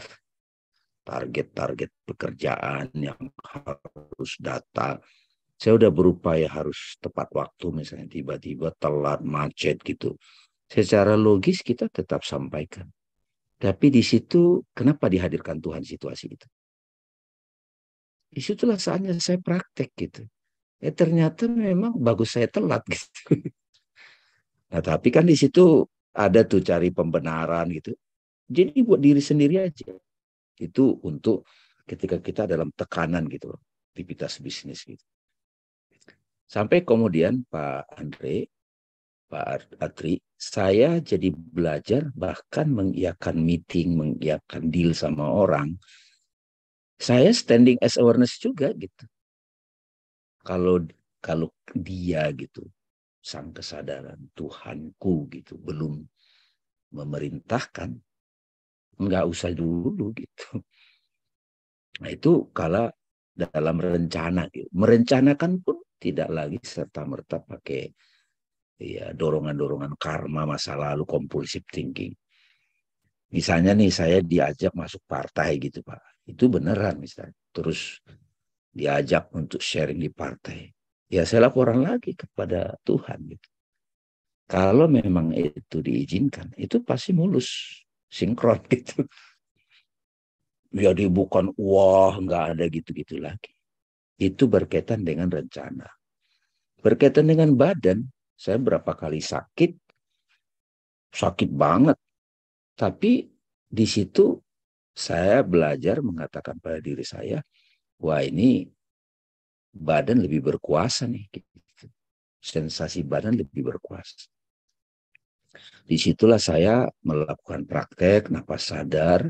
target-target pekerjaan yang harus data, saya udah berupaya harus tepat waktu, misalnya tiba-tiba telat, macet gitu. Secara logis kita tetap sampaikan. Tapi di situ kenapa dihadirkan Tuhan situasi itu? Disitulah saatnya saya praktek gitu. Ternyata memang bagus saya telat gitu. Nah, tapi kan di situ ada tuh cari pembenaran gitu. Jadi buat diri sendiri aja. Itu untuk ketika kita dalam tekanan gitu, aktivitas bisnis gitu. Sampai kemudian Pak Andre, Pak Atri, saya jadi belajar bahkan mengiyakan meeting, mengiyakan deal sama orang. Saya standing as awareness juga gitu. Kalau dia gitu, sang kesadaran Tuhanku gitu belum memerintahkan, nggak usah dulu gitu. Nah itu kalau dalam rencana gitu. Merencanakan pun tidak lagi serta-merta pakai ya dorongan-dorongan karma masa lalu, compulsive thinking. Misalnya nih saya diajak masuk partai gitu Pak. itu beneran misalnya. Terus diajak untuk sharing di partai. Ya saya laporan lagi kepada Tuhan gitu. Kalau memang itu diizinkan, itu pasti mulus, sinkron gitu. Jadi bukan wah nggak ada gitu-gitu lagi. Itu berkaitan dengan rencana. Berkaitan dengan badan, saya berapa kali sakit banget. Tapi di situ saya belajar mengatakan pada diri saya, wah ini badan lebih berkuasa nih. Sensasi badan lebih berkuasa. Disitulah saya melakukan praktek napas sadar,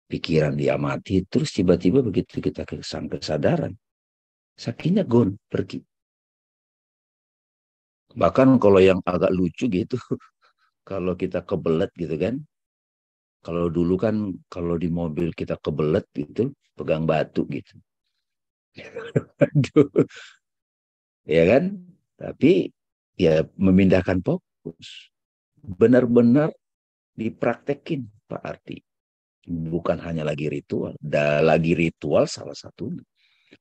pikiran diamati, terus tiba-tiba begitu kita sampai kesadaran, sakitnya gone, pergi. Bahkan kalau yang agak lucu gitu, kalau kita kebelet gitu kan, kalau dulu kan kalau di mobil kita kebelet gitu, pegang batu gitu. Aduh. Ya kan? Tapi ya memindahkan fokus. Benar-benar dipraktekin Pak Arti. Bukan hanya lagi ritual. Lagi ritual salah satunya.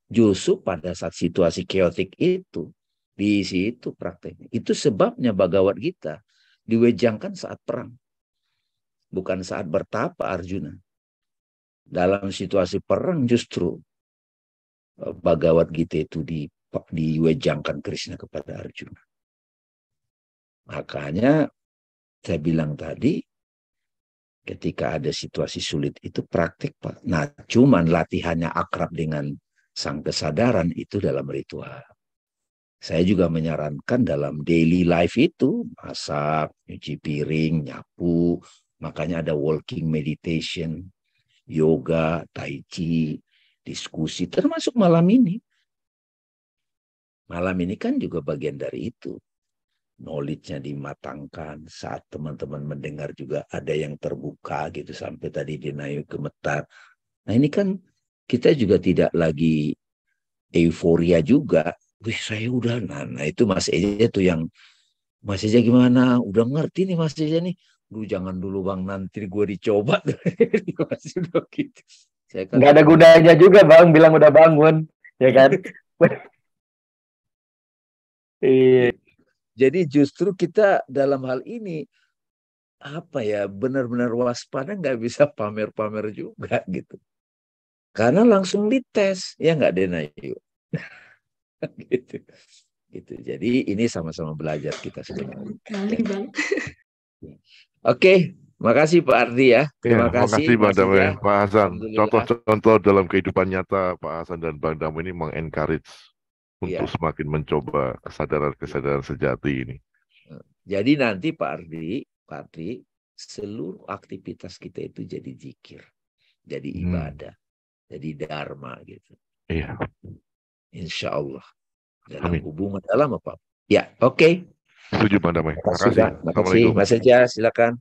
Justru pada saat situasi chaotic itu, di situ prakteknya. Itu sebabnya Bhagavad Gita diwejangkan saat perang. Bukan saat bertapa Arjuna. Dalam situasi perang justru Bhagavad Gita itu diwejangkan Krishna kepada Arjuna. Makanya saya bilang tadi, ketika ada situasi sulit itu praktik Pak. Nah, cuman latihannya akrab dengan sang kesadaran itu dalam ritual. Saya juga menyarankan dalam daily life itu, masak, nyuci piring, nyapu, makanya ada walking meditation, yoga, tai chi, diskusi, termasuk malam ini. Malam ini kan juga bagian dari itu. Knowledge-nya dimatangkan, saat teman-teman mendengar juga ada yang terbuka gitu, sampai tadi Denayu gemetar. Nah ini kan kita juga tidak lagi euforia juga. Wih saya udah, nah itu Mas Eja tuh yang, Mas Eja gimana? Udah ngerti nih Mas Eja nih. Lu jangan dulu Bang, nanti gue dicoba. Masih udah gitu. Saya kan
Nggak ada gunanya juga Bang, bilang udah bangun, ya kan? Iya.
Jadi justru kita dalam hal ini apa ya, benar-benar waspada, nggak bisa pamer-pamer juga gitu. Karena langsung dites, ya nggak Denayu. gitu. Gitu. Jadi ini sama-sama belajar kita semua.
Kali Bang.
Oke, makasih Pak Ardi ya. Terima
Ya,
kasih
Bang
Mas
Damai,
Ija.
Pak Hasan.
Alhamdulillah.
Contoh-contoh dalam kehidupan nyata Pak Hasan dan Bang Damai ini mengencourage untuk
Iya.
semakin mencoba kesadaran-kesadaran sejati ini.
Jadi nanti Pak Ardi, seluruh aktivitas kita itu jadi zikir, jadi ibadah, jadi dharma gitu.
Iya.
Insya Allah. Dalam
Amin.
hubungan dalam apa? Ya, oke.
Setuju Bang Damai.
Terima kasih, Pak. Terima kasih.
Assalamualaikum.
Mas Ija, silakan.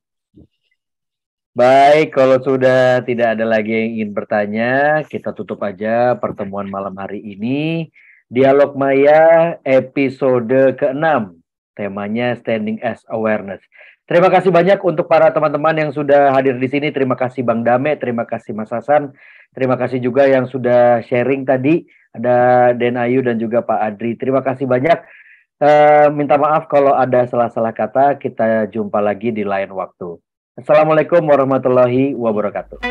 Baik, kalau sudah tidak ada lagi yang ingin bertanya, kita tutup aja pertemuan malam hari ini. Dialog Maya episode ke-6. Temanya Standing as Awareness. Terima kasih banyak untuk para teman-teman yang sudah hadir di sini. Terima kasih Bang Dame, terima kasih Mas Hasan. Terima kasih juga yang sudah sharing tadi. Ada Denayu dan juga Pak Adri. Terima kasih banyak. Minta maaf kalau ada salah-salah kata. Kita jumpa lagi di lain waktu. Assalamualaikum warahmatullahi wabarakatuh.